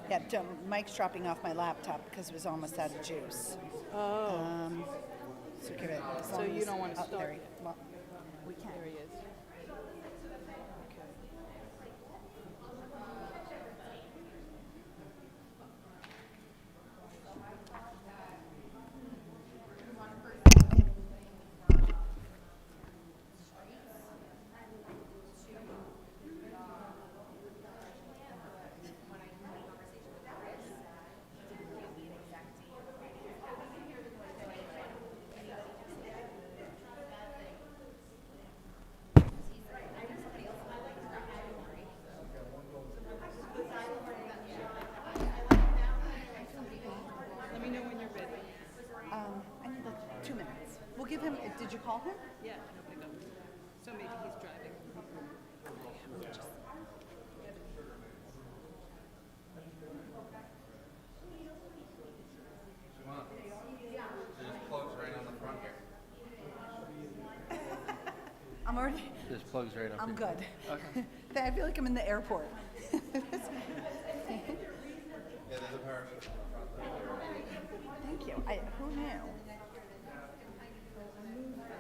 Yeah, Mike's dropping off my laptop because it was almost out of juice. Oh, So give it. As so long you as- don't want to oh, start there yet? well, we can. There he is. Let me know when you're ready. I need like 2 minutes. We'll give him. Did you call him? Yeah, no pickup. So maybe he's driving. There's plugs right on the front here. I'm already. There's plugs right up I'm here. good. Okay. I feel like I'm in the airport. Yeah, there's a parachute on the front. Thank you. Who knew?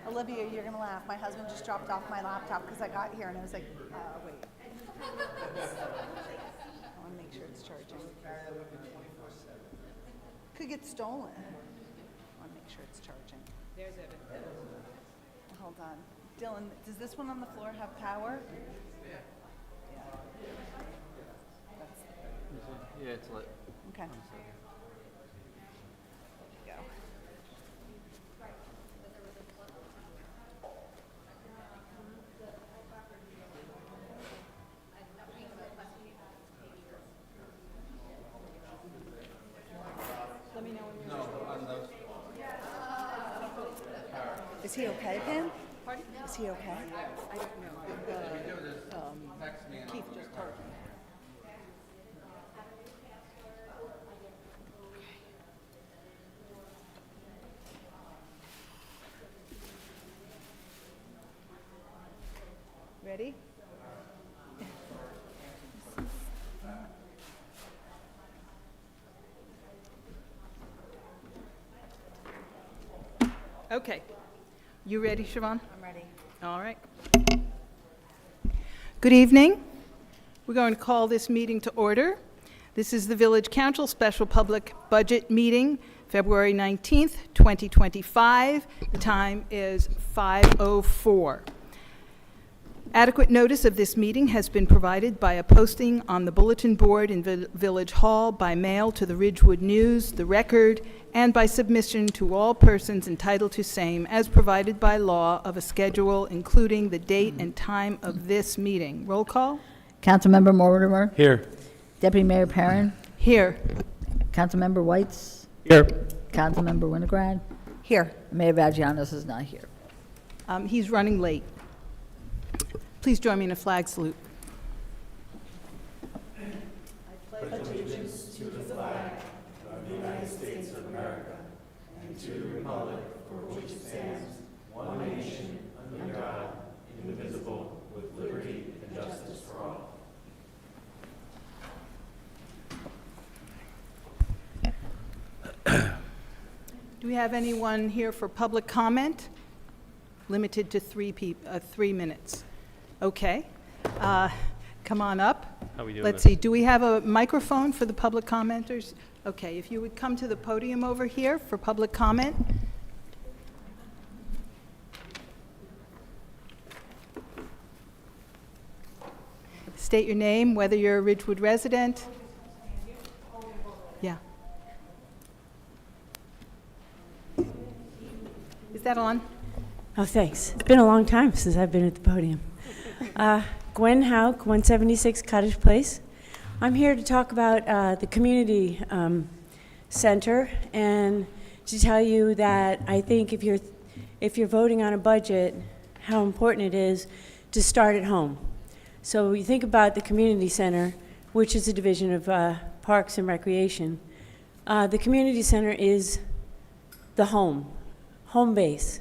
Olivia, you're gonna laugh. My husband just dropped off my laptop because I got here and I was like, wait. I want to make sure it's charging. Could get stolen. I want to make sure it's charging. There's Evan. Hold on. Dylan, does this one on the floor have power? Yeah. That's, Yeah, it's lit. okay. There you go. Let me know when you're No, on those. Is he okay, Pam? Pardon? Is he okay? I don't know. Text me and Keith just told me. Ready? Okay. You ready, Siobhan? I'm ready. All right. Good evening. We're going to call this meeting to order. This is the Village Council Special Public Budget Meeting, February 19th, 2025. The time is 5:04. Adequate notice of this meeting has been provided by a posting on the bulletin board in Village Hall, by mail to the Ridgewood News, the Record, and by submission to all persons entitled to same as provided by law of a schedule including the date and time of this meeting. Roll call? Councilmember Mortimer, Here. Deputy Mayor Perrin, Here. Councilmember Whites, Here. Councilmember Winograd, Here. Mayor Vagianos is not here. He's running late. Please join me in a flag salute. Do we have anyone here for public comment? Limited to 3 minutes. Okay. Come on up. How we doing? Let's see, do we have a microphone for the public commenters? Okay, if you would come to the podium over here for public comment. State your name, whether you're a Ridgewood resident. Yeah. Is that on? Oh, thanks. It's been a long time since I've been at the podium. Gwen Hauk, 176 Cottage Place. I'm here to talk about the community center and to tell you that I think if you're voting on a budget, how important it is to start at home. So you think about the community center, which is a division of Parks and Recreation. The community center is the home base.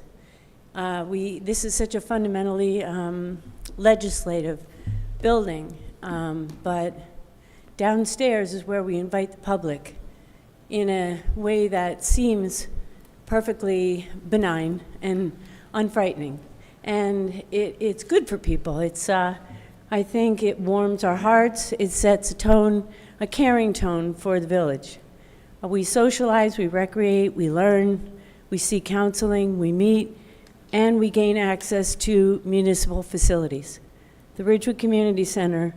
This is such a fundamentally legislative building, but downstairs is where we invite the public in a way that seems perfectly benign and unfrightening. And it's good for people. I think it warms our hearts. It sets a tone, a caring tone for the village. We socialize, we recreate, we learn, we seek counseling, we meet, and we gain access to municipal facilities. The Ridgewood Community Center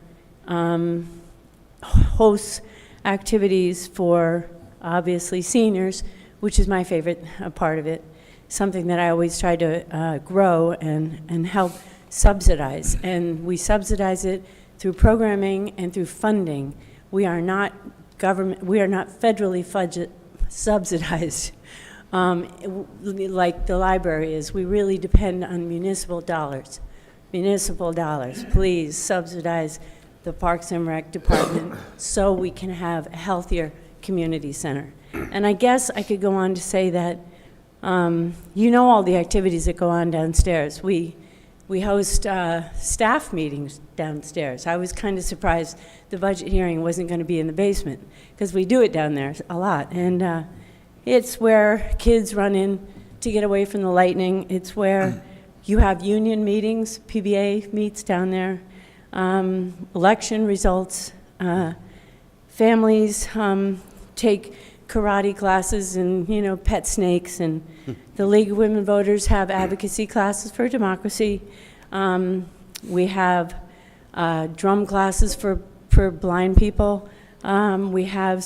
hosts activities for, obviously, seniors, which is my favorite part of it, something that I always try to grow and help subsidize. And we subsidize it through programming and through funding. We are not federally subsidized like the library is. We really depend on municipal dollars. Municipal dollars, please subsidize the Parks and Rec Department so we can have a healthier community center. And I guess I could go on to say that you know all the activities that go on downstairs. We host staff meetings downstairs. I was kind of surprised the budget hearing wasn't going to be in the basement, because we do it down there a lot. And it's where kids run in to get away from the lightning. It's where you have union meetings, PBA meets down there, election results, families take karate classes and, pet snakes, and the League of Women Voters have advocacy classes for democracy. We have drum classes for blind people. We have,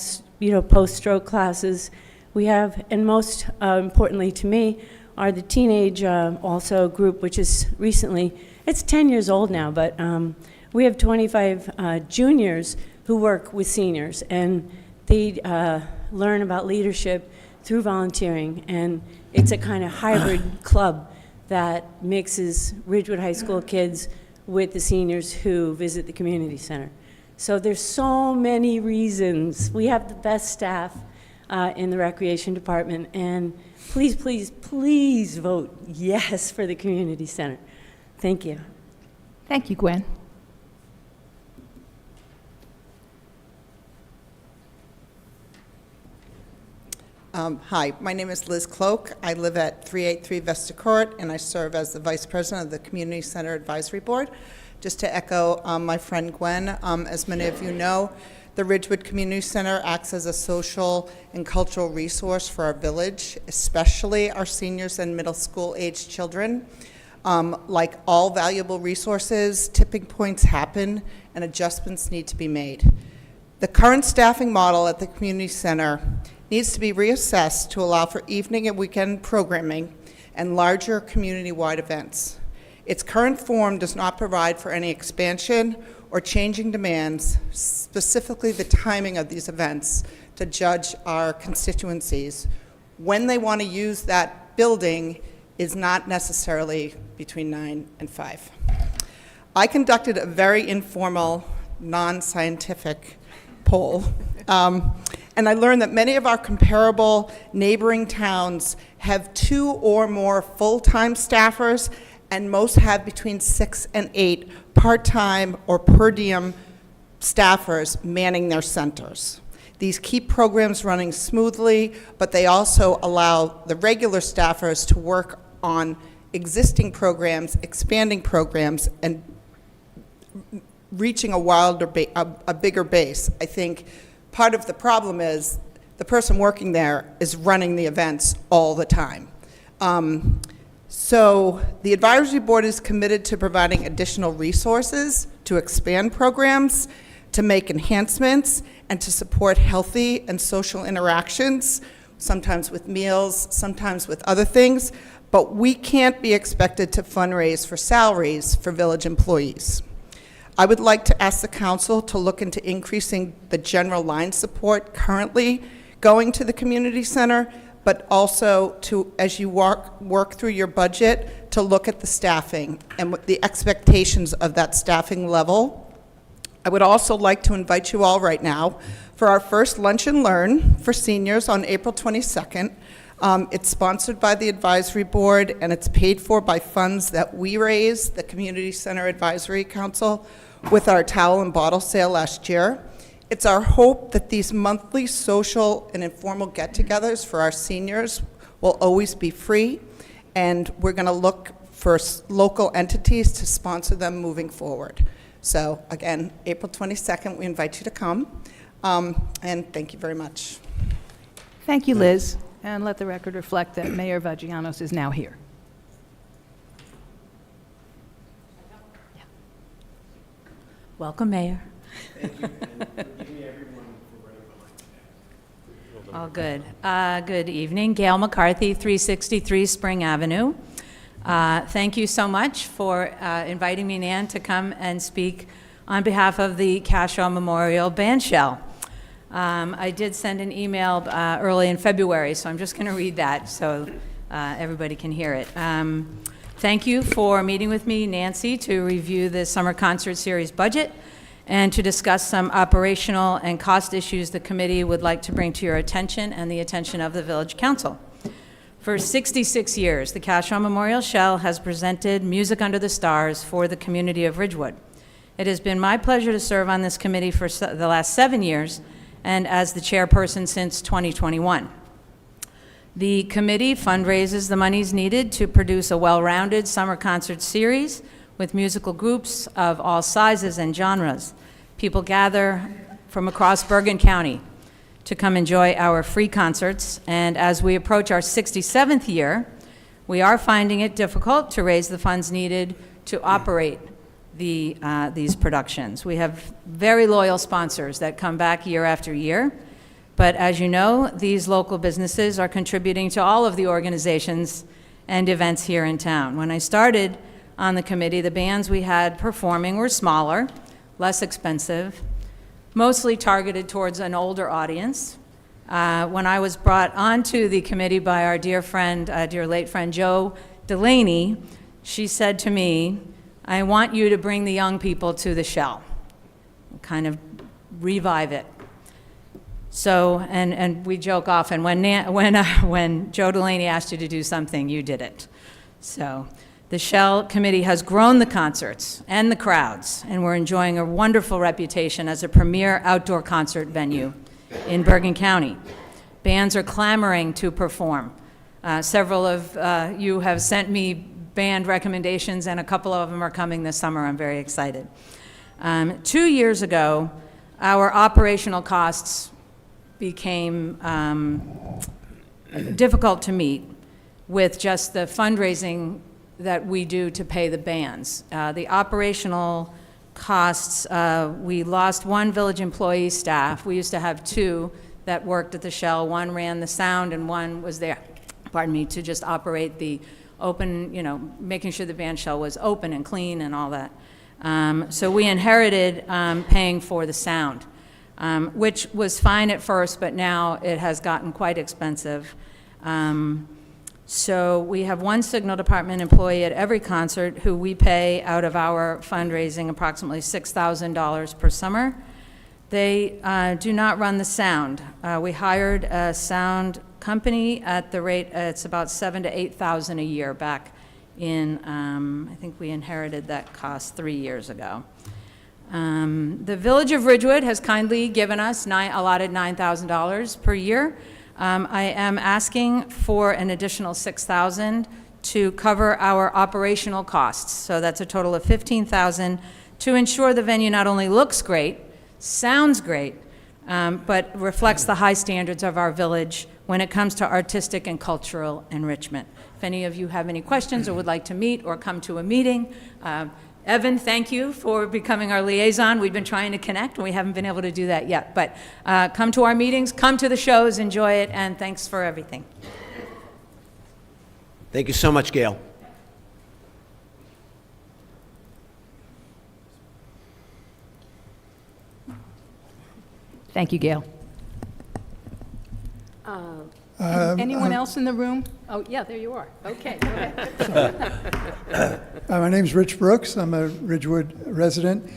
post-stroke classes. We have, and most importantly to me, are the teenage also group, which is recently, it's 10 years old now, but we have 25 juniors who work with seniors, and they learn about leadership through volunteering, and it's a kind of hybrid club that mixes Ridgewood High School kids with the seniors who visit the community center. So there's so many reasons. We have the best staff in the recreation department, and please, please, please vote yes for the community center. Thank you. Thank you, Gwen. Hi, my name is Liz Cloak. I live at 383 Vesta Court, and I serve as the Vice President of the Community Center Advisory Board. Just to echo my friend Gwen, as many of you know, the Ridgewood Community Center acts as a social and cultural resource for our village, especially our seniors and middle school age children. Like all valuable resources, tipping points happen and adjustments need to be made. The current staffing model at the community center needs to be reassessed to allow for evening and weekend programming and larger community-wide events. Its current form does not provide for any expansion or changing demands, specifically the timing of these events, to judge our constituencies. When they want to use that building is not necessarily between 9 and 5. I conducted a very informal, non-scientific poll, and I learned that many of our comparable neighboring towns have 2 or more full-time staffers, and most have between 6 and 8 part-time or per diem staffers manning their centers. These keep programs running smoothly, but they also allow the regular staffers to work on existing programs, expanding programs, and reaching a bigger base. I think part of the problem is the person working there is running the events all the time. So the advisory board is committed to providing additional resources to expand programs, to make enhancements, and to support healthy and social interactions, sometimes with meals, sometimes with other things, but we can't be expected to fundraise for salaries for village employees. I would like to ask the council to look into increasing the general line support currently going to the community center, but also to, as you work through your budget, to look at the staffing and what the expectations of that staffing level. I would also like to invite you all right now for our first Lunch and Learn for seniors on April 22nd. It's sponsored by the advisory board, and it's paid for by funds that we raised, the Community Center Advisory Council, with our towel and bottle sale last year. It's our hope that these monthly social and informal get-togethers for our seniors will always be free, and we're going to look for local entities to sponsor them moving forward. So again, April 22nd, we invite you to come, and thank you very much. Thank you, Liz. And let the record reflect that Mayor Vagianos is now here. Welcome, Mayor. All good. Good evening. Gail McCarthy, 363 Spring Avenue. Thank you so much for inviting me, Nan, to come and speak on behalf of the Cashel Memorial Bandshell. I did send an email early in February, so I'm just going to read that so everybody can hear it. Thank you for meeting with me, Nancy, to review the Summer Concert Series budget and to discuss some operational and cost issues the committee would like to bring to your attention and the attention of the Village Council. For 66 years, the Cashel Memorial Shell has presented Music Under the Stars for the community of Ridgewood. It has been my pleasure to serve on this committee for the last 7 years and as the chairperson since 2021. The committee fundraises the monies needed to produce a well-rounded summer concert series with musical groups of all sizes and genres. People gather from across Bergen County to come enjoy our free concerts, and as we approach our 67th year, we are finding it difficult to raise the funds needed to operate these productions. We have very loyal sponsors that come back year after year, but as you know, these local businesses are contributing to all of the organizations and events here in town. When I started on the committee, the bands we had performing were smaller, less expensive, mostly targeted towards an older audience. When I was brought onto the committee by our dear friend, dear late friend Jo Delaney, she said to me, "I want you to bring the young people to the Shell, kind of revive it." So, and we joke often, when Jo Delaney asked you to do something, you did it. So the Shell Committee has grown the concerts and the crowds, and we're enjoying a wonderful reputation as a premier outdoor concert venue in Bergen County. Bands are clamoring to perform. Several of you have sent me band recommendations, and a couple of them are coming this summer. I'm very excited. 2 years ago, our operational costs became difficult to meet with just the fundraising that we do to pay the bands. The operational costs, we lost one village employee staff. We used to have 2 that worked at the Shell. One ran the sound and one was there, to just operate the open, making sure the band shell was open and clean and all that. So we inherited paying for the sound, which was fine at first, but now it has gotten quite expensive. So we have one signal department employee at every concert who we pay out of our fundraising approximately $6,000 per summer. They do not run the sound. We hired a sound company at the rate, it's about $7,000 to $8,000 a year back in, I think we inherited that cost 3 years ago. The Village of Ridgewood has kindly given us allotted $9,000 per year. I am asking for an additional $6,000 to cover our operational costs. So that's a total of $15,000 to ensure the venue not only looks great, sounds great, but reflects the high standards of our village when it comes to artistic and cultural enrichment. If any of you have any questions or would like to meet or come to a meeting, Evan, thank you for becoming our liaison. We've been trying to connect, and we haven't been able to do that yet. But come to our meetings, come to the shows, enjoy it, and thanks for everything. Thank you so much, Gail. Thank you, Gail. Anyone else in the room? Oh, yeah, there you are. Okay, go ahead. My name's Rich Brooks. I'm a Ridgewood resident.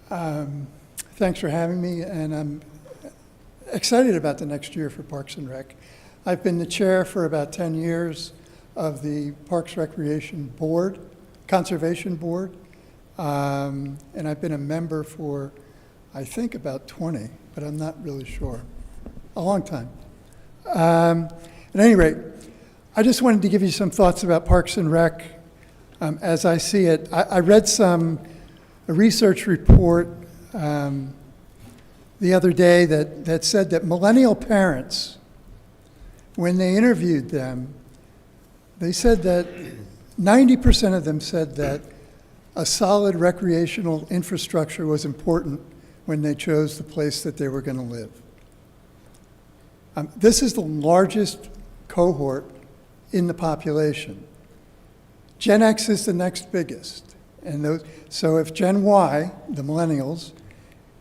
Thanks for having me, and I'm excited about the next year for Parks and Rec. I've been the chair for about 10 years of the Parks Recreation Board, Conservation Board, and I've been a member for I think about 20, but I'm not really sure. A long time. At any rate, I just wanted to give you some thoughts about Parks and Rec as I see it. I read a research report the other day that said that millennial parents, when they interviewed them, they said that 90% of them said that a solid recreational infrastructure was important when they chose the place that they were going to live. This is the largest cohort in the population. Gen X is the next biggest. So if Gen Y, the millennials,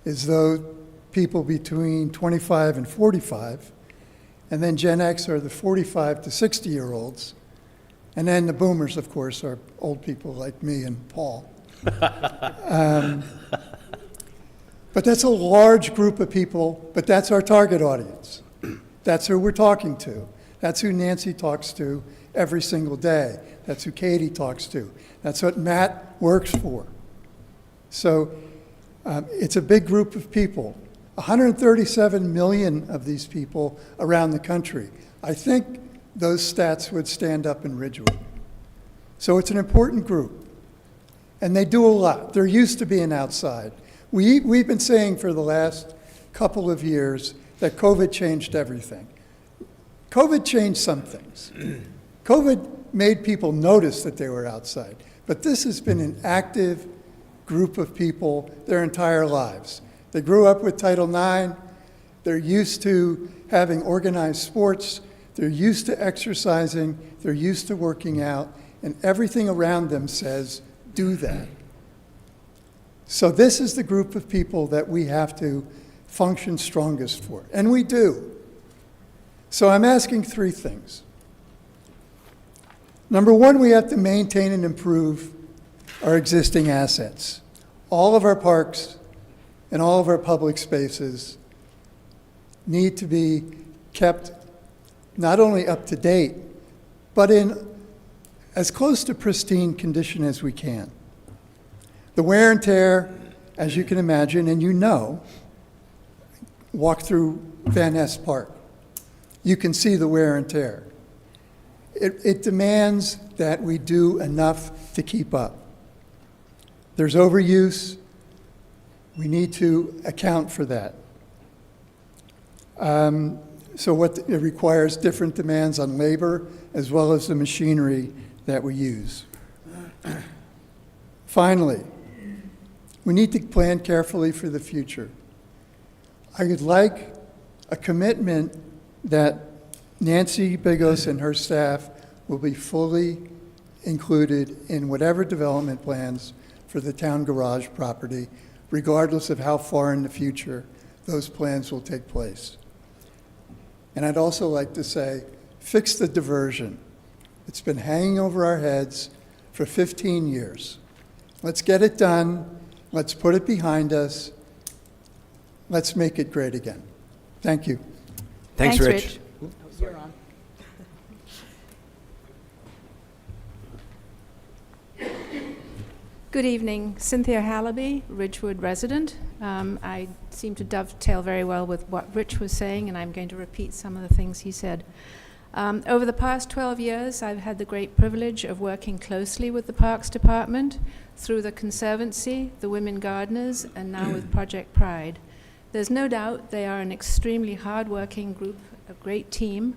is those people between 25 and 45, and then Gen X are the 45 to 60-year-olds, and then the boomers, of course, are old people like me and Paul. But that's a large group of people, but that's our target audience. That's who we're talking to. That's who Nancy talks to every single day. That's who Katie talks to. That's what Matt works for. So it's a big group of people. 137 million of these people around the country. I think those stats would stand up in Ridgewood. So it's an important group. And they do a lot. They're used to being outside. We've been saying for the last couple of years that COVID changed everything. COVID changed some things. COVID made people notice that they were outside. But this has been an active group of people their entire lives. They grew up with Title IX. They're used to having organized sports. They're used to exercising. They're used to working out. And everything around them says, do that. So this is the group of people that we have to function strongest for. And we do. So I'm asking three things. Number one, we have to maintain and improve our existing assets. All of our parks and all of our public spaces need to be kept not only up to date, but in as close to pristine condition as we can. The wear and tear, as you can imagine, and you know, walk through Van Ness Park. You can see the wear and tear. It demands that we do enough to keep up. There's overuse. We need to account for that. So it requires different demands on labor as well as the machinery that we use. Finally, we need to plan carefully for the future. I would like a commitment that Nancy Bigos and her staff will be fully included in whatever development plans for the town garage property, regardless of how far in the future those plans will take place. And I'd also like to say, fix the diversion. It's been hanging over our heads for 15 years. Let's get it done. Let's put it behind us. Let's make it great again. Thank you. Thanks, Rich. You're on. Good evening. Cynthia Hallaby, Ridgewood resident. I seem to dovetail very well with what Rich was saying, and I'm going to repeat some of the things he said. Over the past 12 years, I've had the great privilege of working closely with the Parks Department through the Conservancy, the Women Gardeners, and now with Project Pride. There's no doubt they are an extremely hard-working group, a great team,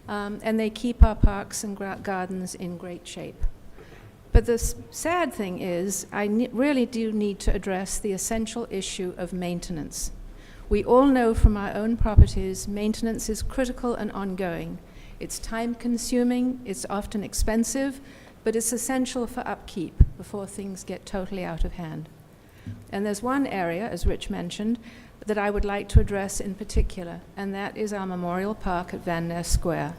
and they keep our parks and gardens in great shape. But the sad thing is, I really do need to address the essential issue of maintenance. We all know from our own properties, maintenance is critical and ongoing. It's time-consuming, it's often expensive, but it's essential for upkeep before things get totally out of hand. And there's one area, as Rich mentioned, that I would like to address in particular, and that is our Memorial Park at Van Ness Square.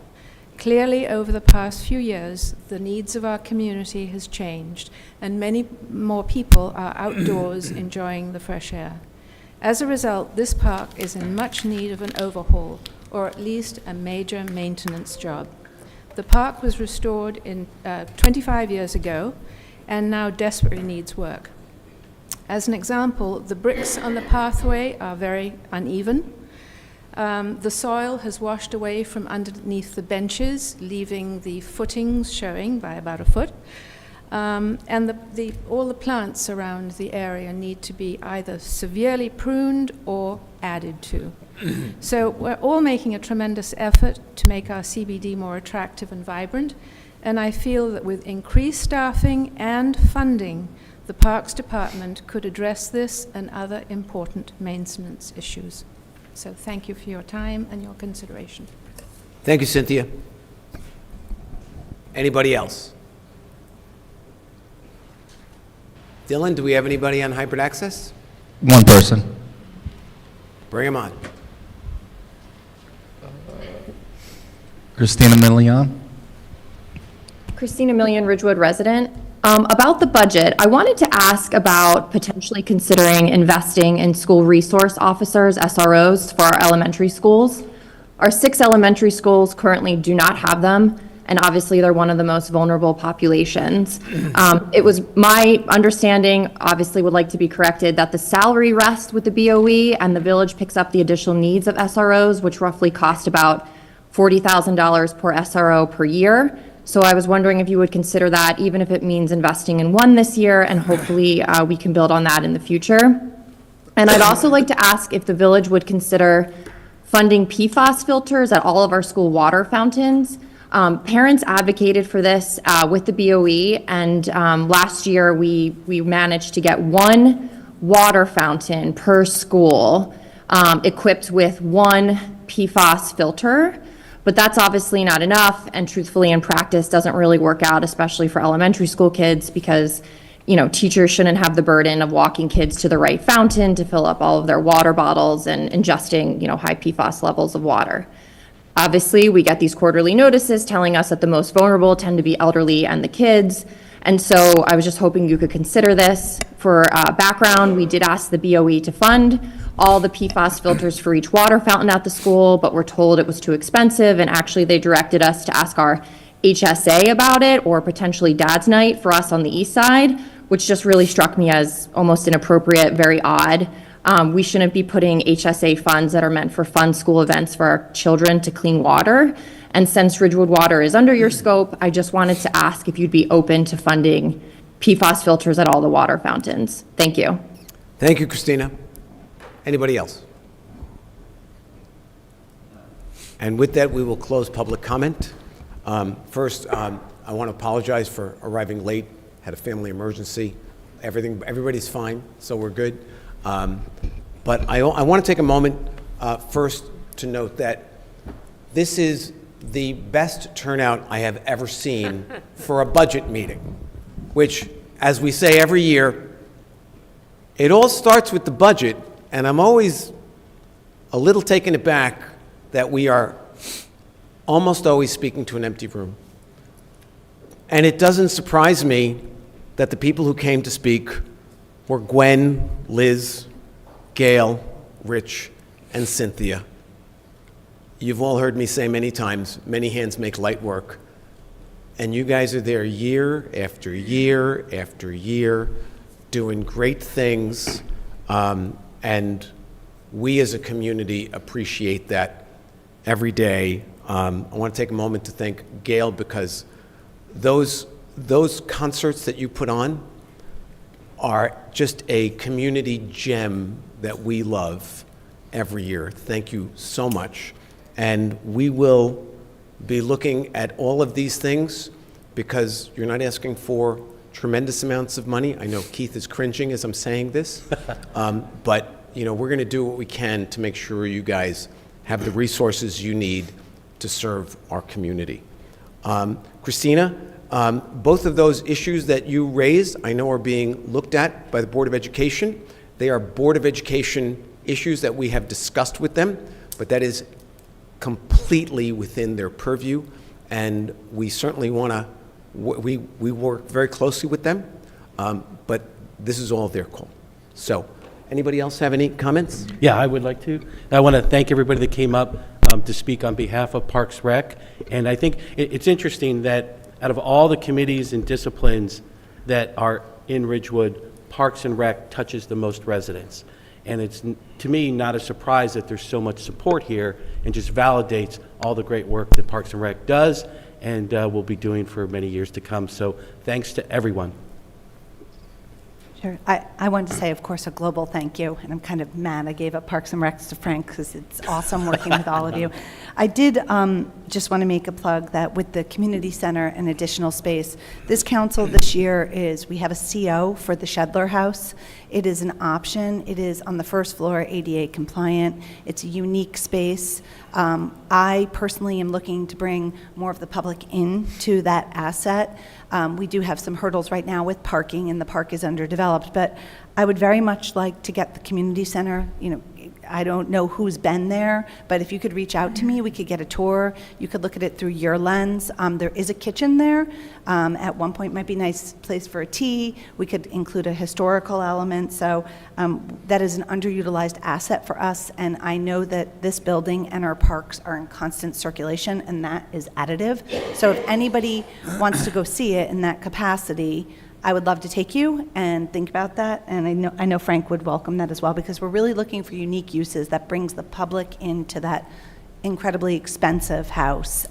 Clearly, over the past few years, the needs of our community has changed, and many more people are outdoors enjoying the fresh air. As a result, this park is in much need of an overhaul, or at least a major maintenance job. The park was restored 25 years ago, and now desperately needs work. As an example, the bricks on the pathway are very uneven. The soil has washed away from underneath the benches, leaving the footings showing by about a foot. And all the plants around the area need to be either severely pruned or added to. So we're all making a tremendous effort to make our CBD more attractive and vibrant. And I feel that with increased staffing and funding, the Parks Department could address this and other important maintenance issues. So thank you for your time and your consideration. Thank you, Cynthia. Anybody else? Dylan, do we have anybody on hybrid access? One person. Bring him on. Christina Milian. Christina Million, Ridgewood resident. About the budget, I wanted to ask about potentially considering investing in school resource officers, SROs, for our elementary schools. Our 6 elementary schools currently do not have them, and obviously they're one of the most vulnerable populations. It was my understanding, obviously would like to be corrected, that the salary rests with the BOE and the village picks up the additional needs of SROs, which roughly cost about $40,000 per SRO per year. So I was wondering if you would consider that, even if it means investing in one this year, and hopefully we can build on that in the future. And I'd also like to ask if the village would consider funding PFAS filters at all of our school water fountains. Parents advocated for this with the BOE, and last year we managed to get 1 water fountain per school equipped with 1 PFAS filter. But that's obviously not enough, and truthfully in practice doesn't really work out, especially for elementary school kids, because teachers shouldn't have the burden of walking kids to the right fountain to fill up all of their water bottles and ingesting high PFAS levels of water. Obviously, we get these quarterly notices telling us that the most vulnerable tend to be elderly and the kids. And so I was just hoping you could consider this. For background, we did ask the BOE to fund all the PFAS filters for each water fountain at the school, but we're told it was too expensive, and actually they directed us to ask our HSA about it, or potentially Dad's Night for us on the east side, which just really struck me as almost inappropriate, very odd. We shouldn't be putting HSA funds that are meant for fun school events for our children to clean water. And since Ridgewood Water is under your scope, I just wanted to ask if you'd be open to funding PFAS filters at all the water fountains. Thank you. Thank you, Christina. Anybody else? And with that, we will close public comment. First, I want to apologize for arriving late. Had a family emergency. Everybody's fine, so we're good. But I want to take a moment first to note that this is the best turnout I have ever seen for a budget meeting, which, as we say every year, it all starts with the budget, and I'm always a little taken aback that we are almost always speaking to an empty room. And it doesn't surprise me that the people who came to speak were Gwen, Liz, Gail, Rich, and Cynthia. You've all heard me say many times, many hands make light work. And you guys are there year after year after year doing great things. And we as a community appreciate that every day. I want to take a moment to thank Gail, because those concerts that you put on are just a community gem that we love every year. Thank you so much. And we will be looking at all of these things, because you're not asking for tremendous amounts of money. I know Keith is cringing as I'm saying this, but we're going to do what we can to make sure you guys have the resources you need to serve our community. Christina, both of those issues that you raised, I know are being looked at by the Board of Education. They are Board of Education issues that we have discussed with them, but that is completely within their purview, and we certainly want to, we work very closely with them, but this is all their call. So, anybody else have any comments? Yeah, I would like to. I want to thank everybody that came up to speak on behalf of Parks Rec, and I think it's interesting that out of all the committees and disciplines that are in Ridgewood, Parks and Rec touches the most residents. And it's, to me, not a surprise that there's so much support here, and just validates all the great work that Parks and Rec does and will be doing for many years to come. So thanks to everyone. Sure. I wanted to say, of course, a global thank you, and I'm kind of mad I gave up Parks and Recs to Frank because it's awesome working with all of you. I did just want to make a plug that with the community center and additional space, this council this year we have a CO for the Shedler House. It is an option. It is on the first floor, ADA compliant. It's a unique space. I personally am looking to bring more of the public into that asset. We do have some hurdles right now with parking, and the park is underdeveloped, but I would very much like to get the community center, I don't know who's been there, but if you could reach out to me, we could get a tour. You could look at it through your lens. There is a kitchen there. At one point might be a nice place for a tea. We could include a historical element. So that is an underutilized asset for us, and I know that this building and our parks are in constant circulation, and that is additive. So if anybody wants to go see it in that capacity, I would love to take you and think about that, and I know Frank would welcome that as well, because we're really looking for unique uses that brings the public into that incredibly expensive house.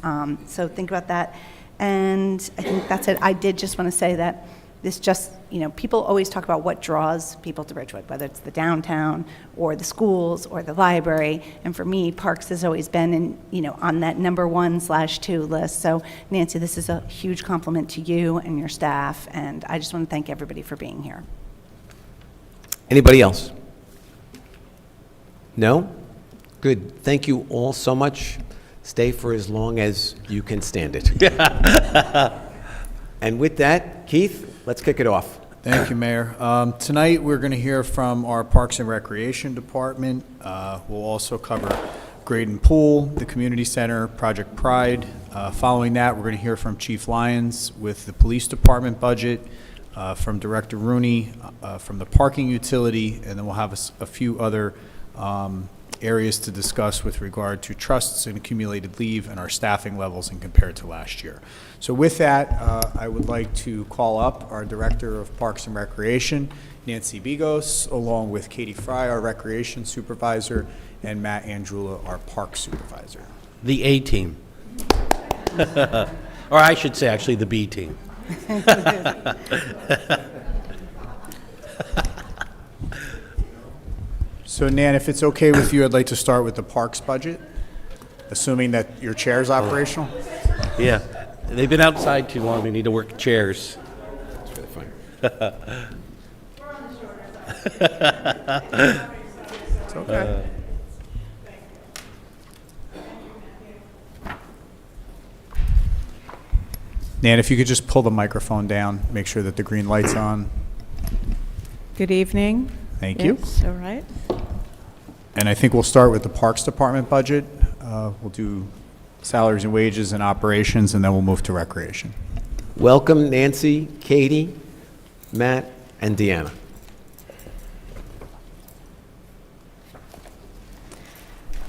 So think about that, and I think that's it. I did just want to say that this just, people always talk about what draws people to Ridgewood, whether it's the downtown or the schools or the library. And for me, parks has always been on that number 1/2 list. So Nancy, this is a huge compliment to you and your staff. And I just want to thank everybody for being here. Anybody else? No? Good. Thank you all so much. Stay for as long as you can stand it. And with that, Keith, let's kick it off. Thank you, Mayor. Tonight, we're going to hear from our Parks and Recreation Department. We'll also cover Graydon Pool, the Community Center, Project Pride. Following that, we're going to hear from Chief Lyons with the Police Department budget, from Director Rooney, from the parking utility, and then we'll have a few other areas to discuss with regard to trusts and accumulated leave and our staffing levels and compared to last year. So with that, I would like to call up our Director of Parks and Recreation, Nancy Bigos, along with Katie Fry, our Recreation Supervisor, and Matt Andrula, our Park Supervisor. The A team. Or I should say, actually, the B team. So Nan, if it's okay with you, I'd like to start with the parks budget, assuming that your chair's operational. Yeah, they've been outside too long. We need to work chairs. That's really funny. It's okay. Nan, if you could just pull the microphone down, make sure that the green light's on. Good evening. Thank you. Yes, all right. And I think we'll start with the Parks Department budget. We'll do salaries and wages and operations, and then we'll move to recreation. Welcome, Nancy, Katie, Matt, and Deanna.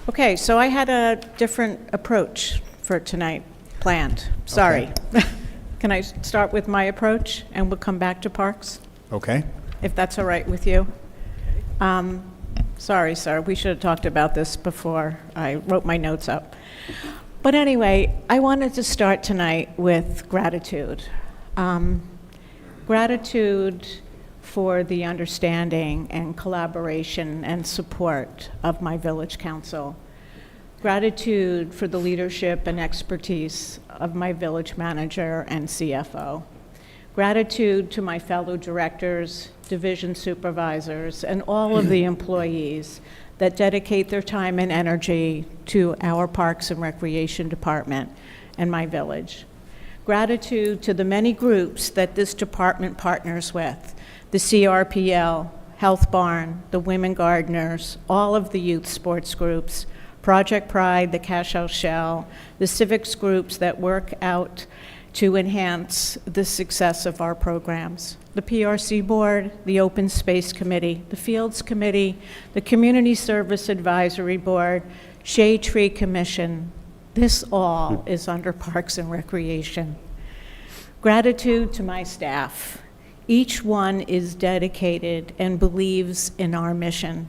Okay, so I had a different approach for tonight planned. Sorry. Okay. Can I start with my approach, and we'll come back to parks, Okay? if that's all right with you? Sorry, sir, we should have talked about this before I wrote my notes up. But anyway, I wanted to start tonight with gratitude. Gratitude for the understanding and collaboration and support of my village council. Gratitude for the leadership and expertise of my village manager and CFO. Gratitude to my fellow directors, division supervisors, and all of the employees that dedicate their time and energy to our Parks and Recreation Department and my village. Gratitude to the many groups that this department partners with, the CRPL, Health Barn, the Women Gardeners, all of the youth sports groups, Project Pride, the Cash Out Shell, the civics groups that work out to enhance the success of our programs. The PRC Board, the Open Space Committee, the Fields Committee, the Community Service Advisory Board, Shade Tree Commission. This all is under Parks and Recreation. Gratitude to my staff. Each one is dedicated and believes in our mission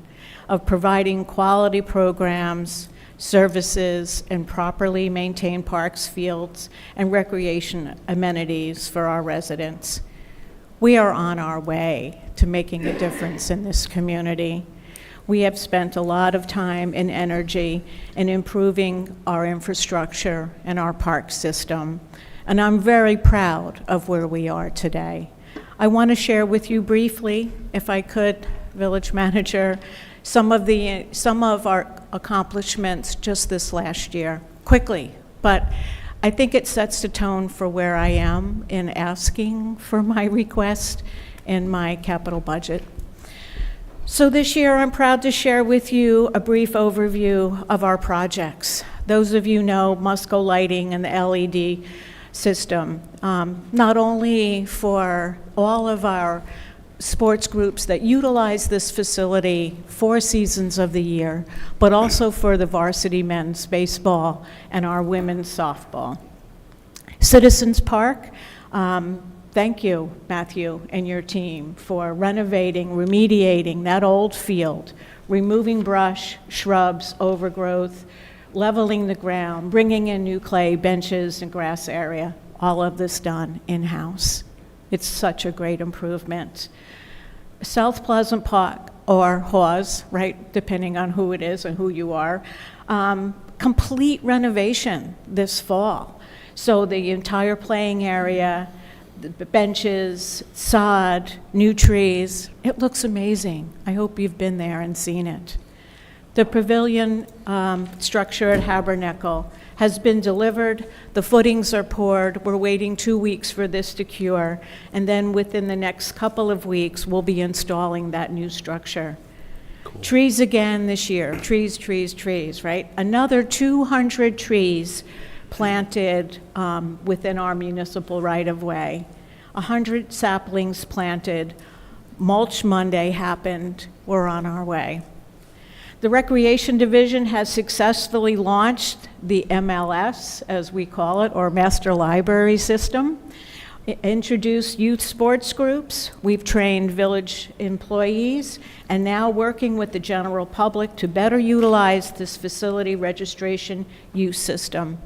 of providing quality programs, services, and properly maintained parks, fields, and recreation amenities for our residents. We are on our way to making a difference in this community. We have spent a lot of time and energy in improving our infrastructure and our park system, and I'm very proud of where we are today. I want to share with you briefly, if I could, Village Manager, some of our accomplishments just this last year, quickly, but I think it sets the tone for where I am in asking for my request in my capital budget. So this year, I'm proud to share with you a brief overview of our projects. Those of you know Musco Lighting and the LED system, not only for all of our sports groups that utilize this facility 4 seasons of the year, but also for the varsity men's baseball and our women's softball. Citizens Park, thank you, Matthew, and your team for renovating, remediating that old field, removing brush, shrubs, overgrowth, leveling the ground, bringing in new clay benches and grass area, all of this done in-house. It's such a great improvement. South Pleasant Park, or Hawes, right, depending on who it is and who you are, complete renovation this fall. So the entire playing area, the benches, sod, new trees, it looks amazing. I hope you've been there and seen it. The pavilion structure at Habernacle has been delivered. The footings are poured. We're waiting 2 weeks for this to cure. And then within the next couple of weeks, we'll be installing that new structure. Cool. Trees again this year. Trees, trees, trees, right? Another 200 trees planted within our municipal right-of-way. 100 saplings planted. Mulch Monday happened. We're on our way. The Recreation Division has successfully launched the MLS, as we call it, or Master Library System. Introduced youth sports groups. We've trained village employees, and now working with the general public to better utilize this facility registration use system.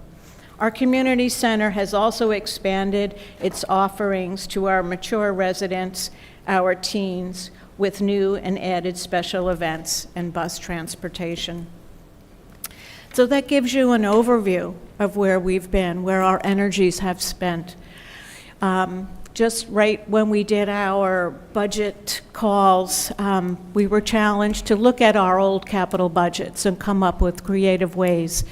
Our community center has also expanded its offerings to our mature residents, our teens, with new and added special events and bus transportation. So that gives you an overview of where we've been, where our energies have spent. Just right when we did our budget calls, we were challenged to look at our old capital budgets and come up with creative ways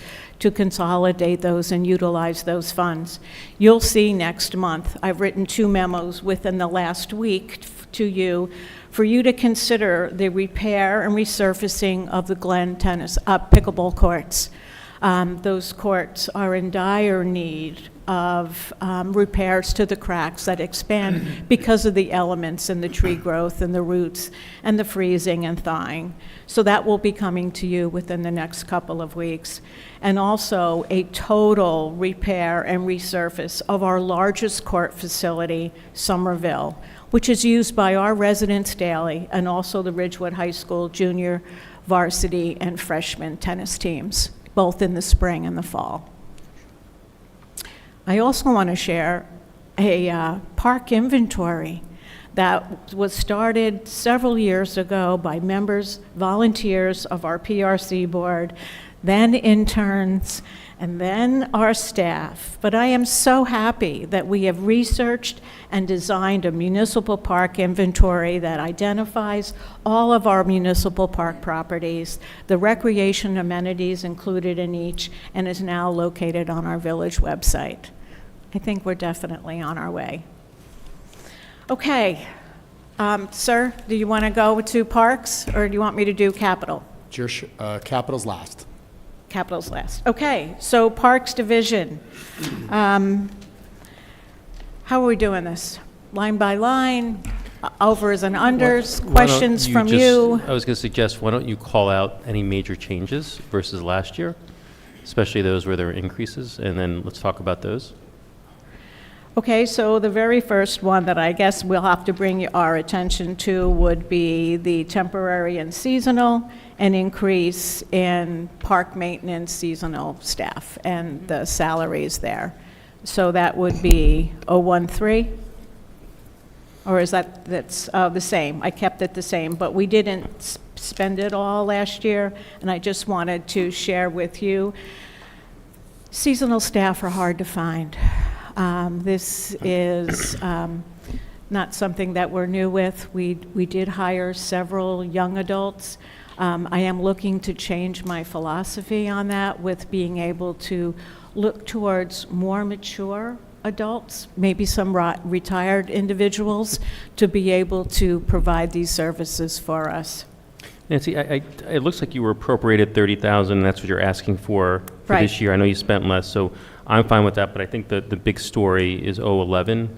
to consolidate those and utilize those funds. You'll see next month, I've written 2 memos within the last week to you for you to consider the repair and resurfacing of the Glen tennis pickleball courts. Those courts are in dire need of repairs to the cracks that expand because of the elements and the tree growth and the roots and the freezing and thawing. So that will be coming to you within the next couple of weeks. And also a total repair and resurface of our largest court facility, Somerville, which is used by our residents daily, and also the Ridgewood High School junior, varsity, and freshman tennis teams, both in the spring and the fall. I also want to share a park inventory that was started several years ago by members, volunteers of our PRC board, then interns, and then our staff. But I am so happy that we have researched and designed a municipal park inventory that identifies all of our municipal park properties, the recreation amenities included in each, and is now located on our village website. I think we're definitely on our way. Okay, sir, do you want to go to parks, or do you want me to do capital? Capital's last. Capital's last. Okay, so Parks Division. How are we doing this? Line by line, overs and unders, questions from you? I was going to suggest, why don't you call out any major changes versus last year, especially those where there were increases, and then let's talk about those. Okay, so the very first one that I guess we'll have to bring our attention to would be the temporary and seasonal, an increase in park maintenance seasonal staff and the salaries there. So that would be 013? Or is that's the same? I kept it the same, but we didn't spend it all last year, and I just wanted to share with you. Seasonal staff are hard to find. This is not something that we're new with. We did hire several young adults. I am looking to change my philosophy on that with being able to look towards more mature adults, maybe some retired individuals, to be able to provide these services for us. Nancy, it looks like you were appropriated 30,000, and that's what you're asking for Right. this year. I know you spent less, so I'm fine with that, but I think the big story is 011.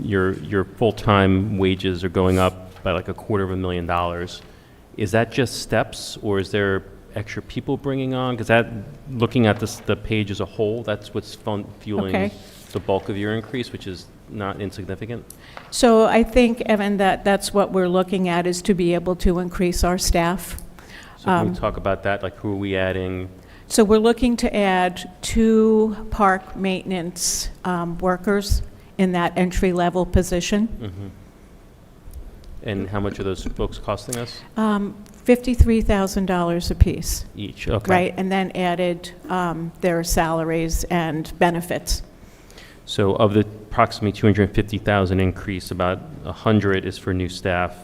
Your full-time wages are going up by like $250,000. Is that just steps, or is there extra people bringing on? Because that, looking at the page as a whole, that's what's fueling Okay. the bulk of your increase, which is not insignificant. So I think, Evan, that's what we're looking at, is to be able to increase our staff. So can we talk about that? Like, who are we adding? So we're looking to add 2 park maintenance workers in that entry-level position. Mm-hmm. And how much are those folks costing us? $53,000 apiece. Each, okay. Right, and then added their salaries and benefits. So of the approximately 250,000 increase, about 100 is for new staff.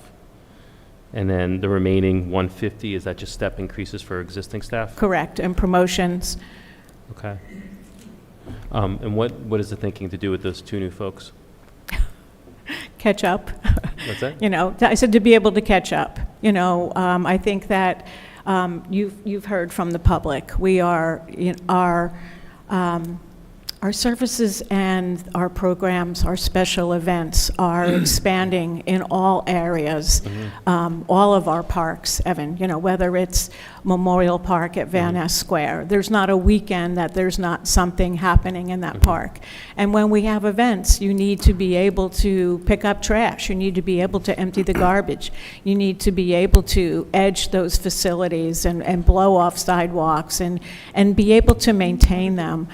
And then the remaining 150, is that just step increases for existing staff? Correct, and promotions. Okay. And what is the thinking to do with those 2 new folks? Catch up. What's that? You know, I said to be able to catch up. You know, I think that you've heard from the public. We are, our services and our programs, our special events are expanding in all areas, all of our parks, Evan, you know, whether it's Memorial Park at Van Ness Square. There's not a weekend that there's not something happening in that park. And when we have events, you need to be able to pick up trash. You need to be able to empty the garbage. You need to be able to edge those facilities and blow off sidewalks and be able to maintain them.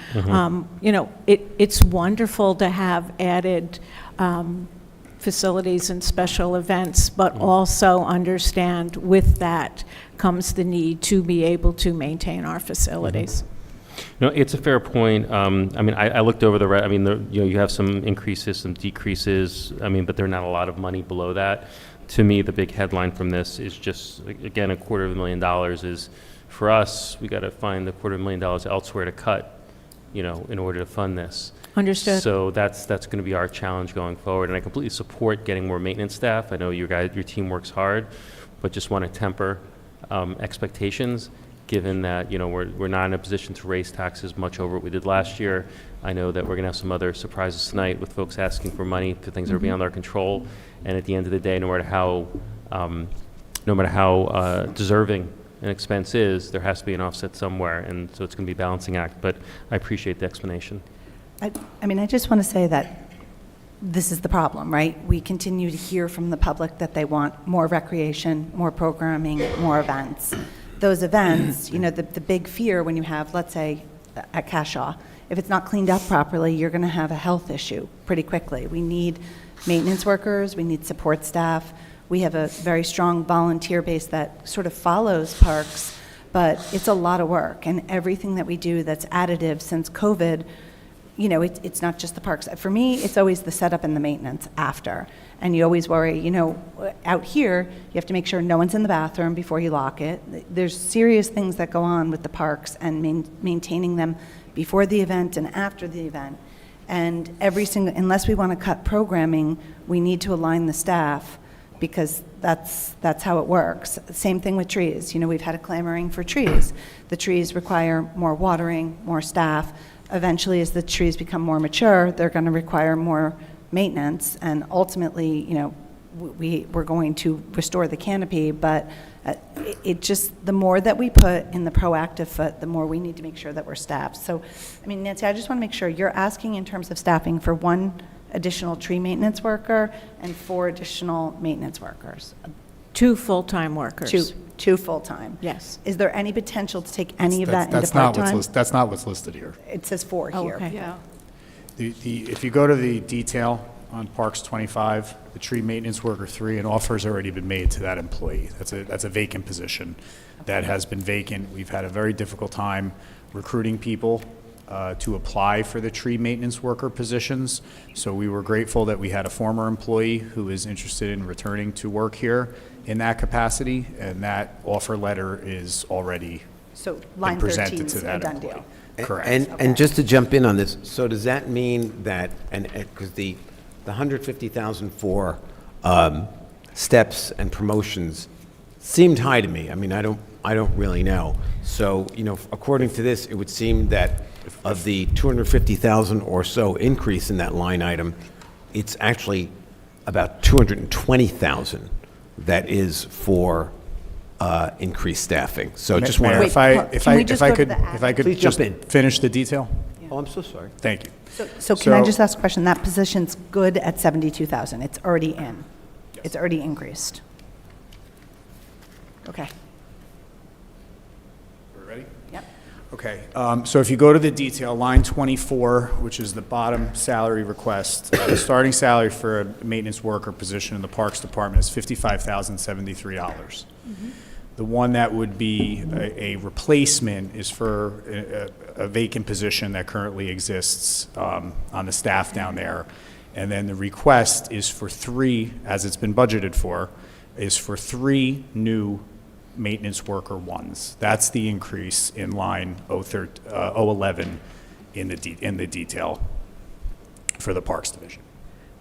You know, it's wonderful to have added facilities and special events, but also understand with that comes the need to be able to maintain our facilities. No, it's a fair point. I mean, I looked over you have some increases, some decreases, but there are not a lot of money below that. To me, the big headline from this is just, again, $250,000 is, for us, we got to find the $250,000 elsewhere to cut, in order to fund this. Understood. So that's going to be our challenge going forward. And I completely support getting more maintenance staff. I know your team works hard, but just want to temper expectations, given that, we're not in a position to raise taxes much over what we did last year. I know that we're going to have some other surprises tonight with folks asking for money for things that are beyond our control. And at the end of the day, no matter how deserving an expense is, there has to be an offset somewhere, and so it's going to be a balancing act. But I appreciate the explanation. I just want to say that this is the problem, right? We continue to hear from the public that they want more recreation, more programming, more events. Those events, the big fear when you have, let's say, at Cashaw, if it's not cleaned up properly, you're going to have a health issue pretty quickly. We need maintenance workers, we need support staff. We have a very strong volunteer base that sort of follows parks, but it's a lot of work. And everything that we do that's additive since COVID, it's not just the parks. For me, it's always the setup and the maintenance after. And you always worry, out here, you have to make sure no one's in the bathroom before you lock it. There's serious things that go on with the parks and maintaining them before the event and after the event. And unless we want to cut programming, we need to align the staff, because that's how it works. Same thing with trees. We've had a clamoring for trees. The trees require more watering, more staff. Eventually, as the trees become more mature, they're going to require more maintenance, and ultimately, we're going to restore the canopy, but it just, the more that we put in the proactive foot, the more we need to make sure that we're staffed. So, I mean, Nancy, I just want to make sure you're asking in terms of staffing for 1 additional tree maintenance worker and 4 additional maintenance workers. 2 full-time workers. Two full-time. Yes. Is there any potential to take any of that into That's not part-time? that's not what's listed here. It says 4 Oh, here. okay. Yeah. If you go to the detail on Parks 25, the tree maintenance worker 3, an offer's already been made to that employee. That's a vacant position that has been vacant. We've had a very difficult time recruiting people to apply for the tree maintenance worker positions. So we were grateful that we had a former employee who is interested in returning to work here in that capacity, and that offer letter is already So been line 13 presented is to a that done employee. deal. Correct. And just to jump in on this, so does that mean that, and, because the 150,000 for steps and promotions seemed high to me. I mean, I don't really know. So, you know, according to this, it would seem that of the 250,000 or so increase in that line item, it's actually about 220,000 that is for increased staffing. So just want Mayor, to... if can we I just go to could, the if I could Please just jump in. finish the detail? Oh, I'm so sorry. Thank you. So can I So- just ask a question? That position's good at 72,000. It's already in. It's already increased. Okay. We're ready? Yep. Okay, so if you go to the detail, line 24, which is the bottom salary request, the starting salary for a maintenance worker position in the Parks Department is $55,073. The one that would be a replacement is for a vacant position that currently exists on the staff down there. And then the request is for 3, as it's been budgeted for, is for 3 new maintenance worker 1s. That's the increase in line 011 in the detail for the Parks Division.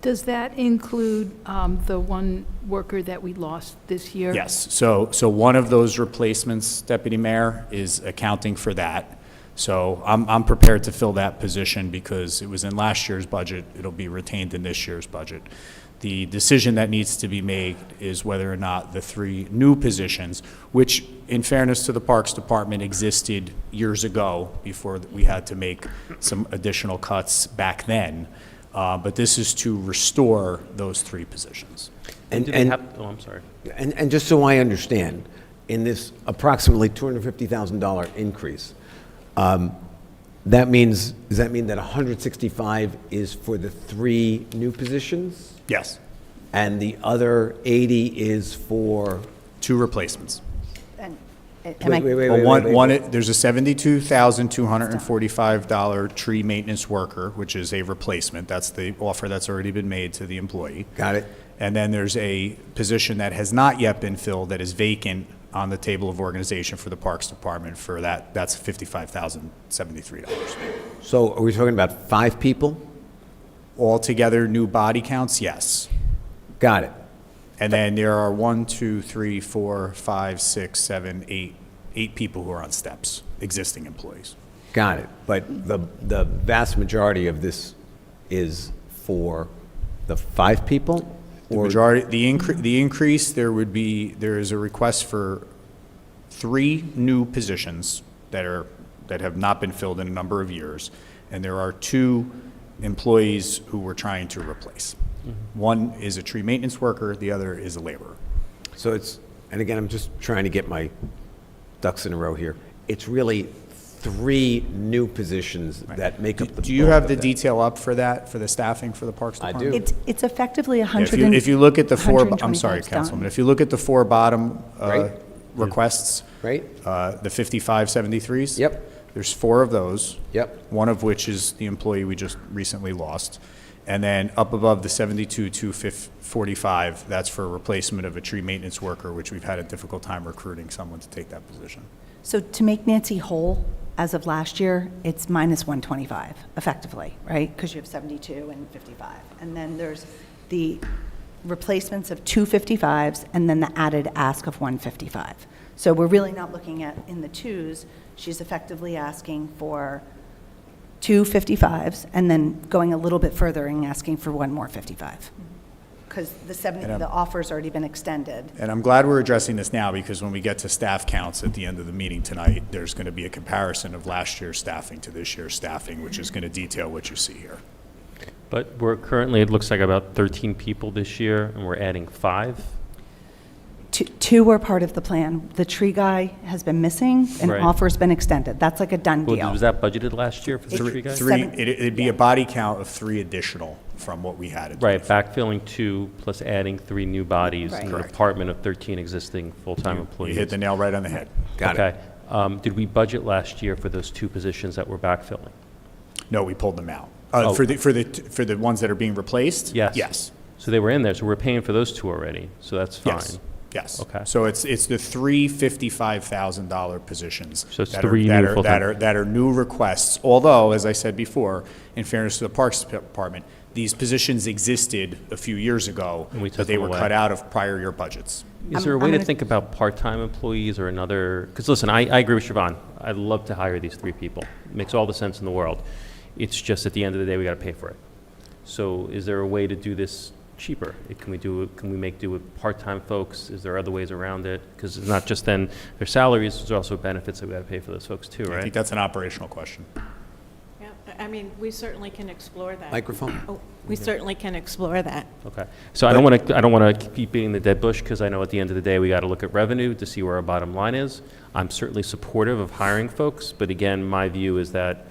Does that include the 1 worker that we lost this year? Yes, so one of those replacements, Deputy Mayor, is accounting for that. So I'm prepared to fill that position because it was in last year's budget. It'll be retained in this year's budget. The decision that needs to be made is whether or not the 3 new positions, which in fairness to the Parks Department existed years ago before we had to make some additional cuts back then, but this is to restore those 3 positions. And do they have, oh, I'm sorry. And just so I understand, in this approximately $250,000 increase, that means, does that mean that 165 is for the 3 new positions? Yes, And the other 80 is for? 2 replacements. And There's a $72,245 tree maintenance worker, which is a replacement. That's the offer that's already been made to the employee. Got it. And then there's a position that has not yet been filled that is vacant on the table of organization for the Parks Department for that. That's $55,073. So are we talking about 5 people? Altogether, new body counts, yes. Got it. And then there are 1, 2, 3, 4, 5, 6, 7, 8 people who are on steps, existing employees. Got it. But the vast majority of this is for the 5 people? The majority, the increase, there is a request for 3 new positions that have not been filled in a number of years, and there are 2 employees who we're trying to replace. One is a tree maintenance worker, the other is a laborer. So it's, and again, I'm just trying to get my ducks in a row here. It's really 3 new positions that make up the bulk Do you have the of that. detail up for that, for the staffing for the Parks I Department? do. It's effectively Yeah, 100. if you look at the 4, I'm 125 sorry, is Councilman, done. if you look at the 4 bottom Right. requests, Right? the 5573s. Yep. There's 4 of those. Yep. One of which is the employee we just recently lost. And then up above the 72,245, that's for a replacement of a tree maintenance worker, which we've had a difficult time recruiting someone to take that position. So to make Nancy whole, as of last year, it's minus 125, effectively, right? Because you have 72 and 55. And then there's the replacements of 2 55s and then the added ask of 155. So we're really not looking at, in the 2s, she's effectively asking for 2 55s and then going a little bit further and asking for 1 more 55. because And the offer's already been extended. And I'm glad we're addressing this now, because when we get to staff counts at the end of the meeting tonight, there's going to be a comparison of last year's staffing to this year's staffing, which is going to detail what you see here. But we're currently, it looks like about 13 people this year, and we're adding 5. Two were part of the plan. The tree guy has been missing, and Right. offer's been extended. That's like a done Well, deal. was that budgeted last year for the tree guy? It'd be a body count of 3 additional from what we had. at Right, backfilling 2 plus adding 3 new bodies in an Correct. department of 13 existing full-time employees. You hit the nail right on the head. Got Okay. Did we budget last year for those 2 positions that we're backfilling? No, we pulled them out. Oh. For the ones that are being replaced? Yes. Yes. So they were in there, so we're paying for those 2 already, so that's fine. Yes. Yes. Okay. So it's the 3 $55,000 positions. So it's that 3 are, new that are, full-time. that are new requests. Although, as I said before, in fairness to the Parks Department, these positions existed a few years ago, And we took but they them were away. cut out of prior year budgets. Is there a way to think about part-time employees or another, because listen, I agree with Siobhan. I'd love to hire these 3 people. It makes all the sense in the world. It's just at the end of the day, we got to pay for it. So is there a way to do this cheaper? Can we make do with part-time folks? Is there other ways around it? Because it's not just then their salaries, there's also benefits that we got to pay for those folks too, I think right? that's an operational question. Yeah, I mean, we certainly can explore that. Microphone. Oh, we certainly can explore that. Okay. So I don't want to keep beating the dead bush, because I know at the end of the day, we got to look at revenue to see where our bottom line is. I'm certainly supportive of hiring folks, but again, my view is that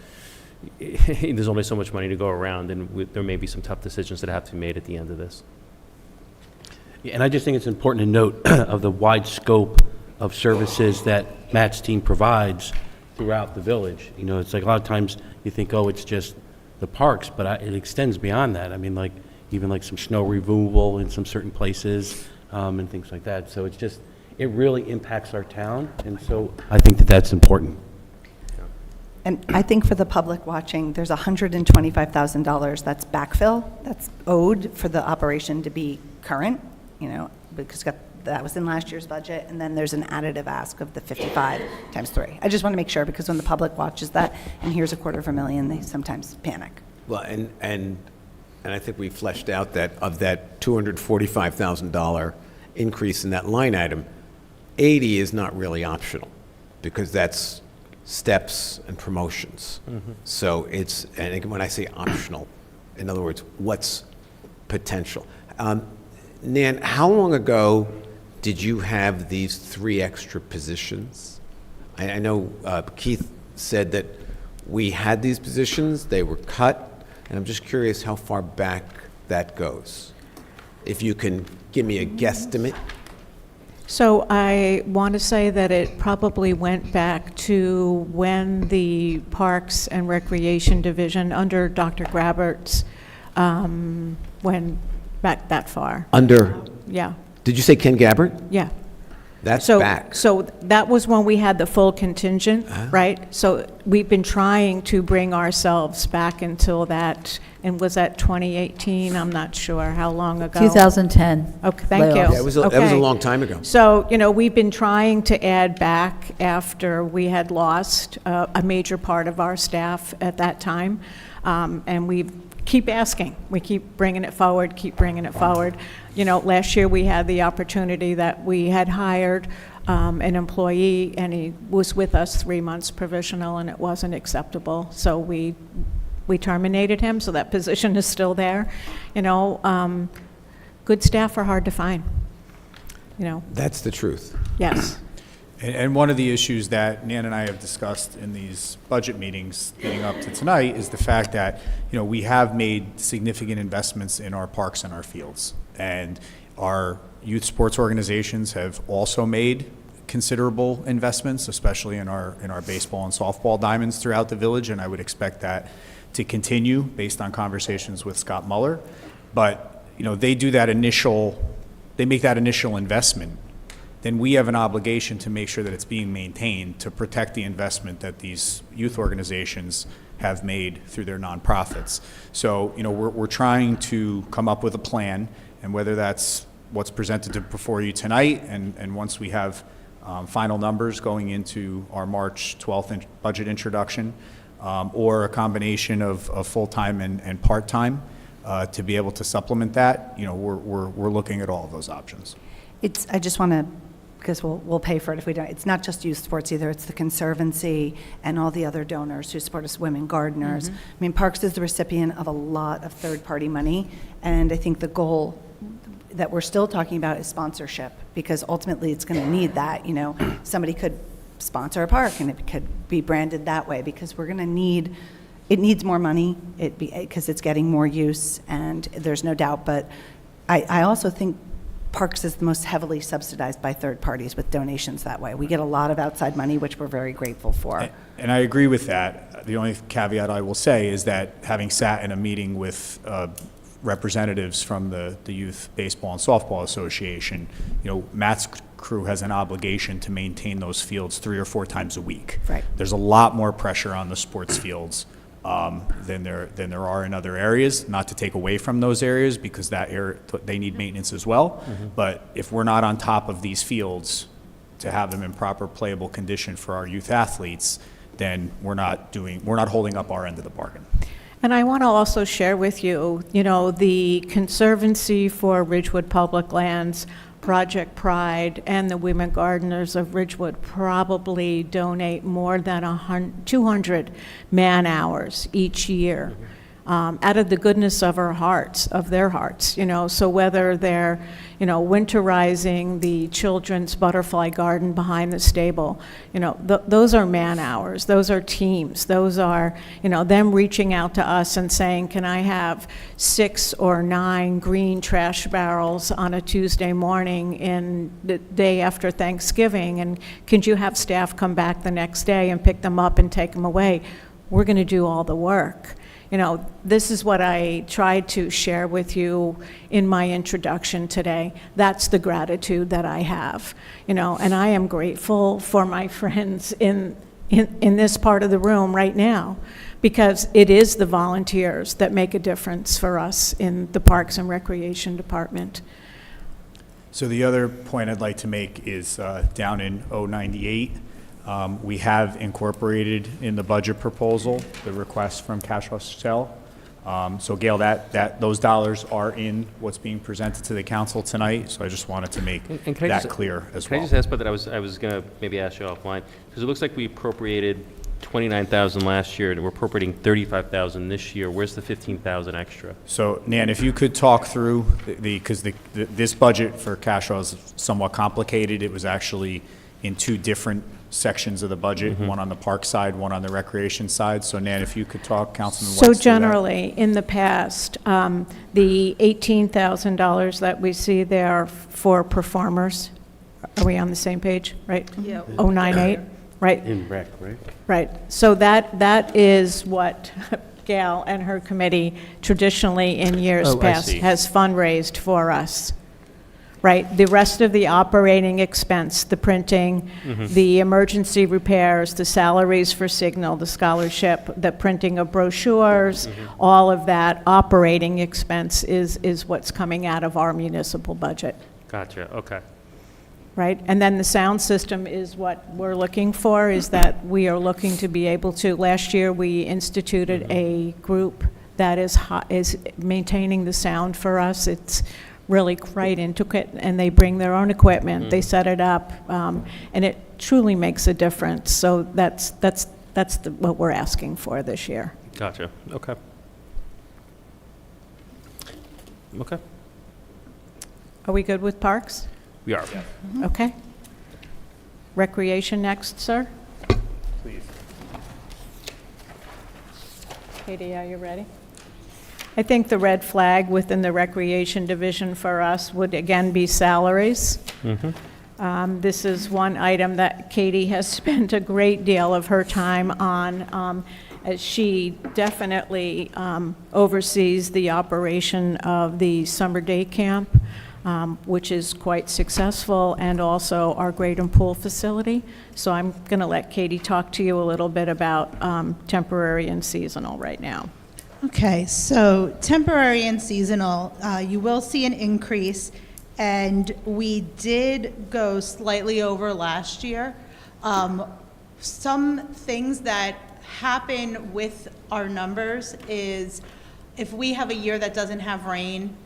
there's only so much money to go around, and there may be some tough decisions that have to be made at the end of this. Yeah, and I just think it's important to note of the wide scope of services that Matt's team provides throughout the village. You know, it's like a lot of times you think, oh, it's just the parks, but it extends beyond that. I mean, like, even like some snow removal in some certain places, and things like that. So it's just, it really impacts our town, and so I think that that's important. And I think for the public watching, there's $125,000 that's backfill, that's owed for the operation to be current, because that was in last year's budget, and then there's an additive ask of the 55 times 3. I just want to make sure, because when the public watches that and hears $250,000, they sometimes panic. Well, and I think we fleshed out that of that $245,000 increase in that line item, 80 is not really optional, because that's steps and promotions. So it's, and again, when I say optional, in other words, what's potential? Nan, how long ago did you have these 3 extra positions? I know Keith said that we had these positions, they were cut, and I'm just curious how far back that goes. If you can give me a guesstimate. So I want to say that it probably went back to when the Parks and Recreation Division under Dr. Grabert's went back that far. Under, Yeah, did you say Ken Gabbard? yeah. That's So, back. so that was when we had the full contingent, right? So we've been trying to bring ourselves back until that, and was that 2018? I'm not sure how long ago. 2010. Okay, thank you. layoffs. Yeah, that was a Okay. long time ago. So, we've been trying to add back after we had lost a major part of our staff at that time. And we keep asking. We keep bringing it forward, keep bringing it forward. Last year we had the opportunity that we had hired an employee, and he was with us 3 months provisional, and it wasn't acceptable. So we terminated him, so that position is still there. Good staff are hard to find. That's the truth. Yes. And one of the issues that Nan and I have discussed in these budget meetings leading up to tonight is the fact that, we have made significant investments in our parks and our fields. And our youth sports organizations have also made considerable investments, especially in our baseball and softball diamonds throughout the village, and I would expect that to continue based on conversations with Scott Muller. But, they make that initial investment, then we have an obligation to make sure that it's being maintained to protect the investment that these youth organizations have made through their nonprofits. So, we're trying to come up with a plan, and whether that's what's presented before you tonight, and once we have final numbers going into our March 12th budget introduction, or a combination of full-time and part-time, to be able to supplement that, we're looking at all of those options. I just want to, because we'll pay for it if we don't, it's not just youth sports either, it's the Conservancy and all the other donors who support us, women gardeners. I mean, Parks is the recipient of a lot of third-party money, and I think the goal that we're still talking about is sponsorship, because ultimately it's going to need that, somebody could sponsor a park and it could be branded that way, because we're going to need, it needs more money, because it's getting more use, and there's no doubt, but I also think Parks is the most heavily subsidized by third parties with donations that way. We get a lot of outside money, which we're very grateful for. And I agree with that. The only caveat I will say is that having sat in a meeting with representatives from the Youth Baseball and Softball Association, Matt's crew has an obligation to maintain those fields 3 or 4 times a week. Right. There's a lot more pressure on the sports fields than there are in other areas. Not to take away from those areas, because that area, they need maintenance as well. But if we're not on top of these fields to have them in proper playable condition for our youth athletes, then we're not holding up our end of the bargain. And I want to also share with you, the Conservancy for Ridgewood Public Lands, Project Pride, and the Women Gardeners of Ridgewood probably donate more than 200 man-hours each year. Out of the goodness of their hearts, so whether they're, winterizing the children's butterfly garden behind the stable, those are man-hours, those are teams, those are, them reaching out to us and saying, can I have 6 or 9 green trash barrels on a Tuesday morning in the day after Thanksgiving, and can you have staff come back the next day and pick them up and take them away? We're going to do all the work. This is what I tried to share with you in my introduction today. That's the gratitude that I have, and I am grateful for my friends in this part of the room right now, because it is the volunteers that make a difference for us in the Parks and Recreation Department. So the other point I'd like to make is down in 098. We have incorporated in the budget proposal the request from Cash Hustel. So Gail, those dollars are in what's being presented to the council tonight. So I just wanted to make that clear as well. Can I just ask about that? I was going to maybe ask you offline, because it looks like we appropriated $29,000 last year, and we're appropriating $35,000 this year. Where's the $15,000 extra? So Nan, if you could talk through because this budget for Cash Hustel is somewhat complicated. It was actually in 2 different sections of the budget, one on the park side, one on the recreation side. So Nan, if you could talk, Councilman White. So generally, in the past, the $18,000 that we see there for performers, are we on the same page, right? Yeah. 098, right? In rec, right? Right. So that is what Gal and her committee traditionally in years past has fundraised for us. Right, the rest of the operating expense, the printing, the emergency repairs, the salaries for Signal, the scholarship, the printing of brochures, all of that operating expense is what's coming out of our municipal budget. Gotcha, okay. Right, and then the sound system is what we're looking for, is that we are looking to be able to, last year we instituted a group that is maintaining the sound for us. It's really quite intricate, and they bring their own equipment, they set it up, and it truly makes a difference. So that's what we're asking for this year. Gotcha, okay. Okay. Are we good with parks? We are. Okay. Recreation next, sir? Please. Katie, are you ready? I think the red flag within the recreation division for us would again be salaries. This is one item that Katie has spent a great deal of her time on, as she definitely oversees the operation of the summer day camp, which is quite successful, and also our Great and Pool facility. So I'm going to let Katie talk to you a little bit about temporary and seasonal right now. Okay, so temporary and seasonal, you will see an increase, and we did go slightly over last year. Some things that happen with our numbers is if we have a year that doesn't have rain,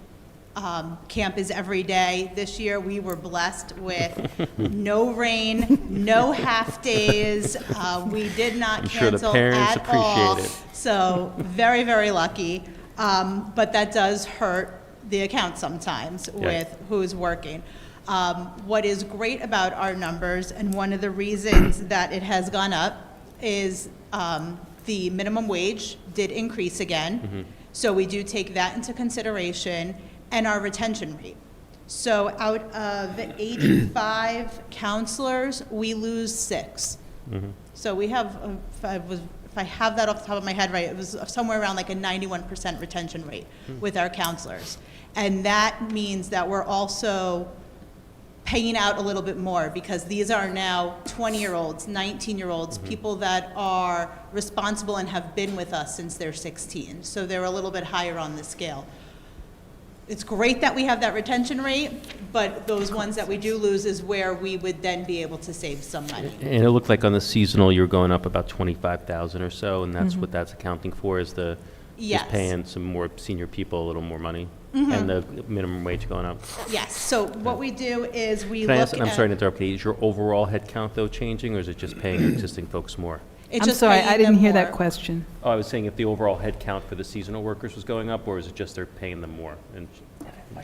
camp is every day. This year, we were blessed with no rain, no half days. We did not I'm sure the cancel parents at all. appreciate it. So very, very lucky. But that does hurt the account sometimes with who's working. What is great about our numbers, and one of the reasons that it has gone up, is the minimum wage did increase again. So we do take that into consideration, and our retention rate. So out of 85 counselors, we lose 6. So we have, if I have that off the top of my head right, it was somewhere around like a 91% retention rate with our counselors. And that means that we're also paying out a little bit more, because these are now 20-year-olds, 19-year-olds, people that are responsible and have been with us since they're 16. So they're a little bit higher on the scale. It's great that we have that retention rate, but those ones that we do lose is where we would then be able to save some money. And it looked like on the seasonal, you're going up about 25,000 or so, and that's what that's accounting for, is the just paying some more senior people a little more money, and the minimum wage going up. Yes, so what we do is we Can I look ask, at... I'm sorry to interrupt, Katie, is your overall head count, though, changing, or is it just paying existing folks more? It's I'm just sorry, paying I didn't them hear that more. question. Oh, I was saying if the overall head count for the seasonal workers was going up, or is it just they're paying them more? And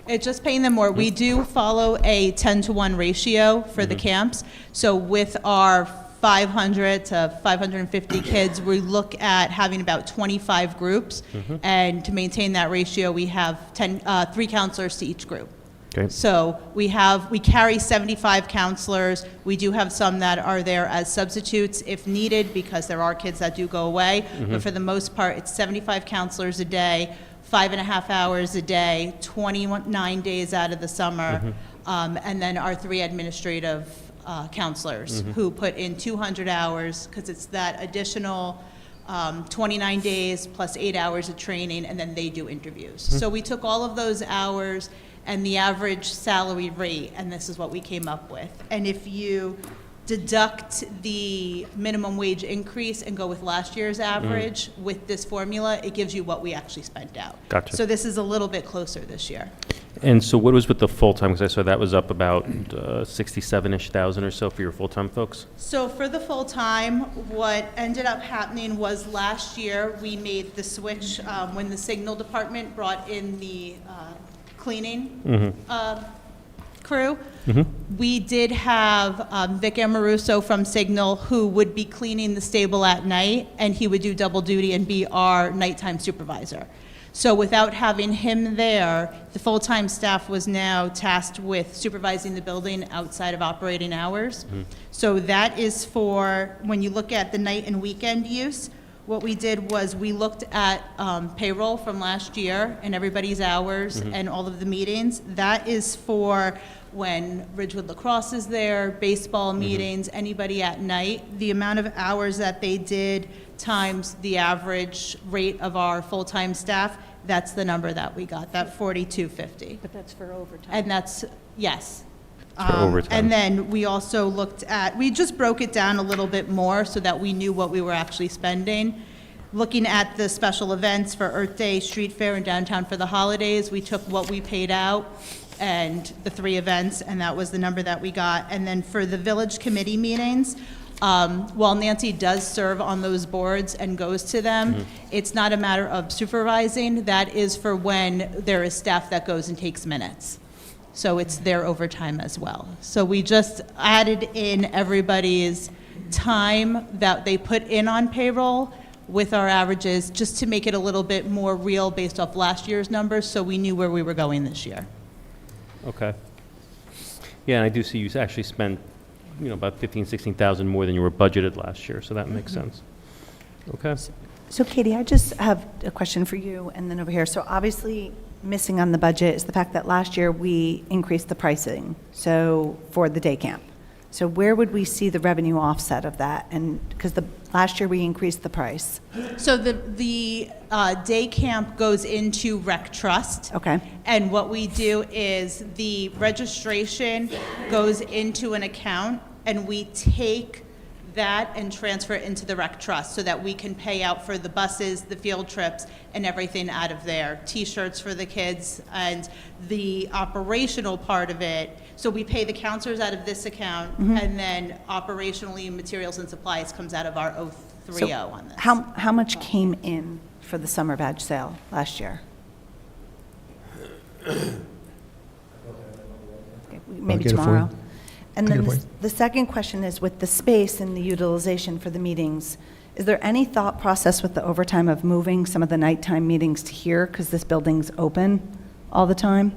It's just paying them more. We do follow a 10-to-1 ratio for the camps. So with our 500 to 550 kids, we look at having about 25 groups. And to maintain that ratio, we have 3 counselors to each group. Okay. So we carry 75 counselors. We do have some that are there as substitutes if needed, because there are kids that do go away. But for the most part, it's 75 counselors a day, 5.5 hours a day, 29 days out of the summer, and then our 3 administrative counselors who put in 200 hours, because it's that additional 29 days plus 8 hours of training, and then they do interviews. So we took all of those hours and the average salary rate, and this is what we came up with. And if you deduct the minimum wage increase and go with last year's average with this formula, it gives you what we actually spent out. Gotcha. So this is a little bit closer this year. And so what was with the full-time, because I saw that was up about 67-ish thousand or so for your full-time folks? So for the full-time, what ended up happening was last year, we made the switch when the signal department brought in the cleaning crew. We did have Vic Amoruso from Signal, who would be cleaning the stable at night, and he would do double duty and be our nighttime supervisor. So without having him there, the full-time staff was now tasked with supervising the building outside of operating hours. So that is for, when you look at the night and weekend use, what we did was we looked at payroll from last year and everybody's hours and all of the meetings. That is for when Ridgewood Lacrosse is there, baseball meetings, anybody at night. The amount of hours that they did times the average rate of our full-time staff, that's the number that we got, that 4250. But that's for overtime. And that's, yes. For overtime. And then we also looked at, we just broke it down a little bit more so that we knew what we were actually spending. Looking at the special events for Earth Day, Street Fair, and Downtown for the holidays, we took what we paid out and the 3 events, and that was the number that we got. And then for the village committee meetings, while Nancy does serve on those boards and goes to them, it's not a matter of supervising. That is for when there is staff that goes and takes minutes. So it's their overtime as well. So we just added in everybody's time that they put in on payroll with our averages, just to make it a little bit more real based off last year's numbers, so we knew where we were going this year. Okay. Yeah, and I do see you actually spent, about 15, 16,000 more than you were budgeted last year, so that makes sense. Okay. So Katie, I just have a question for you, and then over here. So obviously, missing on the budget is the fact that last year we increased the pricing, so for the day camp. So where would we see the revenue offset of that? And because last year we increased the price. So the day camp goes into Rec Trust. Okay. And what we do is the registration goes into an account, and we take that and transfer it into the rec trust so that we can pay out for the buses, the field trips, and everything out of there. T-shirts for the kids and the operational part of it. So we pay the counselors out of this account, and then operationally, materials and supplies comes out of our 030 on this. How much came in for the summer badge sale last year? Maybe get it for you. tomorrow. And I'll then get it for the second question is, with the space and the utilization for the meetings, is there any thought process with the overtime of moving some of the nighttime meetings to here, because this building's open all the time?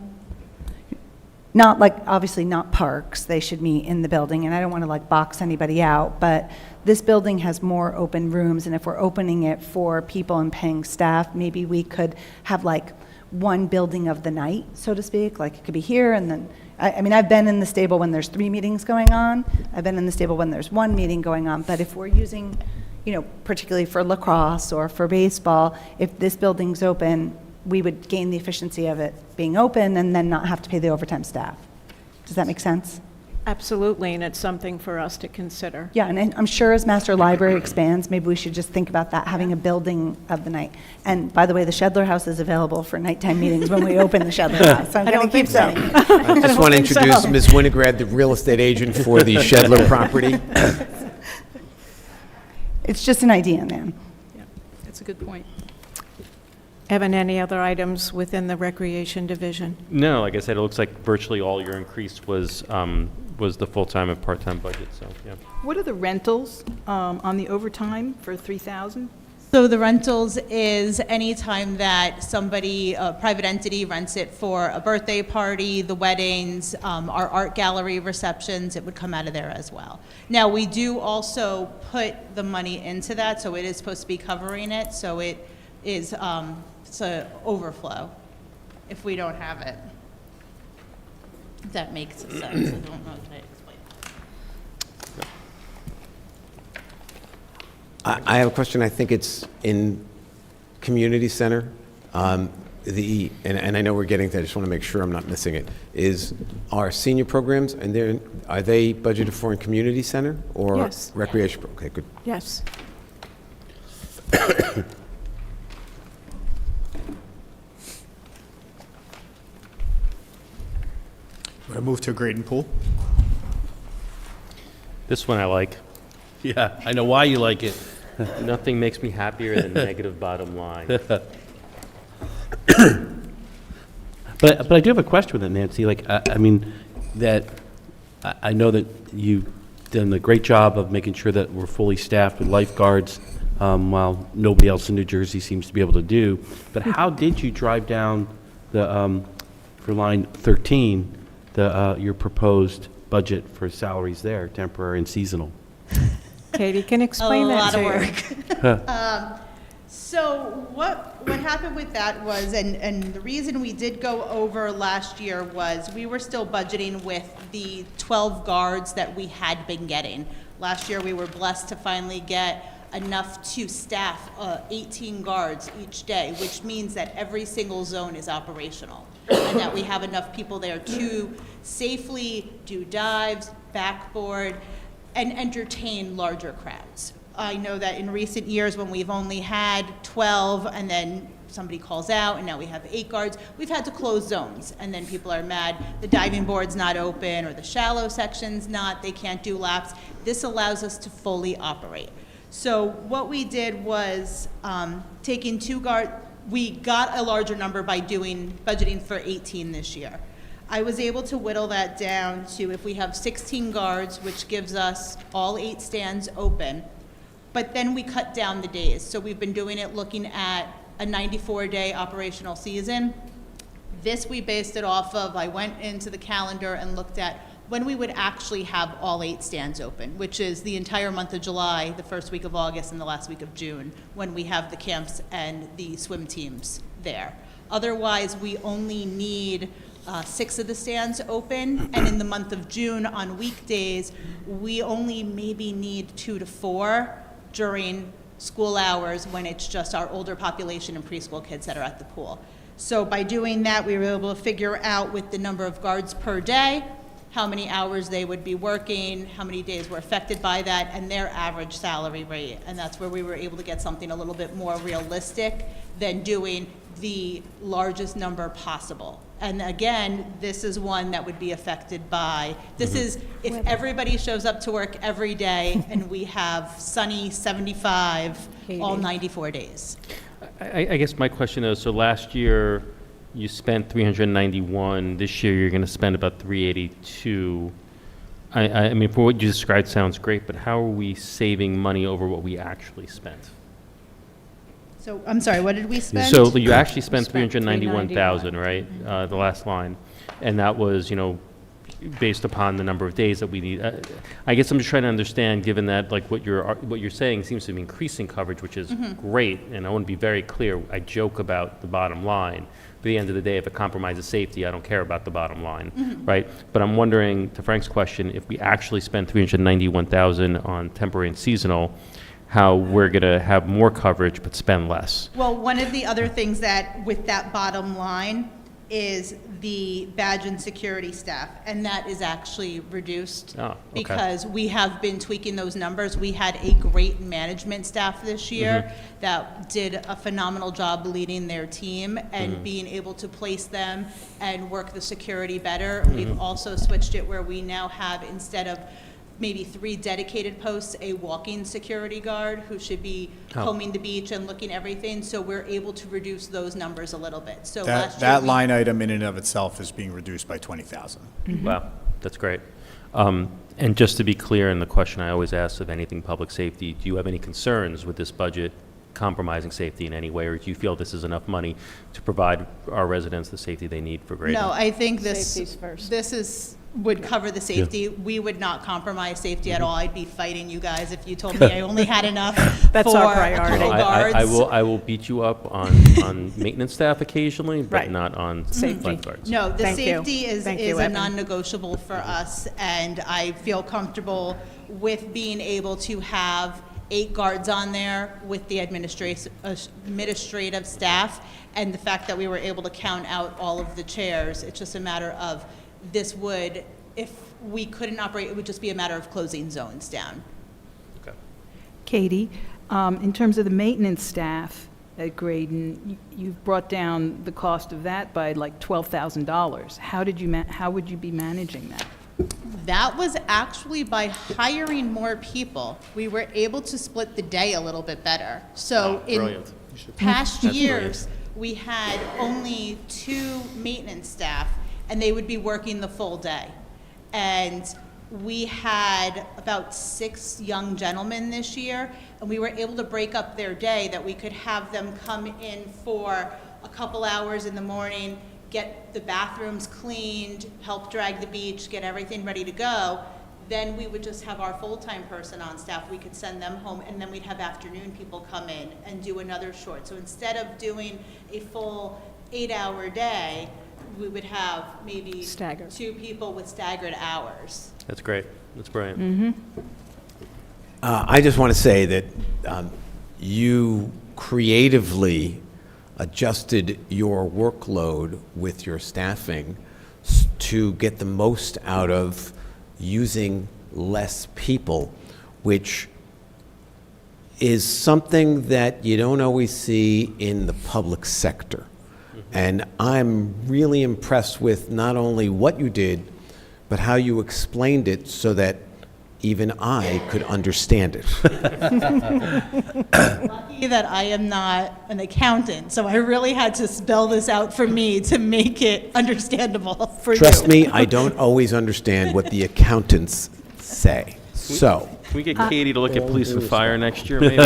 Not like, obviously not parks, they should meet in the building, and I don't want to like box anybody out, but this building has more open rooms, and if we're opening it for people and paying staff, maybe we could have like one building of the night, so to speak, like it could be here, and then, I mean, I've been in the stable when there's 3 meetings going on, I've been in the stable when there's 1 meeting going on, but if we're using, you know, particularly for lacrosse or for baseball, if this building's open, we would gain the efficiency of it being open and then not have to pay the overtime staff. Does that make sense? Absolutely, and it's something for us to consider. Yeah, and I'm sure as Master Library expands, maybe we should just think about that, having a building of the night. And by the way, the Shedler House is available for nighttime meetings when we open the Shedler House. I'm going to keep saying it. I just want to introduce Ms. Winograd, the real estate agent for the Shedler property. It's just an idea, man. Yeah, that's a good point. Evan, any other items within the Recreation Division? No, like I said, it looks like virtually all your increase was the full-time and part-time budget, so, yeah. What are the rentals on the overtime for 3,000? So the rentals is any time that somebody, a private entity, rents it for a birthday party, the weddings, our art gallery receptions, it would come out of there as well. Now, we do also put the money into that, so it is supposed to be covering it, so it is it's an overflow if we don't have it. If that makes sense. I don't know how to explain that. I have a question. I think it's in community center. And I know we're getting to, I just want to make sure I'm not missing it, is our senior programs, and are they budgeted for in community center or Yes. recreation? Okay, good. Yes. I move to Graydon Pool. This one I like. Yeah, I know why you like it. Nothing makes me happier than negative bottom line. But I do have a question with it, Nancy. Like, I mean, that I know that you've done a great job of making sure that we're fully staffed with lifeguards, while nobody else in New Jersey seems to be able to do. But how did you drive down the for line 13, your proposed budget for salaries there, temporary and seasonal? Katie can explain that to you. A lot of work. So what happened with that was, and the reason we did go over last year was we were still budgeting with the 12 guards that we had been getting. Last year, we were blessed to finally get enough to staff 18 guards each day, which means that every single zone is operational, and that we have enough people there to safely do dives, backboard, and entertain larger crowds. I know that in recent years, when we've only had 12 and then somebody calls out and now we have 8 guards, we've had to close zones, and then people are mad the diving board's not open or the shallow section's not, they can't do laps. This allows us to fully operate. So what we did was taking 2 guards, we got a larger number by budgeting for 18 this year. I was able to whittle that down to, if we have 16 guards, which gives us all 8 stands open, but then we cut down the days. So we've been doing it looking at a 94-day operational season. This we based it off of, I went into the calendar and looked at when we would actually have all 8 stands open, which is the entire month of July, the first week of August, and the last week of June, when we have the camps and the swim teams there. Otherwise, we only need 6 of the stands open, and in the month of June, on weekdays, we only maybe need 2 to 4 during school hours when it's just our older population and preschool kids that are at the pool. So by doing that, we were able to figure out with the number of guards per day, how many hours they would be working, how many days were affected by that, and their average salary rate. And that's where we were able to get something a little bit more realistic than doing the largest number possible. And again, this is one that would be affected by, this is if everybody shows up to work every day and we have sunny 75 all 94 days. I guess my question is, so last year you spent 391, this year you're going to spend about 382. I mean, for what you described sounds great, but how are we saving money over what we actually spent? So, I'm sorry, what did we spend? So you actually spent Spent 391,000, right? The last line. And that was, you know, based upon the number of days that we need. I guess I'm just trying to understand, given that like what you're saying seems to be increasing coverage, which is great, and I want to be very clear. I joke about the bottom line. But at the end of the day, if it compromises safety, I don't care about the bottom line, right? But I'm wondering, to Frank's question, if we actually spend 391,000 on temporary and seasonal, how we're going to have more coverage but spend less. Well, one of the other things that, with that bottom line, is the badge and security staff, and that is actually reduced because we have been tweaking those numbers. We had a great management staff this year that did a phenomenal job leading their team and being able to place them and work the security better. We've also switched it where we now have, instead of maybe 3 dedicated posts, a walking security guard who should be combing the beach and looking everything. So we're able to reduce those numbers a little bit. So last year That line item in and of itself is being reduced by 20,000. Wow, that's great. And just to be clear, in the question I always ask of anything public safety, do you have any concerns with this budget compromising safety in any way, or do you feel this is enough money to provide our residents the safety they need for Graydon? No, I think Safety's first. this would cover the safety. We would not compromise safety at all. I'd be fighting you guys if you told me I only had enough That's for our a couple priority. guards. I will beat you up on maintenance staff occasionally, but Right. not on Safety. lifeguards. No, the Thank you. safety is Thank you, a Evan. non-negotiable for us, and I feel comfortable with being able to have 8 guards on there with the administrative staff, and the fact that we were able to count out all of the chairs. It's just a matter of, this would, if we couldn't operate, it would just be a matter of closing zones down. Katie, in terms of the maintenance staff at Graydon, you've brought down the cost of that by like $12,000. How would you be managing that? That was actually by hiring more people. We were able to split the day a little bit better. So in Brilliant. past That's years, we had only 2 maintenance staff, and they would be working the full day. And we had about 6 young gentlemen this year, and we were able to break up their day that we could have them come in for a couple hours in the morning, get the bathrooms cleaned, help drag the beach, get everything ready to go. Then we would just have our full-time person on staff. We could send them home, and then we'd have afternoon people come in and do another short. So instead of doing a full 8-hour day, we would have maybe Staggered. 2 people with staggered hours. That's great. That's brilliant. I just want to say that you creatively adjusted your workload with your staffing to get the most out of using less people, which is something that you don't always see in the public sector. And I'm really impressed with not only what you did, but how you explained it so that even I could understand it. Lucky that I am not an accountant, so I really had to spell this out for me to make it understandable for you. Trust me, I don't always understand what the accountants say. So, Can we get Katie to look at police and fire next year, maybe?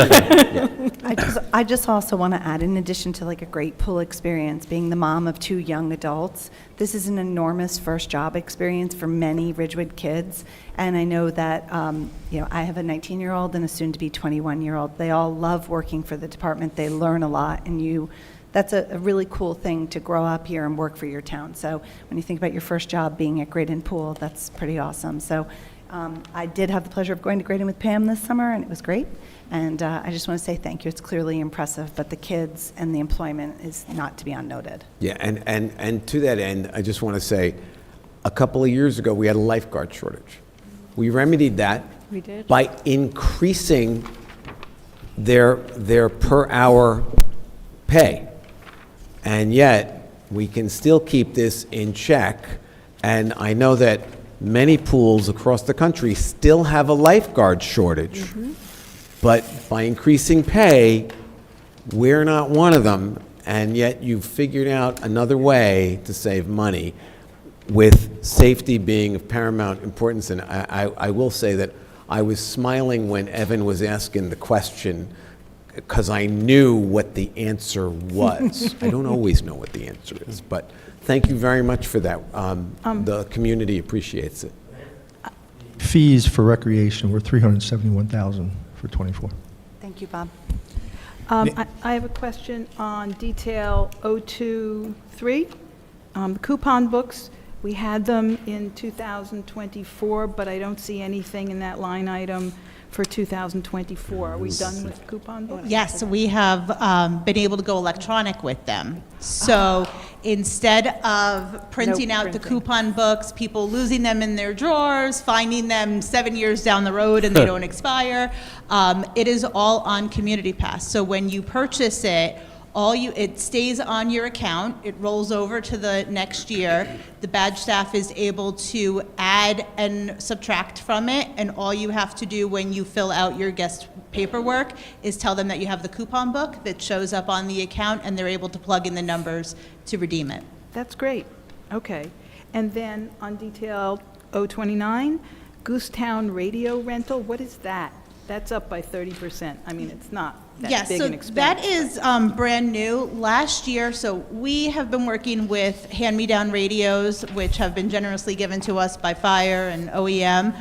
I just also want to add, in addition to like a great pool experience, being the mom of 2 young adults, this is an enormous first job experience for many Ridgewood kids. And I know that, I have a 19-year-old and a soon-to-be 21-year-old. They all love working for the department. They learn a lot, and that's a really cool thing to grow up here and work for your town. So when you think about your first job being at Graydon Pool, that's pretty awesome. So I did have the pleasure of going to Graydon with Pam this summer, and it was great. And I just want to say thank you. It's clearly impressive, but the kids and the employment is not to be unnoted. yeah, and to that end, I just want to say, a couple of years ago, we had a lifeguard shortage. We remedied that We did. by increasing their per hour pay. And yet, we can still keep this in check. And I know that many pools across the country still have a lifeguard shortage. But by increasing pay, we're not one of them. And yet you've figured out another way to save money, with safety being of paramount importance. And I will say that I was smiling when Evan was asking the question, because I knew what the answer was. I don't always know what the answer is, but thank you very much for that. The community appreciates it. Fees for recreation were $371,000 for '24. Thank you, Bob. I have a question on detail 023. Coupon books, we had them in 2024, but I don't see anything in that line item for 2024. Are we done with coupon books? Yes, we have been able to go electronic with them. So instead of printing out the coupon books, people losing them in their drawers, finding them 7 years down the road and they don't expire, it is all on Community Pass. So when you purchase it, it stays on your account, it rolls over to the next year. The badge staff is able to add and subtract from it, and all you have to do when you fill out your guest paperwork is tell them that you have the coupon book that shows up on the account, and they're able to plug in the numbers to redeem it. That's great. Okay. And then on detail 029, Goosetown radio rental, what is that? That's up by 30%. I mean, it's not that big an expense. That is brand new. Last year, so we have been working with hand-me-down radios, which have been generously given to us by Fire and OEM.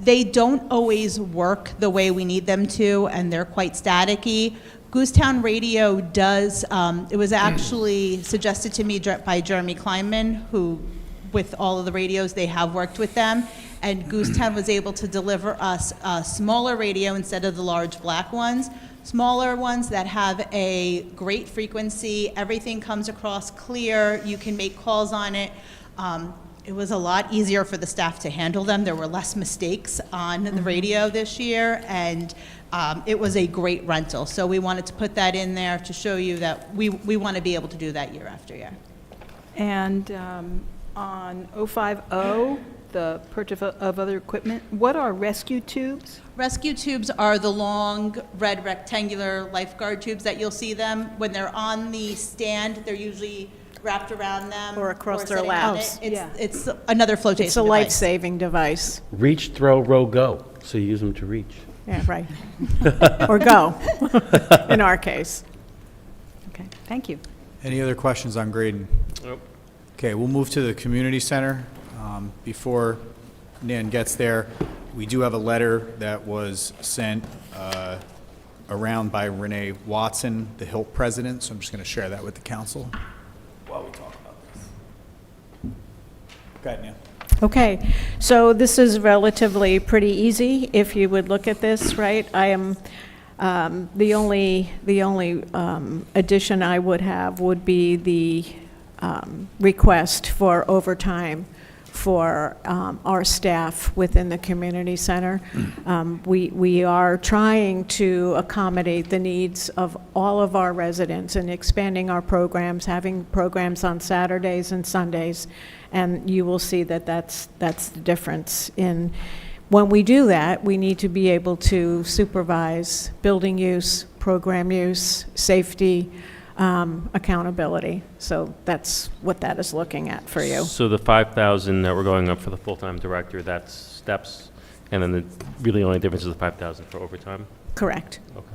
They don't always work the way we need them to, and they're quite staticky. Goosetown Radio does, it was actually suggested to me by Jeremy Kleinman, who, with all of the radios, they have worked with them. And Goosetown was able to deliver us a smaller radio instead of the large black ones. Smaller ones that have a great frequency, everything comes across clear, you can make calls on it. It was a lot easier for the staff to handle them. There were less mistakes on the radio this year, and it was a great rental. So we wanted to put that in there to show you that we want to be able to do that year after year. And on 050, the purchase of other equipment, what are rescue tubes? Rescue tubes are the long red rectangular lifeguard tubes that you'll see them. When they're on the stand, they're usually wrapped around them. Or across their sitting on laps. it. Yeah. It's another flotation It's a device. life-saving device. Reach, throw, row, go. So you use them to reach. Yeah, right. Or go, in our case. Okay, thank you. Any other questions on Graydon? Nope. Okay, we'll move to the community center. Before Nan gets there, we do have a letter that was sent around by Renee Watson, the HILT president, so I'm just going to share that with the council while we talk about this. Go ahead, Nan. Okay, so this is relatively pretty easy if you would look at this, right? I am, the only addition I would have would be the request for overtime for our staff within the community center. We are trying to accommodate the needs of all of our residents and expanding our programs, having programs on Saturdays and Sundays, and you will see that that's the difference. When we do that, we need to be able to supervise building use, program use, safety, accountability. So that's what that is looking at for you. So the 5,000 that we're going up for the full-time director, that's steps, and then the really only difference is the 5,000 for overtime? Correct. Okay.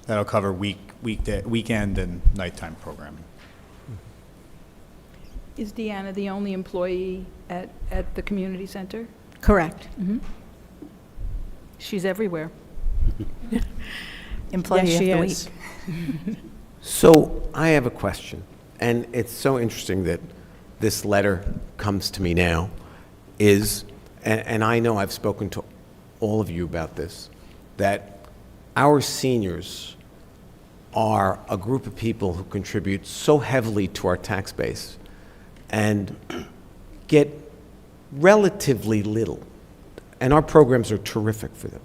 That'll cover weekend and nighttime programming. Is Deanna the only employee at the community center? Correct. Mm-hmm. She's everywhere. Employee Yes, she of the is. week. So I have a question, and it's so interesting that this letter comes to me now, and I know I've spoken to all of you about this, that our seniors are a group of people who contribute so heavily to our tax base and get relatively little. And our programs are terrific for them.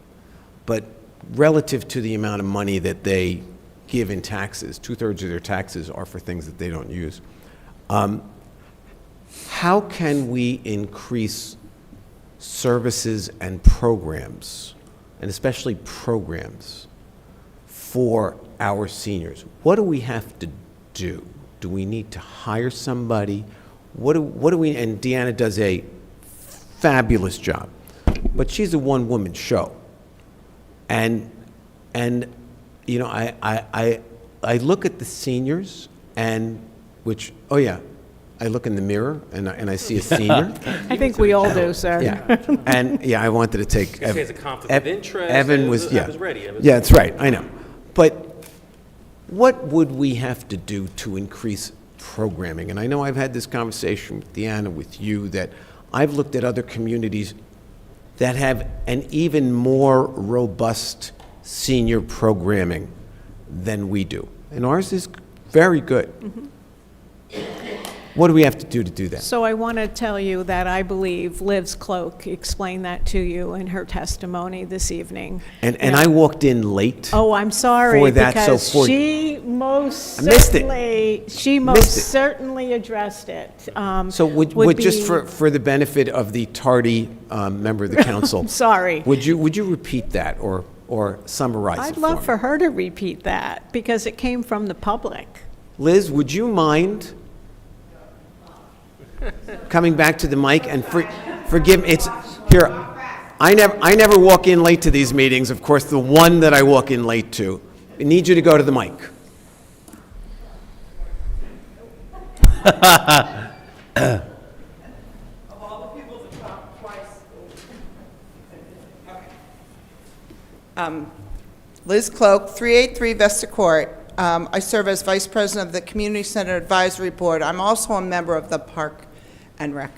But relative to the amount of money that they give in taxes, 2/3 of their taxes are for things that they don't use. How can we increase services and programs, and especially programs, for our seniors? What do we have to do? Do we need to hire somebody? What do we, and Deanna does a fabulous job, but she's a one-woman show. And you know, I look at the seniors and, which, oh yeah, I look in the mirror and I see a senior. I think we all do, sir. Yeah, and yeah, I wanted to take. This is a conflict of interest. Evan was, yeah. I was ready. Yeah, that's right, I know. But what would we have to do to increase programming? And I know I've had this conversation with Deanna, with you, that I've looked at other communities that have an even more robust senior programming than we do. And ours is very good. What do we have to do that? So I want to tell you that I believe Liz Cloak explained that to you in her testimony this evening. And I walked in late. Oh, I'm sorry, for that, because so for, she most I missed it. certainly, she Missed most it. certainly addressed it. So would just for the benefit of the tardy member of the council. Sorry. Would you repeat that or summarize it I'd for love me? for her to repeat that because it came from the public. Liz, would you mind coming back to the mic and forgive me? It's here. I never walk in late to these meetings. Of course, the one that I walk in late to. I need you to go to the mic. Liz Cloak, 383 Vesta Court. I serve as Vice President of the Community Center Advisory Board. I'm also a member of the Park and Rec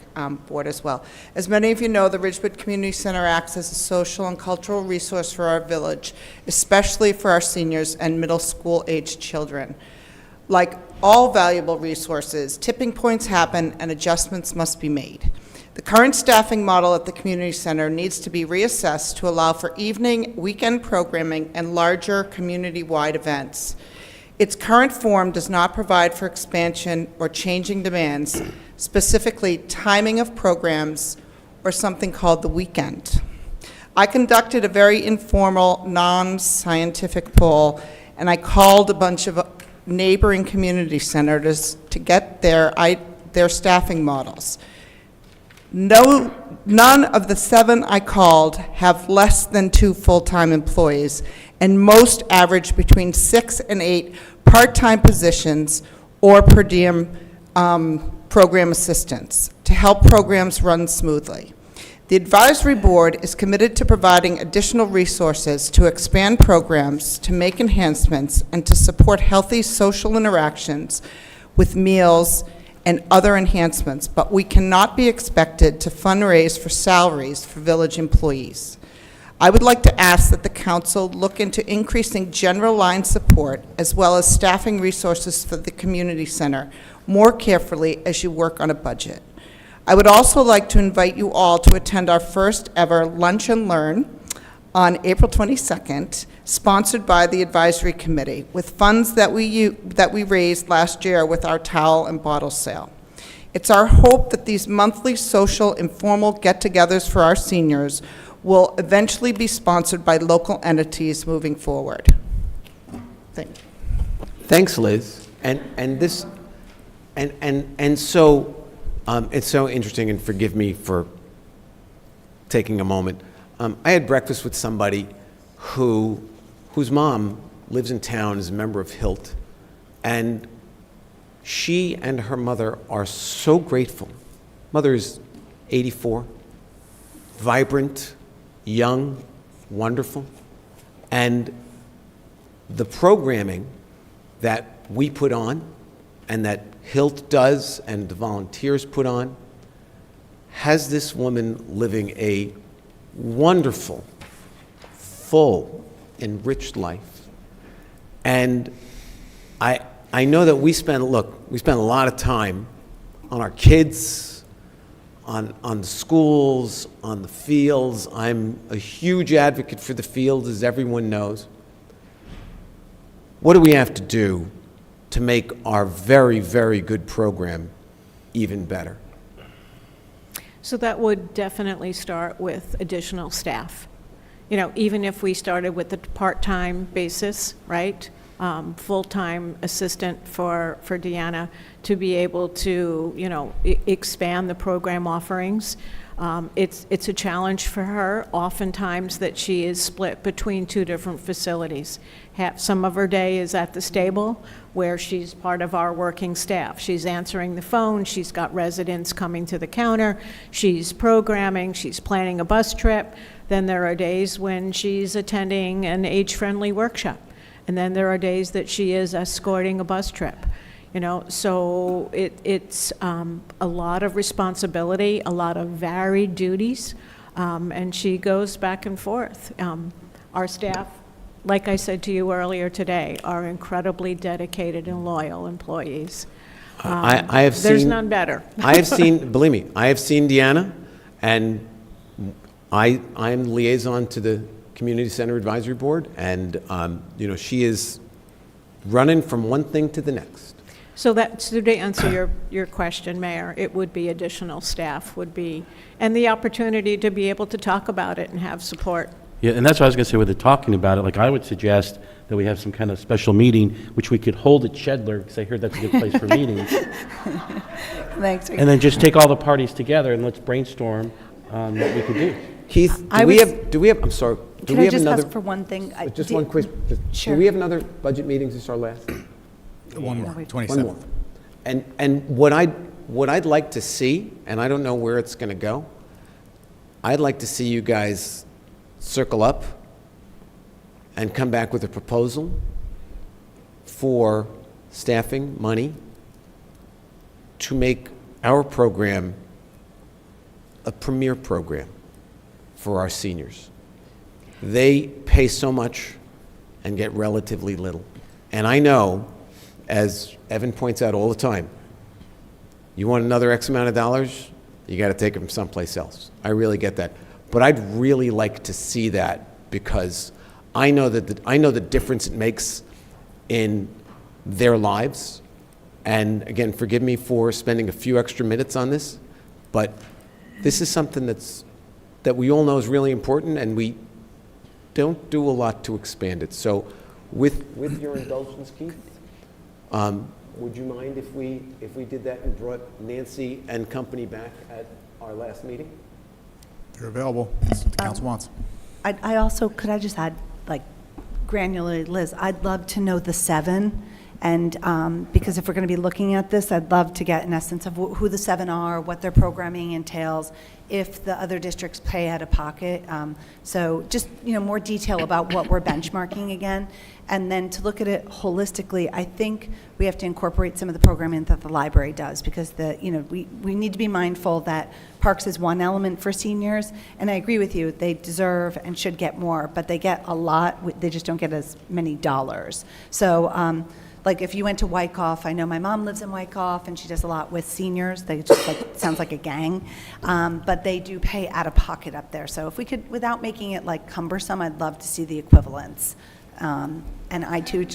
Board as well. As many of you know, the Ridgewood Community Center acts as a social and cultural resource for our village, especially for our seniors and middle school-aged children. Like all valuable resources, tipping points happen and adjustments must be made. The current staffing model at the community center needs to be reassessed to allow for evening, weekend programming, and larger community-wide events. Its current form does not provide for expansion or changing demands, specifically timing of programs or something called the weekend. I conducted a very informal, non-scientific poll, and I called a bunch of neighboring community centers to get their staffing models. None of the 7 I called have less than 2 full-time employees, and most average between 6 and 8 part-time positions or per diem program assistants to help programs run smoothly. The advisory board is committed to providing additional resources to expand programs, to make enhancements, and to support healthy social interactions with meals and other enhancements, but we cannot be expected to fundraise for salaries for village employees. I would like to ask that the council look into increasing general line support as well as staffing resources for the community center more carefully as you work on a budget. I would also like to invite you all to attend our first ever Lunch and Learn on April 22nd, sponsored by the Advisory Committee, with funds that we raised last year with our towel and bottle sale. It's our hope that these monthly social informal get-togethers for our seniors will eventually be sponsored by local entities moving forward. Thank you. Thanks, Liz. And this, and so it's so interesting, and forgive me for taking a moment. I had breakfast with somebody whose mom lives in town, is a member of HILT, and she and her mother are so grateful. Mother is 84, vibrant, young, wonderful, and the programming that we put on and that HILT does and the volunteers put on has this woman living a wonderful, full, enriched life. And I know that we spend a lot of time on our kids, on the schools, on the fields. I'm a huge advocate for the fields, as everyone knows. What do we have to do to make our very, very good program even better? So that would definitely start with additional staff. You know, even if we started with the part-time basis, right? Full-time assistant for Deanna to be able to, you know, expand the program offerings. It's a challenge for her, oftentimes, that she is split between two different facilities. Some of her day is at the stable, where she's part of our working staff. She's answering the phone, she's got residents coming to the counter, she's programming, she's planning a bus trip. Then there are days when she's attending an age-friendly workshop. And then there are days that she is escorting a bus trip. You know, so it's a lot of responsibility, a lot of varied duties, and she goes back and forth. Our staff, like I said to you earlier today, are incredibly dedicated and loyal employees. I have seen... There's none better. I have seen, believe me, I have seen Deanna, and I am liaison to the Community Center Advisory Board, and you know, she is running from one thing to the next. So to answer your question, Mayor, it would be additional staff would be, and the opportunity to be able to talk about it and have support. Yeah, and that's what I was going to say with the talking about it. Like, I would suggest that we have some kind of special meeting, which we could hold at Shedler, because I heard that's a good place for meetings. Thanks. And then just take all the parties together and let's brainstorm what we could do. Keith, do we have, I'm sorry, do Can we I have just another? ask for one thing? Just one quick, Sure. do we have another budget meeting since our last? One more, wait. 27th. One more. And what I'd like to see, and I don't know where it's going to go, I'd like to see you guys circle up and come back with a proposal for staffing money to make our program a premier program for our seniors. They pay so much and get relatively little. And I know, as Evan points out all the time, you want another X amount of dollars, you got to take it from someplace else. I really get that. But I'd really like to see that, because I know the difference it makes in their lives. And again, forgive me for spending a few extra minutes on this, but this is something that we all know is really important, and we don't do a lot to expand it. So with your indulgence, Keith, would you mind if we did that and brought Nancy and company back at our last meeting? They're available, if the council wants. I also, could I just add, like, granularly, Liz, I'd love to know the 7, and because if we're going to be looking at this, I'd love to get an essence of who the 7 are, what their programming entails, if the other districts pay out of pocket. So just, you know, more detail about what we're benchmarking again. And then to look at it holistically, I think we have to incorporate some of the programming that the library does, because we need to be mindful that Parks is one element for seniors, and I agree with you, they deserve and should get more, but they get a lot, they just don't get as many dollars. So, like if you went to Wyckoff, I know my mom lives in Wyckoff, and she does a lot with seniors. They just sounds like a gang, but they do pay out of pocket up there. So if we could, without making it like cumbersome, I'd love to see the equivalents. And I too.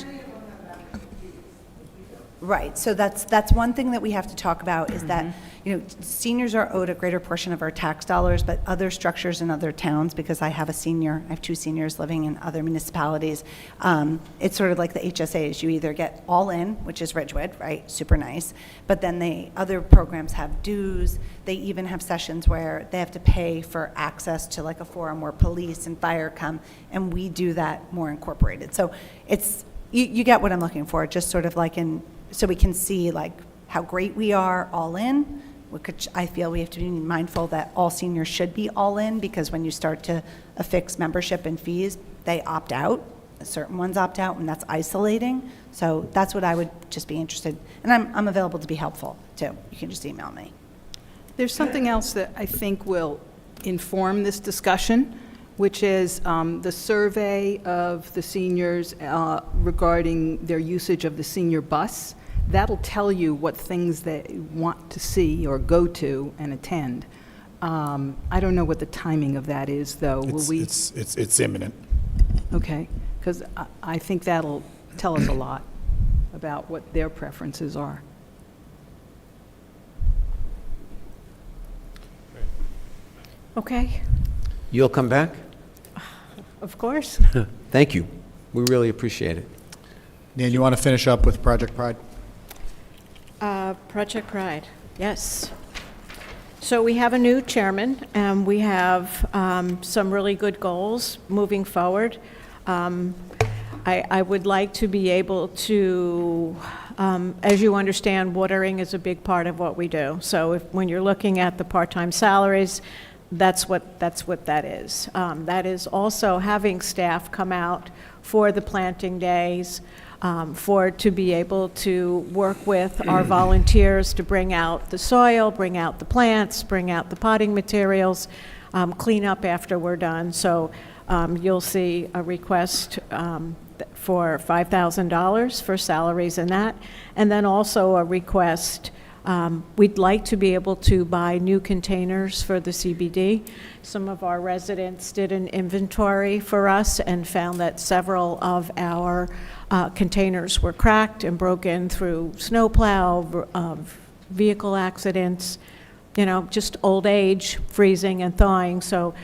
Right, so that's one thing that we have to talk about, is that, you know, seniors are owed a greater portion of our tax dollars, but other structures in other towns, because I have 2 seniors living in other municipalities, it's sort of like the HSAs. You either get all in, which is Ridgewood, right, super nice, but then other programs have dues. They even have sessions where they have to pay for access to like a forum where police and fire come, and we do that more incorporated. So it's, you get what I'm looking for, just sort of like so we can see like how great we are all in, which I feel we have to be mindful that all seniors should be all in, because when you start to affix membership and fees, they opt out. Certain ones opt out, and that's isolating. So that's what I would just be interested, and I'm available to be helpful too. You can just email me. There's something else that I think will inform this discussion, which is the survey of the seniors regarding their usage of the senior bus. That'll tell you what things they want to see or go to and attend. I don't know what the timing of that is, though. Will we? It's imminent. Okay, because I think that'll tell us a lot about what their preferences are. Okay, You'll come back? of course. Thank you. We really appreciate it. Nan, you want to finish up with Project Pride? Project Pride, yes. So we have a new chairman, and we have some really good goals moving forward. I would like to be able to, as you understand, watering is a big part of what we do. So when you're looking at the part-time salaries, that's what that is. That is also having staff come out for the planting days, to be able to work with our volunteers to bring out the soil, bring out the plants, bring out the potting materials, clean up after we're done. So you'll see a request for $5,000 for salaries in that, and then also a request. We'd like to be able to buy new containers for the CBD. Some of our residents did an inventory for us and found that several of our containers were cracked and broken through snowplow, vehicle accidents, just old age, freezing and thawing. So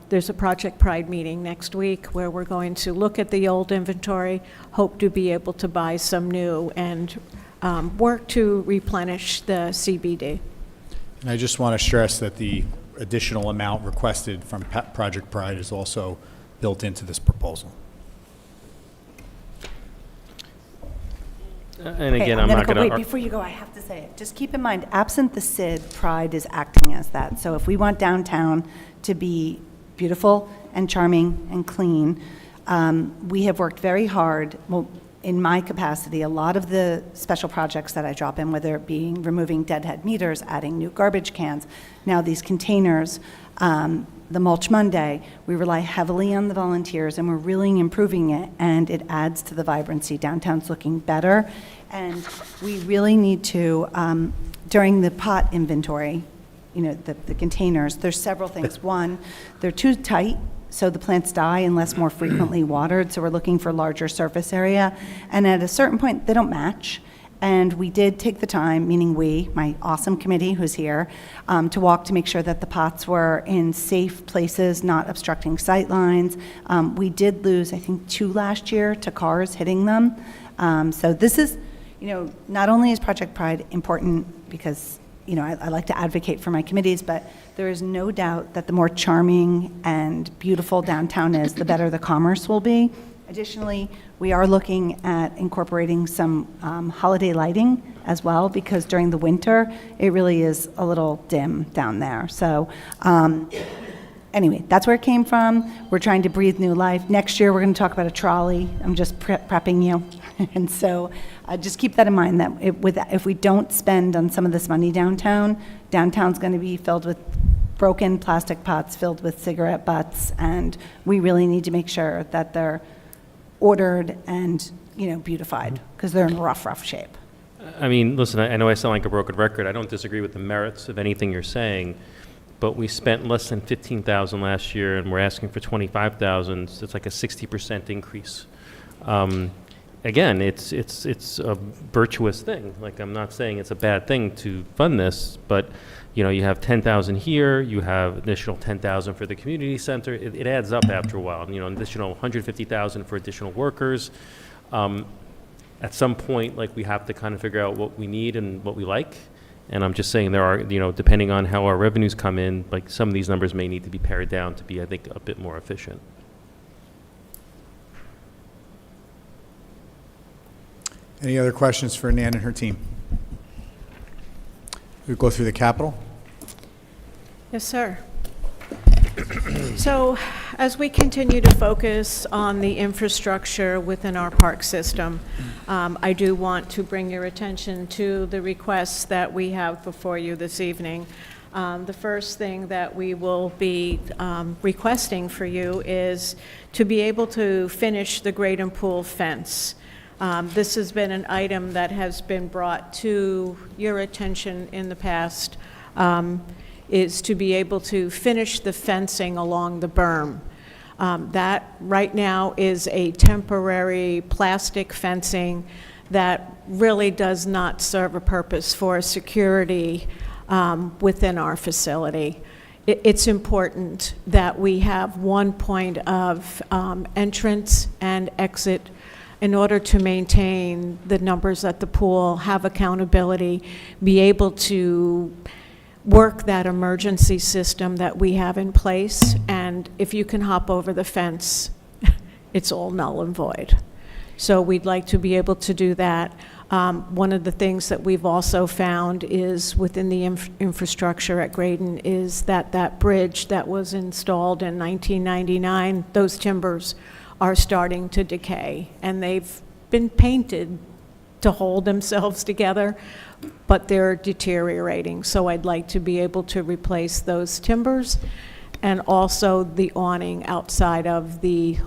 there's a Project Pride meeting next week where we're going to look at the old inventory, hope to be able to buy some new, and work to replenish the CBD. And I just want to stress that the additional amount requested from Project Pride is also built into this proposal. And again, I'm not going Wait, to... before you go, I have to say it. Just keep in mind, absent the SID, Pride is acting as that. So if we want downtown to be beautiful and charming and clean, we have worked very hard. Well, in my capacity, a lot of the special projects that I drop in, whether it being removing deadhead meters, adding new garbage cans, now these containers, the Mulch Monday, we rely heavily on the volunteers, and we're really improving it, and it adds to the vibrancy. Downtown's looking better, and we really need to, during the pot inventory, the containers, there's several things. One, they're too tight, so the plants die unless more frequently watered, so we're looking for larger surface area. And at a certain point, they don't match. And we did take the time, meaning we, my awesome committee who's here, to walk to make sure that the pots were in safe places, not obstructing sight lines. We did lose, I think, 2 last year to cars hitting them. So this is, not only is Project Pride important because, I like to advocate for my committees, but there is no doubt that the more charming and beautiful downtown is, the better the commerce will be. Additionally, we are looking at incorporating some holiday lighting as well, because during the winter, it really is a little dim down there. So anyway, that's where it came from. We're trying to breathe new life. Next year, we're going to talk about a trolley. I'm just prepping you. And so just keep that in mind, that if we don't spend on some of this money downtown's going to be filled with broken plastic pots filled with cigarette butts, and we really need to make sure that they're ordered and, beautified, because they're in rough shape. I mean, listen, I know I sound like a broken record. I don't disagree with the merits of anything you're saying, but we spent less than $15,000 last year, and we're asking for $25,000. So it's like a 60% increase. Again, it's a virtuous thing. Like, I'm not saying it's a bad thing to fund this, but you have $10,000 here, you have additional $10,000 for the community center. It adds up after a while. An additional $150,000 for additional workers. At some point, we have to kind of figure out what we need and what we like. And I'm just saying there are, depending on how our revenues come in, some of these numbers may need to be pared down to be, I think, a bit more efficient. Any other questions for Nan and her team? We'll go through the capital. Yes, sir. So as we continue to focus on the infrastructure within our park system, I do want to bring your attention to the requests that we have before you this evening. The first thing that we will be requesting for you is to be able to finish the Graydon Pool fence. This has been an item that has been brought to your attention in the past, is to be able to finish the fencing along the berm. That right now is a temporary plastic fencing that really does not serve a purpose for security within our facility. It's important that we have one point of entrance and exit in order to maintain the numbers at the pool, have accountability, be able to work that emergency system that we have in place. And if you can hop over the fence, it's all null and void. So we'd like to be able to do that. One of the things that we've also found is within the infrastructure at Graydon is that bridge that was installed in 1999, those timbers are starting to decay, and they've been painted to hold themselves together, but they're deteriorating. So I'd like to be able to replace those timbers and also the awning outside of the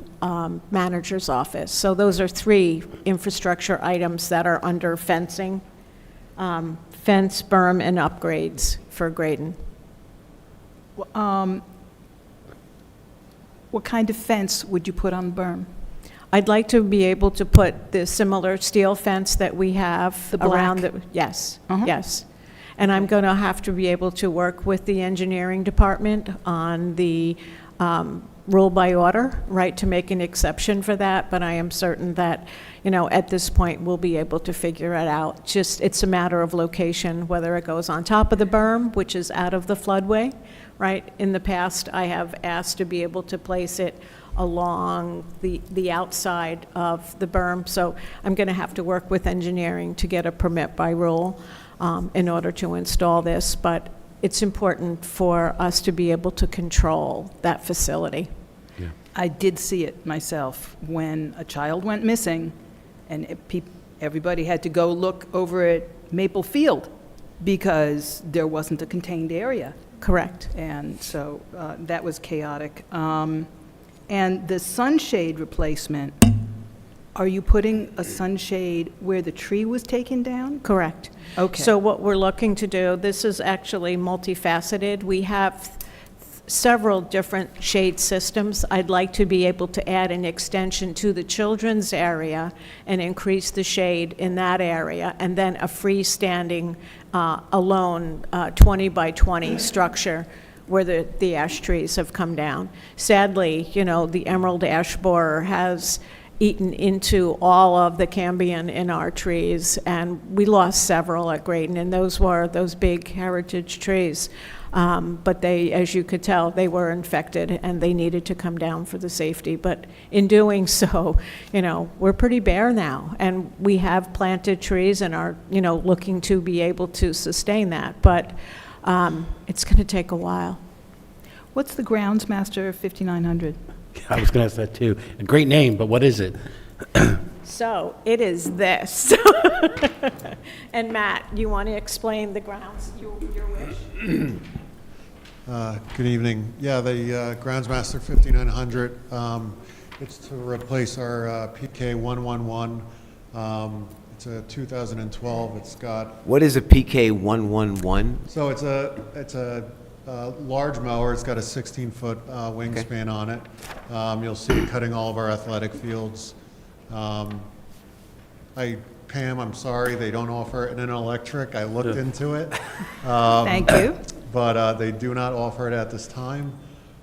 manager's office. So those are 3 infrastructure items that are under fencing, fence, berm, and upgrades for Graydon. What kind of fence would you put on the berm? I'd like to be able to put the similar steel fence that we have The black? around the, yes, Uh-huh. yes. And I'm going to have to be able to work with the engineering department on the rule by order, right, to make an exception for that, but I am certain that, you know, at this point, we'll be able to figure it out. Just, it's a matter of location, whether it goes on top of the berm, which is out of the floodway, right? In the past, I have asked to be able to place it along the outside of the berm, so I'm going to have to work with engineering to get a permit by rule in order to install this, but it's important for us to be able to control that facility. I did see it myself when a child went missing, and everybody had to go look over at Maple Field because there wasn't a contained area. Correct. And so that was chaotic. And the sunshade replacement, are you putting a sunshade where the tree was taken down? Correct. Okay. So what we're looking to do, this is actually multifaceted. We have several different shade systems. I'd like to be able to add an extension to the children's area and increase the shade in that area, and then a freestanding, alone 20 by 20 structure where the ash trees have come down. Sadly, you know, the emerald ash borer has eaten into all of the cambium in our trees, and we lost several at Graydon, and those were those big heritage trees. But they, as you could tell, they were infected and they needed to come down for the safety. But in doing so, you know, we're pretty bare now, and we have planted trees and are, you know, looking to be able to sustain that. But it's going to take a while. What's the Groundsmaster 5900? I was going to ask that too. A great name, but what is it? So it is this. And Matt, you want to explain the grounds, your wish? Good evening. Yeah, the Groundsmaster 5900, it's to replace our PK 111. It's a 2012. It's got. What is a PK 111? So it's a large mower. It's got a 16-foot wingspan on it. You'll see it cutting all of our athletic fields. Pam, I'm sorry, they don't offer it in an electric. I looked into it. Thank you. But they do not offer it at this time.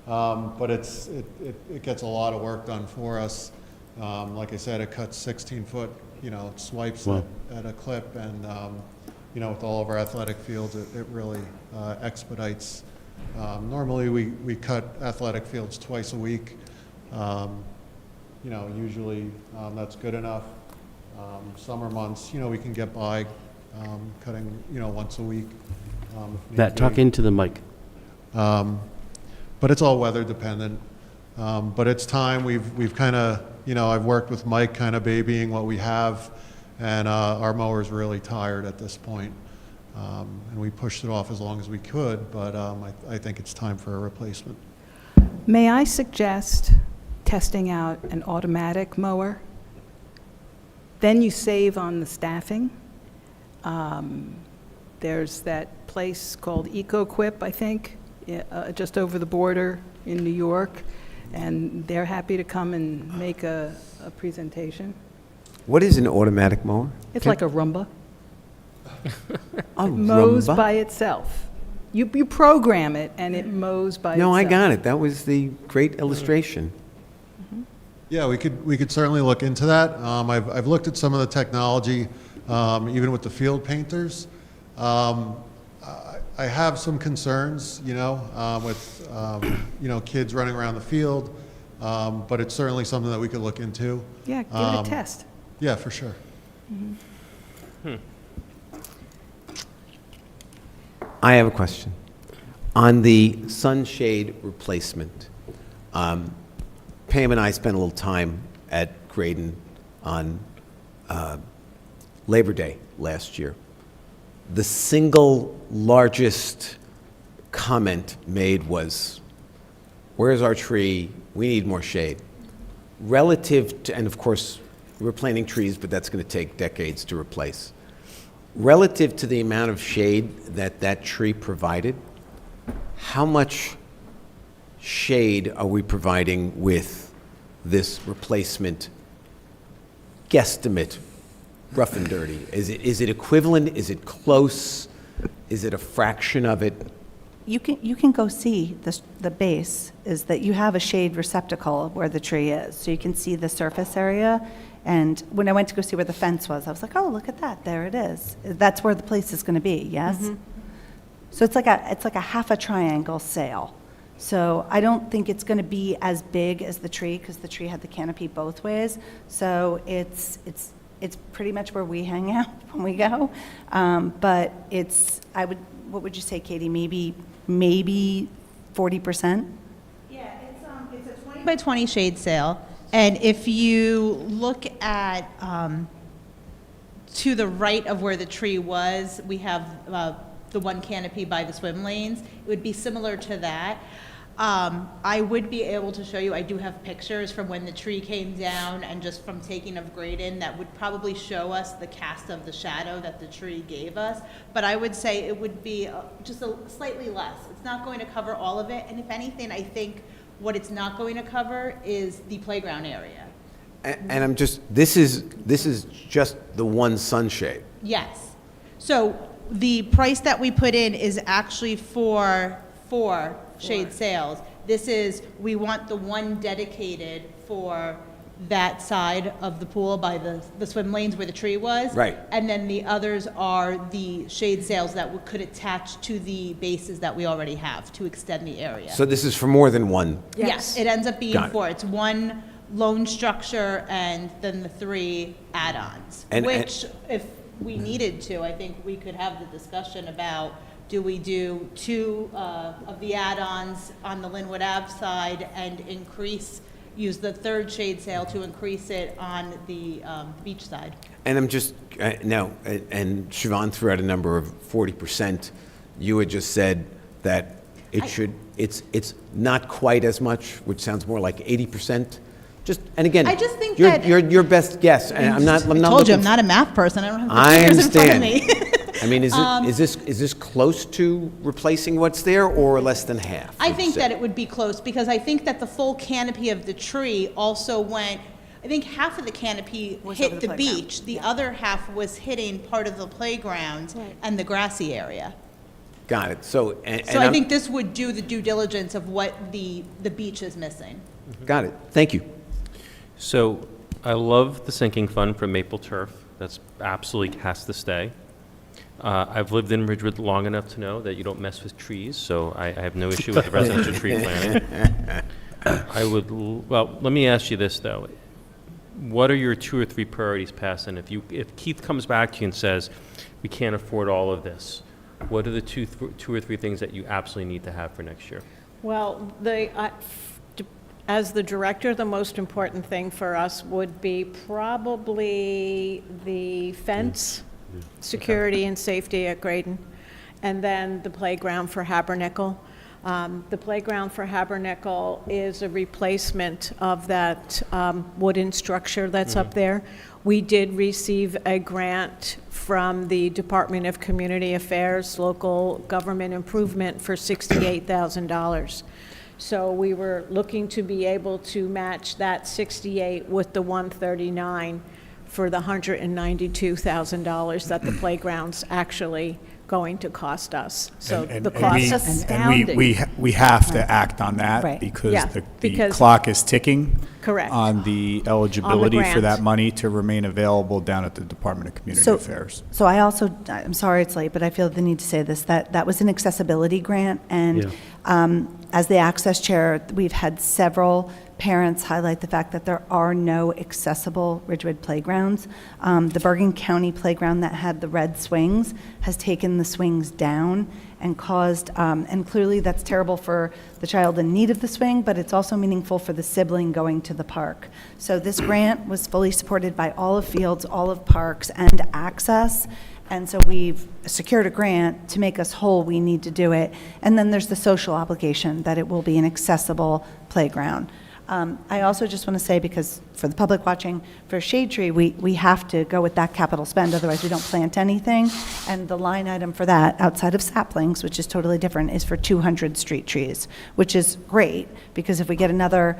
But it gets a lot of work done for us. Like I said, it cuts 16-foot, you know, swipes at a clip, and you know, with all of our athletic fields, it really expedites. Normally, we cut athletic fields twice a week. You know, usually that's good enough. Summer months, you know, we can get by cutting, you know, once a week. Matt, talk into the mic. But it's all weather dependent. But it's time. We've kind of, you know, I've worked with Mike kind of babying what we have, and our mower's really tired at this point. And we pushed it off as long as we could, but I think it's time for a replacement. May I suggest testing out an automatic mower? Then you save on the staffing. There's that place called EcoQuip, I think, just over the border in New York, and they're happy to come and make a presentation. What is an automatic mower? It's like a Roomba. A It mows Roomba? by itself. You program it, and it mows by itself. No, I got it. That was the great illustration. Yeah, we could certainly look into that. I've looked at some of the technology, even with the field painters. I have some concerns, with kids running around the field, but it's certainly something that we could look into. Yeah, give it a test. Yeah, for sure. I have a question. On the sunshade replacement, Pam and I spent a little time at Graydon on Labor Day last year. The single largest comment made was, where's our tree? We need more shade. Relative to, and of course, we're planting trees, but that's going to take decades to replace. Relative to the amount of shade that that tree provided, how much shade are we providing with this replacement guesstimate, rough and dirty? Is it equivalent? Is it close? Is it a fraction of it? You can go see the base is that you have a shade receptacle where the tree is. So you can see the surface area. And when I went to go see where the fence was, I was like, oh, look at that. There it is. That's where the place is going to be, yes? So it's like a half a triangle sail. So I don't think it's going to be as big as the tree because the tree had the canopy both ways. So it's pretty much where we hang out when we go. But what would you say, Katie? Maybe 40%? Yeah, it's a 20 by 20 shade sail. And if you look at to the right of where the tree was, we have the one canopy by the swim lanes. It would be similar to that. I would be able to show you, I do have pictures from when the tree came down and just from taking of Graydon that would probably show us the cast of the shadow that the tree gave us. But I would say it would be just slightly less. It's not going to cover all of it. And if anything, I think what it's not going to cover is the playground area. And I'm just, this is just the one sunshade. Yes. So the price that we put in is actually for four shade sails. This is, we want the one dedicated for that side of the pool by the swim lanes where the tree was. Right. And then the others are the shade sails that could attach to the bases that we already have to extend the area. So this is for more than one. Yes, it ends up being Got it. four. It's one lone structure and then the three add-ons. Which, if we needed to, I think we could have the discussion about, do we do two of the add-ons on the Linwood Ave side and use the third shade sail to increase it on the beach side? And I'm just, now, and Siobhan threw out a number of 40%. You had just said that it's not quite as much, which sounds more like 80%. Just, and again, I just think you're your best guess. And I'm not I told you, I'm not a math person. I don't have the I figures in front of understand. me. I mean, is this close to replacing what's there or less than half? I think that it would be close because I think that the full canopy of the tree also went, I think half of the canopy hit the beach. The other half was hitting part of the playground and the grassy area. Got it. So, So I think this would do the due diligence of what the beach is missing. Got it. Thank you. So I love the sinking fund from Maple Turf. That's absolutely has to stay. I've lived in Ridgewood long enough to know that you don't mess with trees, so I have no issue with residential tree planting. Well, let me ask you this, though. What are your 2 or 3 priorities, Passon? If Keith comes back to you and says, we can't afford all of this, what are the two or three things that you absolutely need to have for next year? Well, as the director, the most important thing for us would be probably the fence security and safety at Graydon, and then the playground for Habernickel. The playground for Habernickel is a replacement of that wooden structure that's up there. We did receive a grant from the Department of Community Affairs, Local Government Improvement for $68,000. So we were looking to be able to match that 68 with the 139 for the $192,000 that the playground's actually going to cost us. So the cost is astounding. We have to act on that Right. because Yeah, the because- clock is ticking. Correct. On the eligibility for grant. that money to remain available down at the Department of Community Affairs. So I also, I'm sorry it's late, but I feel the need to say this, that was an accessibility grant, and as the Access Chair, we've had several parents highlight the fact that there are no accessible Ridgewood playgrounds. The Bergen County playground that had the red swings has taken the swings down and caused, and clearly that's terrible for the child in need of the swing, but it's also meaningful for the sibling going to the park. So this grant was fully supported by all of Fields, all of Parks, and Access. And so we've secured a grant to make us whole. We need to do it. And then there's the social obligation that it will be an accessible playground. I also just want to say, because for the public watching, for Shade Tree, we have to go with that capital spend, otherwise we don't plant anything. And the line item for that, outside of saplings, which is totally different, is for 200 street trees, which is great, because if we get another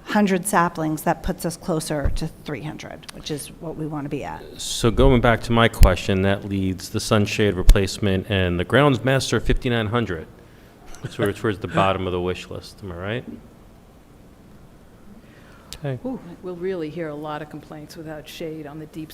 100 saplings, that puts us closer to 300, which is what we want to be at. So going back to my question, that leads the sunshade replacement and the groundsmaster 5,900. So towards the bottom of the wish list, am I right? Okay. Ooh, we'll really hear a lot of complaints without shade on the deep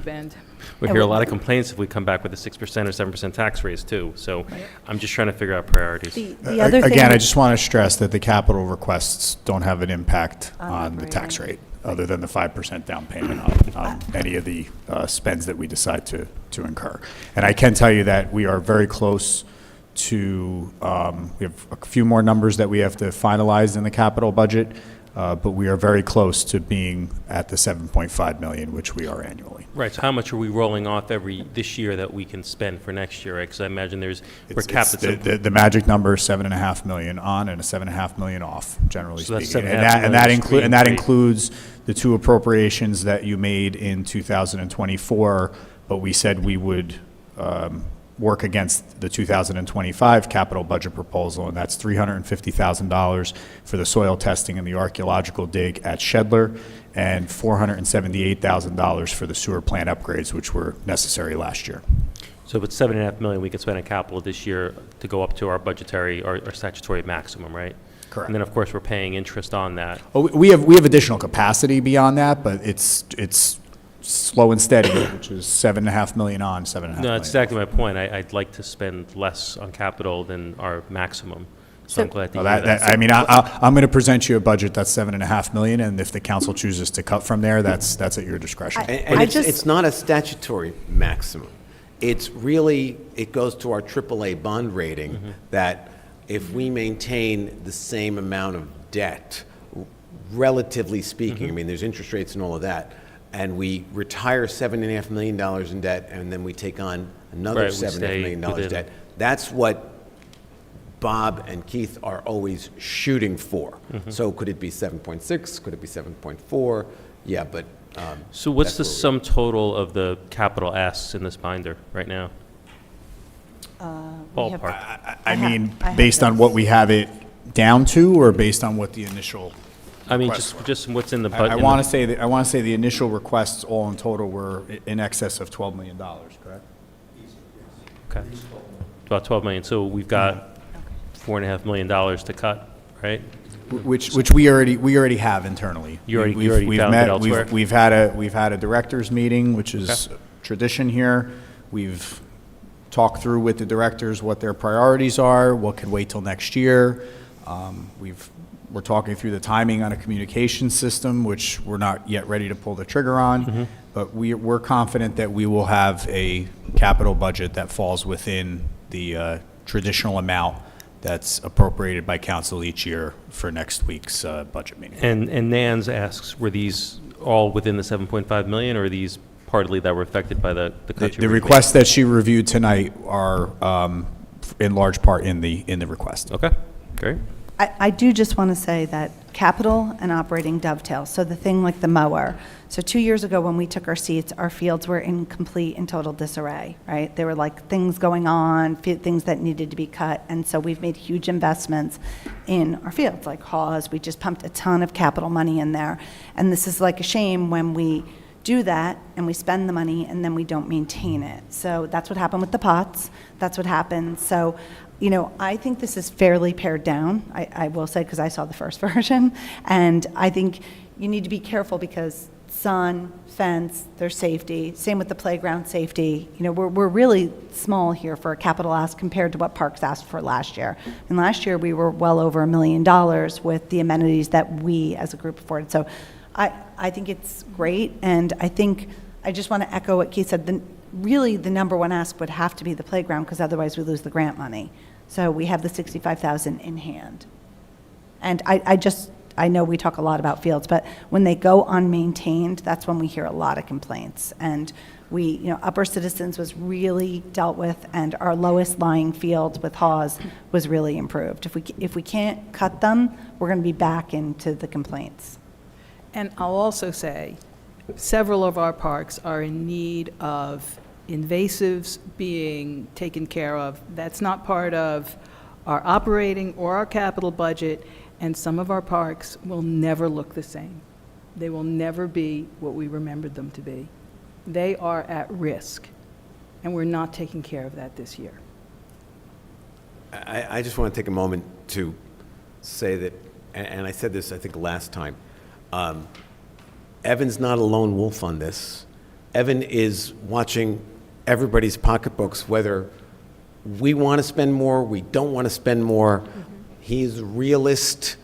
end. We hear a lot of complaints if we come back with a 6% or 7% tax raise too. So I'm just trying to figure out priorities. The other thing, Again, I just want to stress that the capital requests don't have an impact on the tax rate, other than the 5% down payment on any of the spends that we decide to incur. And I can tell you that we are very close to, we have a few more numbers that we have to finalize in the capital budget, but we are very close to being at the 7.5 million, which we are annually. Right, so how much are we rolling off this year that we can spend for next year, right? Because I imagine we're capped at some. The magic number is 7.5 million on and a 7.5 million off, generally So that's speaking. 7.5 And that million includes the two appropriations that you made in 2024, but we said we would work against the 2025 capital budget proposal, and that's $350,000 for the soil testing and the archaeological dig at Shedler, and $478,000 for the sewer plant upgrades, which were necessary last year. So with $7.5 million, we can spend on capital this year to go up to our budgetary, our statutory maximum, right? Correct. And then, of course, we're paying interest on that. Oh, we have additional capacity beyond that, but it's slow and steady, which is 7.5 million on, 7.5 million. No, that's exactly my point. I'd like to spend less on capital than our maximum. So I'm glad to hear that. I mean, I'm going to present you a budget that's 7.5 million, and if the council chooses to cut from there, that's at your discretion. And it's not a statutory maximum. It's really, it goes to our AAA bond rating that if we maintain the same amount of debt, relatively speaking, I mean, there's interest rates and all of that, and we retire $7.5 million in debt, and then we take on another $7.5 million debt, that's what Bob and Keith are always shooting for. So could it be 7.6? Could it be 7.4? Yeah, but So what's the sum total of the capital asks in this binder right now? Ballpark. I mean, based on what we have it down to, or based on what the initial? I mean, just what's in the budget. I want to say the initial requests all in total were in excess of $12 million, correct? Okay. About 12 million. So we've got $4.5 million to cut, right? Which we already have internally. You already found it elsewhere? We've had a directors meeting, which is tradition here. We've talked through with the directors what their priorities are, what could wait till next year. We're talking through the timing on a communication system, which we're not yet ready to pull the trigger on. But we're confident that we will have a capital budget that falls within the traditional amount that's appropriated by council each year for next week's budget meeting. And Nans asks, were these all within the 7.5 million, or are these partly that were affected by the country. The requests that she reviewed tonight are in large part in the request. Okay, great. I do just want to say that capital and operating dovetail. So the thing like the mower. So 2 years ago when we took our seats, our fields were in complete and total disarray, right? There were like things going on, things that needed to be cut. And so we've made huge investments in our fields, like Hawes. We just pumped a ton of capital money in there. And this is like a shame when we do that and we spend the money and then we don't maintain it. So that's what happened with the pots. That's what happened. So, you know, I think this is fairly pared down, I will say, because I saw the first version. And I think you need to be careful because sun, fence, there's safety. Same with the playground safety. You know, we're really small here for a capital ask compared to what Parks asked for last year. And last year we were well over $1 million with the amenities that we as a group afforded. So I think it's great. And I think I just want to echo what Keith said. Really, the number one ask would have to be the playground because otherwise we lose the grant money. So we have the $65,000 in hand. And I know we talk a lot about fields, but when they go unmaintained, that's when we hear a lot of complaints. And you know, Upper Citizens was really dealt with, and our lowest lying field with Hawes was really improved. If we can't cut them, we're going to be back into the complaints. And I'll also say, several of our parks are in need of invasives being taken care of. That's not part of our operating or our capital budget, and some of our parks will never look the same. They will never be what we remembered them to be. They are at risk, and we're not taking care of that this year. I just want to take a moment to say that, and I said this, I think, last time, Evan's not a lone wolf on this. Evan is watching everybody's pocketbooks, whether we want to spend more, we don't want to spend more. Mm-hmm. He's a realist,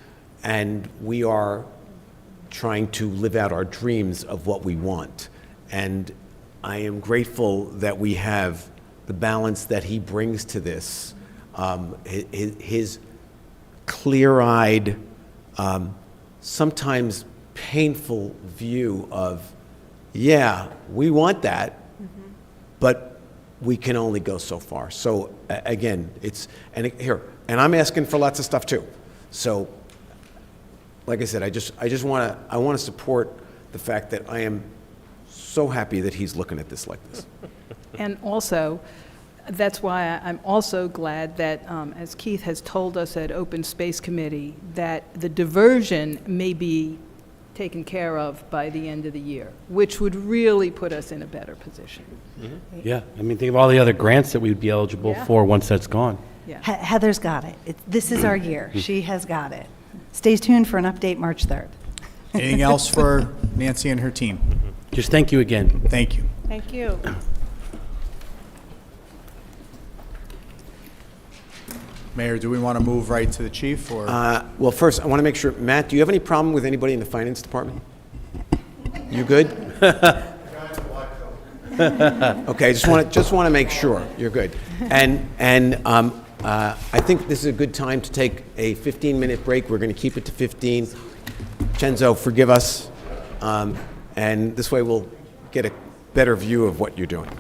and we are trying to live out our dreams of what we want. And I am grateful that we have the balance that he brings to this. His clear-eyed, sometimes painful view of, yeah, we want that, but we can only go so far. So again, and I'm asking for lots of stuff too. So, like I said, I want to support the fact that I am so happy that he's looking at this like this. And also, that's why I'm also glad that, as Keith has told us at Open Space Committee, that the diversion may be taken care of by the end of the year, which would really put us in a better position. Mm-hmm. Yeah, I mean, think of all the other grants that we'd be eligible for once that's gone. Yeah. Heather's got it. This is our year. She has got it. Stay tuned for an update March 3rd. Anything else for Nancy and her team? Just thank you again. Thank you. Thank you. Mayor, do we want to move right to the chief, or? Well, first, I want to make sure, Matt, do you have any problem with anybody in the finance department? You good? Okay, just want to make sure you're good. And I think this is a good time to take a 15-minute break. We're going to keep it to 15. Chenzo, forgive us. And this way we'll get a better view of what you're doing.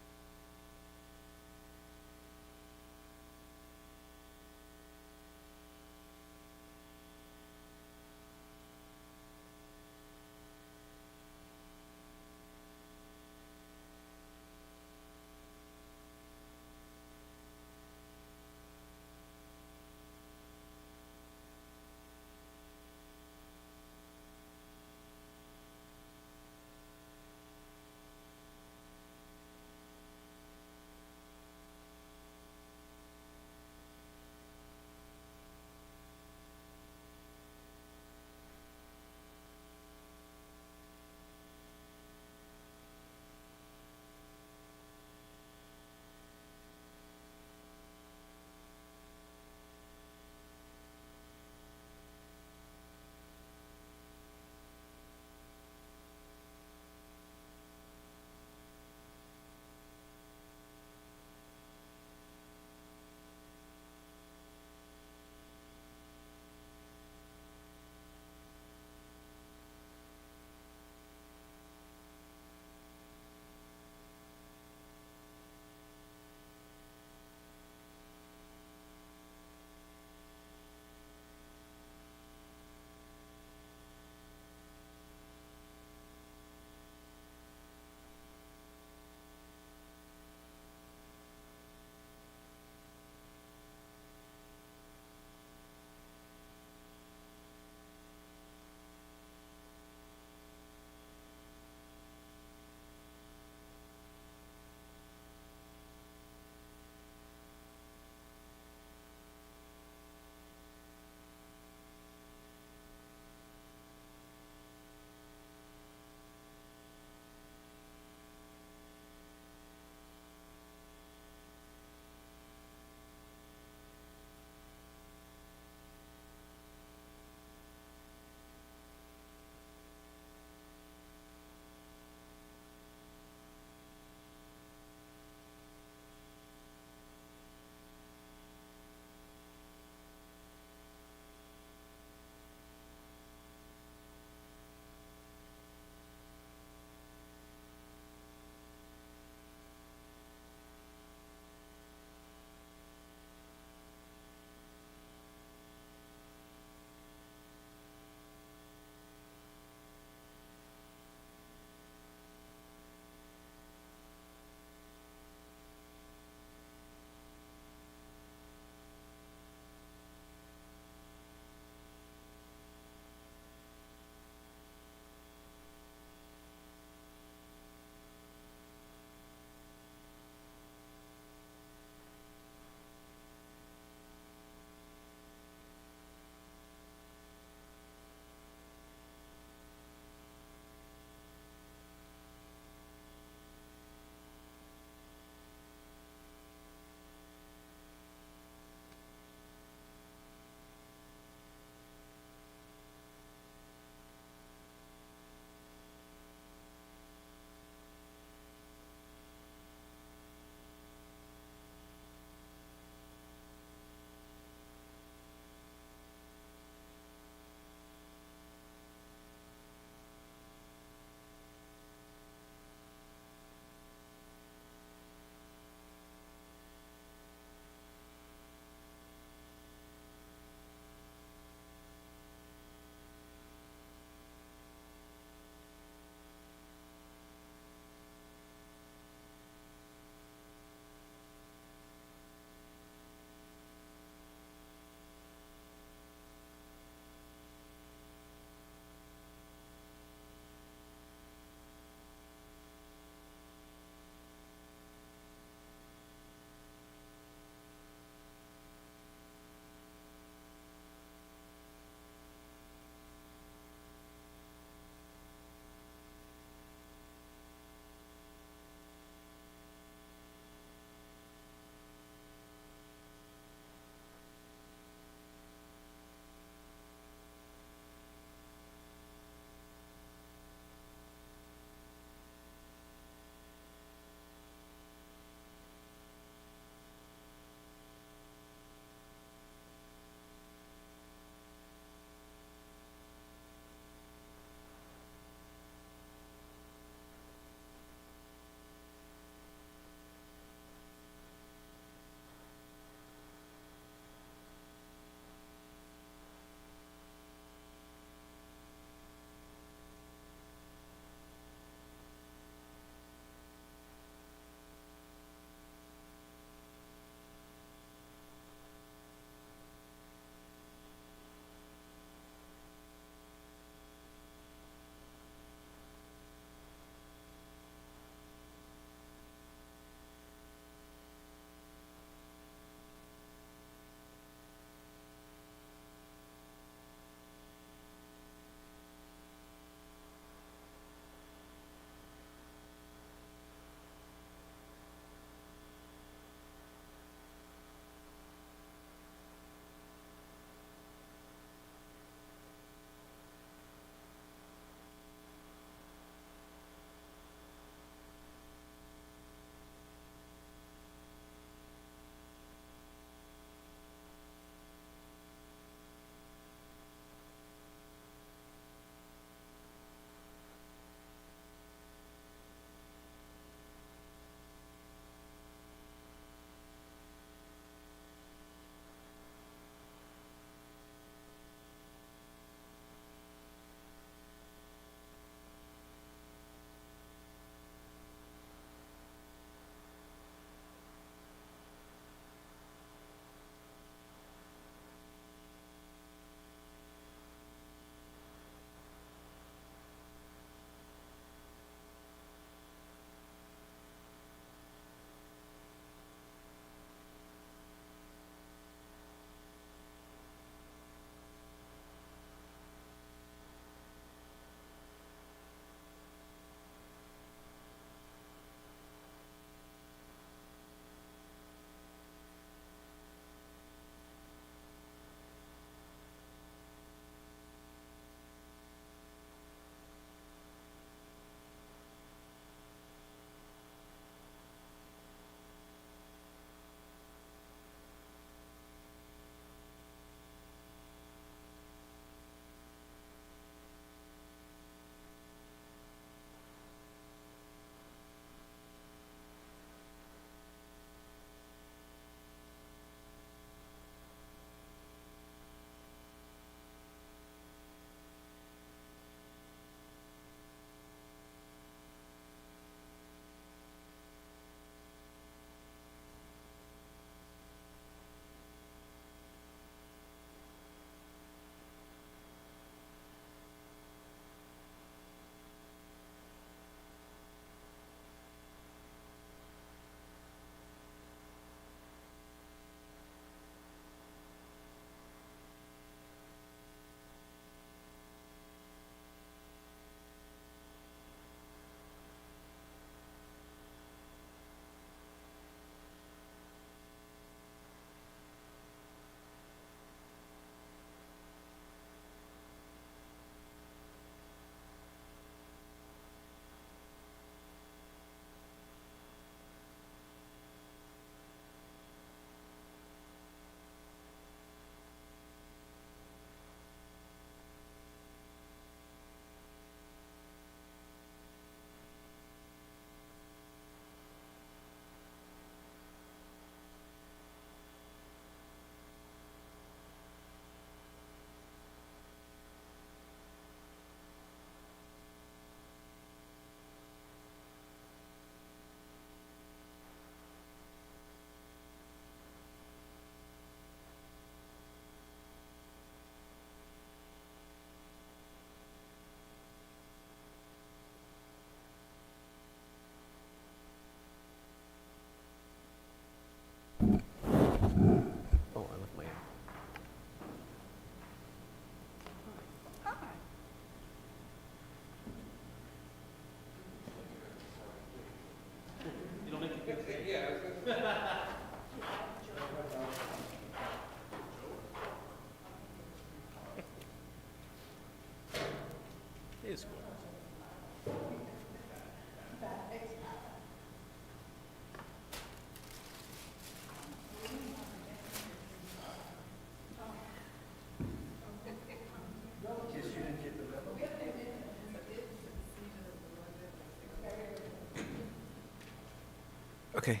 Okay.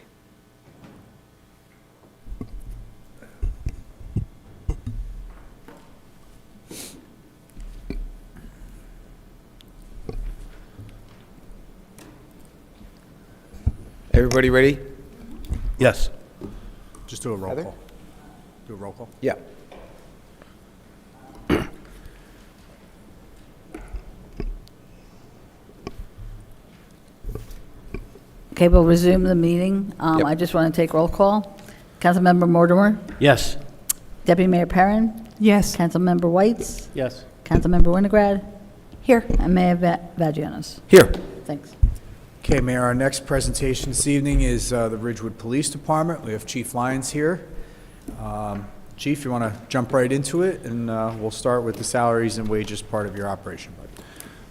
Everybody ready? Yes. Just do a roll Heather? call. Do a roll call. Yeah. Okay, we'll resume the meeting. Yep. I just want to take roll call. Councilmember Mortimer, Yes. Deputy Mayor Perrin, Yes. Councilmember Whites, Yes. Councilmember Winograd, Here. and Mayor Vagianos. Here. Thanks. Okay, Mayor, our next presentation this evening is the Ridgewood Police Department. We have Chief Lyons here. Chief, you want to jump right into it, and we'll start with the salaries and wages part of your operation budget.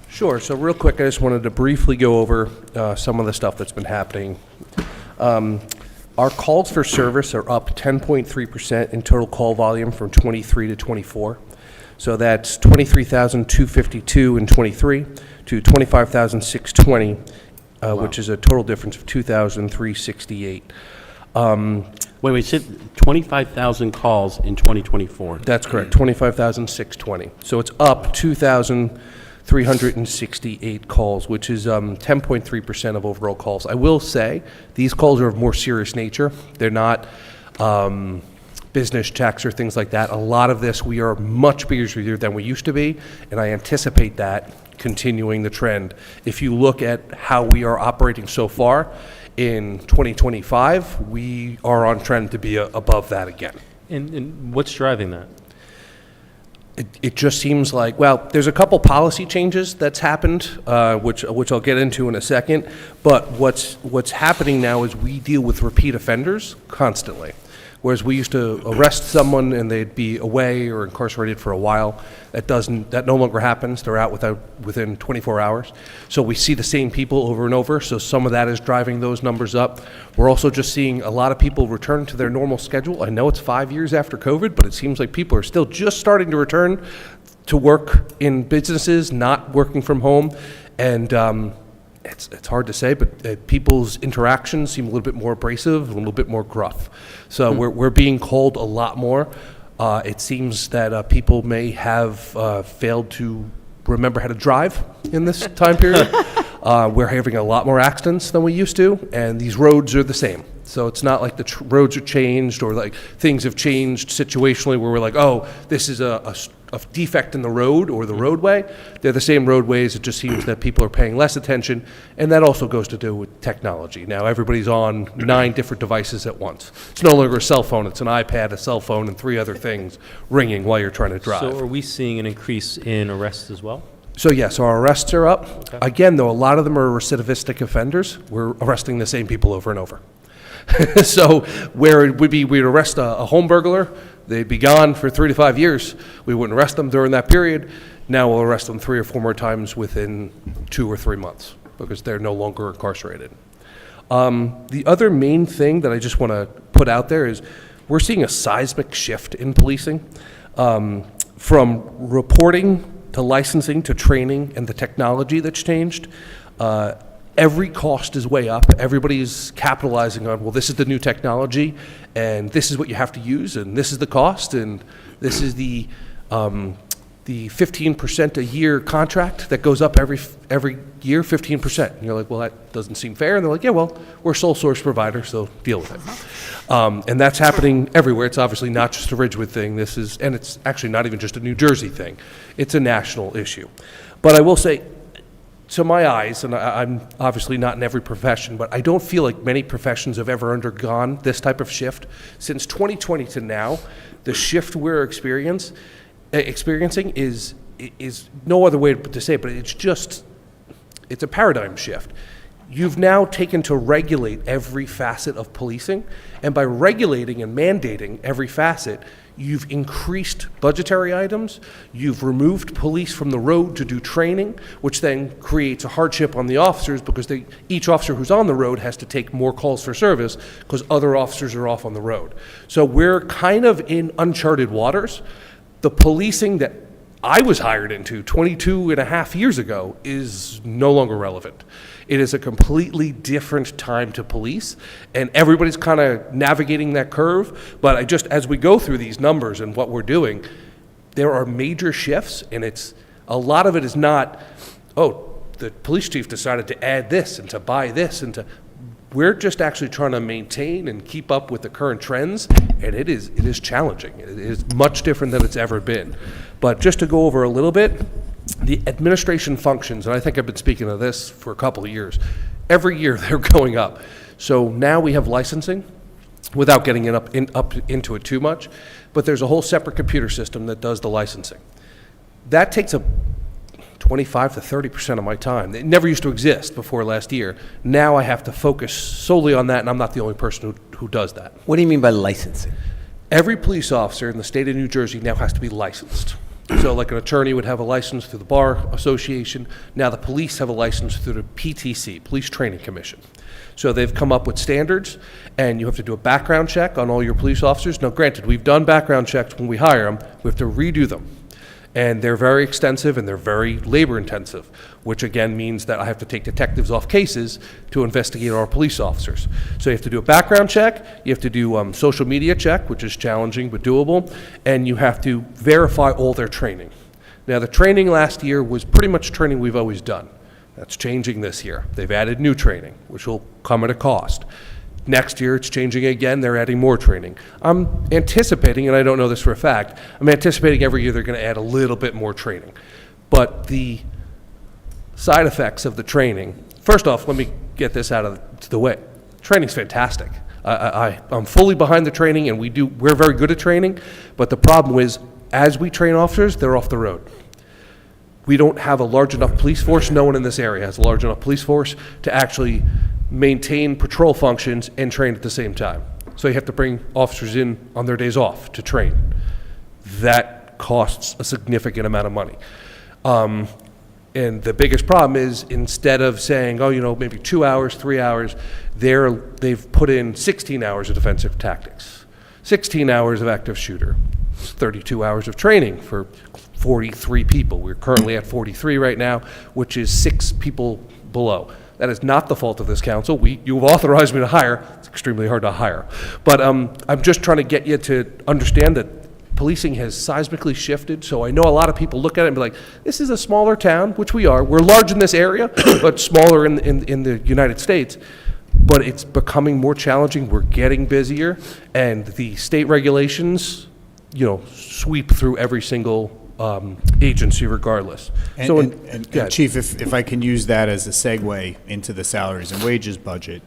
Sure. So real quick, I just wanted to briefly go over some of the stuff that's been happening. Our calls for service are up 10.3% in total call volume from 23 to 24. So that's 23,252 in 23 to 25,620, which is a total difference of 2,368. Wait, said 25,000 calls in 2024. That's correct, 25,620. So it's up 2,368 calls, which is 10.3% of overall calls. I will say, these calls are of more serious nature. They're not business checks or things like that. A lot of this, we are much busier than we used to be, and I anticipate that continuing the trend. If you look at how we are operating so far, in 2025, we are on trend to be above that again. And what's driving that? It just seems like, well, there's a couple policy changes that's happened, which I'll get into in a second. But what's happening now is we deal with repeat offenders constantly. Whereas we used to arrest someone and they'd be away or incarcerated for a while. That no longer happens. They're out within 24 hours. So we see the same people over and over. So some of that is driving those numbers up. We're also just seeing a lot of people return to their normal schedule. I know it's 5 years after COVID, but it seems like people are still just starting to return to work in businesses, not working from home. And it's hard to say, but people's interactions seem a little bit more abrasive, a little bit more gruff. So we're being called a lot more. It seems that people may have failed to remember how to drive in this time period. We're having a lot more accidents than we used to, and these roads are the same. So it's not like the roads are changed or like things have changed situationally where we're like, oh, this is a defect in the road or the roadway. They're the same roadways. It just seems that people are paying less attention, and that also goes to do with technology. Now everybody's on 9 different devices at once. It's no longer a cell phone. It's an iPad, a cell phone, and 3 other things ringing while you're trying to drive. So are we seeing an increase in arrests as well? So yes, our arrests are up. Okay. Again, though, a lot of them are recidivistic offenders. We're arresting the same people over and over. So where it would be we'd arrest a home burglar, they'd be gone for 3 to 5 years. We wouldn't arrest them during that period. Now we'll arrest them 3 or 4 more times within 2 or 3 months because they're no longer incarcerated. The other main thing that I just want to put out there is we're seeing a seismic shift in policing from reporting to licensing to training and the technology that's changed. Every cost is way up. Everybody's capitalizing on, well, this is the new technology, and this is what you have to use, and this is the cost, and this is the 15% a year contract that goes up every year, 15%. And you're like, well, that doesn't seem fair. And they're like, yeah, well, we're a sole source provider, so deal with it. And that's happening everywhere. It's obviously not just a Ridgewood thing. And it's actually not even just a New Jersey thing. It's a national issue. But I will say, to my eyes, and I'm obviously not in every profession, but I don't feel like many professions have ever undergone this type of shift. Since 2020 to now, the shift we're experiencing is no other way to say it, but it's a paradigm shift. You've now taken to regulate every facet of policing, and by regulating and mandating every facet, you've increased budgetary items, you've removed police from the road to do training, which then creates a hardship on the officers because each officer who's on the road has to take more calls for service because other officers are off on the road. So we're kind of in uncharted waters. The policing that I was hired into 22 and a half years ago is no longer relevant. It is a completely different time to police, and everybody's kind of navigating that curve. But as we go through these numbers and what we're doing, there are major shifts, and a lot of it is not, oh, the police chief decided to add this and to buy this we're just actually trying to maintain and keep up with the current trends, and it is challenging. It is much different than it's ever been. But just to go over a little bit, the administration functions, and I think I've been speaking of this for a couple of years, every year they're going up. So now we have licensing, without getting up into it too much, but there's a whole separate computer system that does the licensing. That takes up 25 to 30% of my time. It never used to exist before last year. Now I have to focus solely on that, and I'm not the only person who does that. What do you mean by licensing? Every police officer in the state of New Jersey now has to be licensed. So like an attorney would have a license through the Bar Association. Now the police have a license through the PTC, Police Training Commission. So they've come up with standards, and you have to do a background check on all your police officers. Now granted, we've done background checks when we hire them. We have to redo them. And they're very extensive and they're very labor intensive, which again means that I have to take detectives off cases to investigate our police officers. So you have to do a background check, you have to do social media check, which is challenging but doable, and you have to verify all their training. Now the training last year was pretty much training we've always done. That's changing this year. They've added new training, which will come at a cost. Next year, it's changing again. They're adding more training. I'm anticipating, and I don't know this for a fact, I'm anticipating every year they're going to add a little bit more training. But the side effects of the training, first off, let me get this out of the way. Training's fantastic. I'm fully behind the training, and we're very good at training. But the problem is, as we train officers, they're off the road. We don't have a large enough police force. No one in this area has a large enough police force to actually maintain patrol functions and train at the same time. So you have to bring officers in on their days off to train. That costs a significant amount of money. And the biggest problem is, instead of saying, oh, maybe 2 hours, 3 hours, they've put in 16 hours of defensive tactics, 16 hours of active shooter, 32 hours of training for 43 people. We're currently at 43 right now, which is 6 people below. That is not the fault of this council. You've authorized me to hire. It's extremely hard to hire. But I'm just trying to get you to understand that policing has seismically shifted. So I know a lot of people look at it and be like, this is a smaller town, which we are. We're large in this area, but smaller in the United States. But it's becoming more challenging. We're getting busier. And the state regulations, sweep through every single agency regardless. And Chief, if I can use that as a segue into the salaries and wages budget,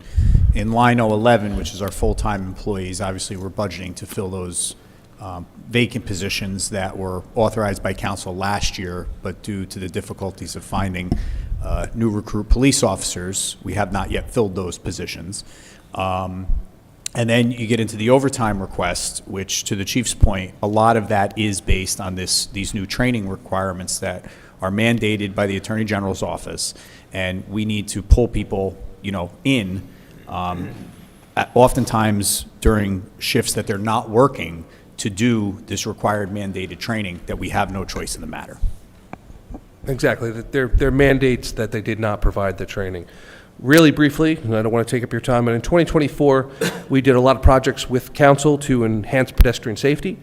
in line 011, which is our full-time employees, obviously we're budgeting to fill those vacant positions that were authorized by council last year, but due to the difficulties of finding new recruit police officers, we have not yet filled those positions. And then you get into the overtime request, which, to the chief's point, a lot of that is based on these new training requirements that are mandated by the Attorney General's office, and we need to pull people, in, oftentimes during shifts that they're not working, to do this required mandated training that we have no choice in the matter. Exactly. They're mandates that they did not provide the training. Really briefly, and I don't want to take up your time, but in 2024, we did a lot of projects with council to enhance pedestrian safety.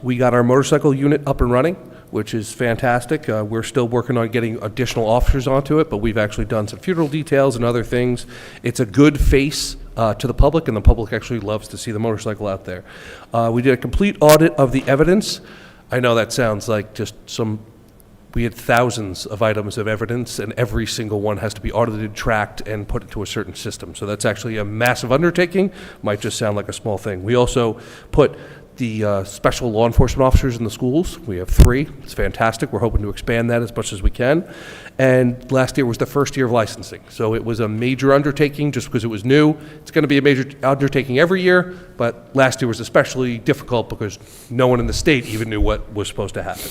We got our motorcycle unit up and running, which is fantastic. We're still working on getting additional officers onto it, but we've actually done some funeral details and other things. It's a good face to the public, and the public actually loves to see the motorcycle out there. We did a complete audit of the evidence. I know that sounds like just we had thousands of items of evidence, and every single one has to be audited, tracked, and put into a certain system. So that's actually a massive undertaking. Might just sound like a small thing. We also put the special law enforcement officers in the schools. We have 3. It's fantastic. We're hoping to expand that as much as we can. And last year was the first year of licensing. So it was a major undertaking just because it was new. It's going to be a major undertaking every year, but last year was especially difficult because no one in the state even knew what was supposed to happen.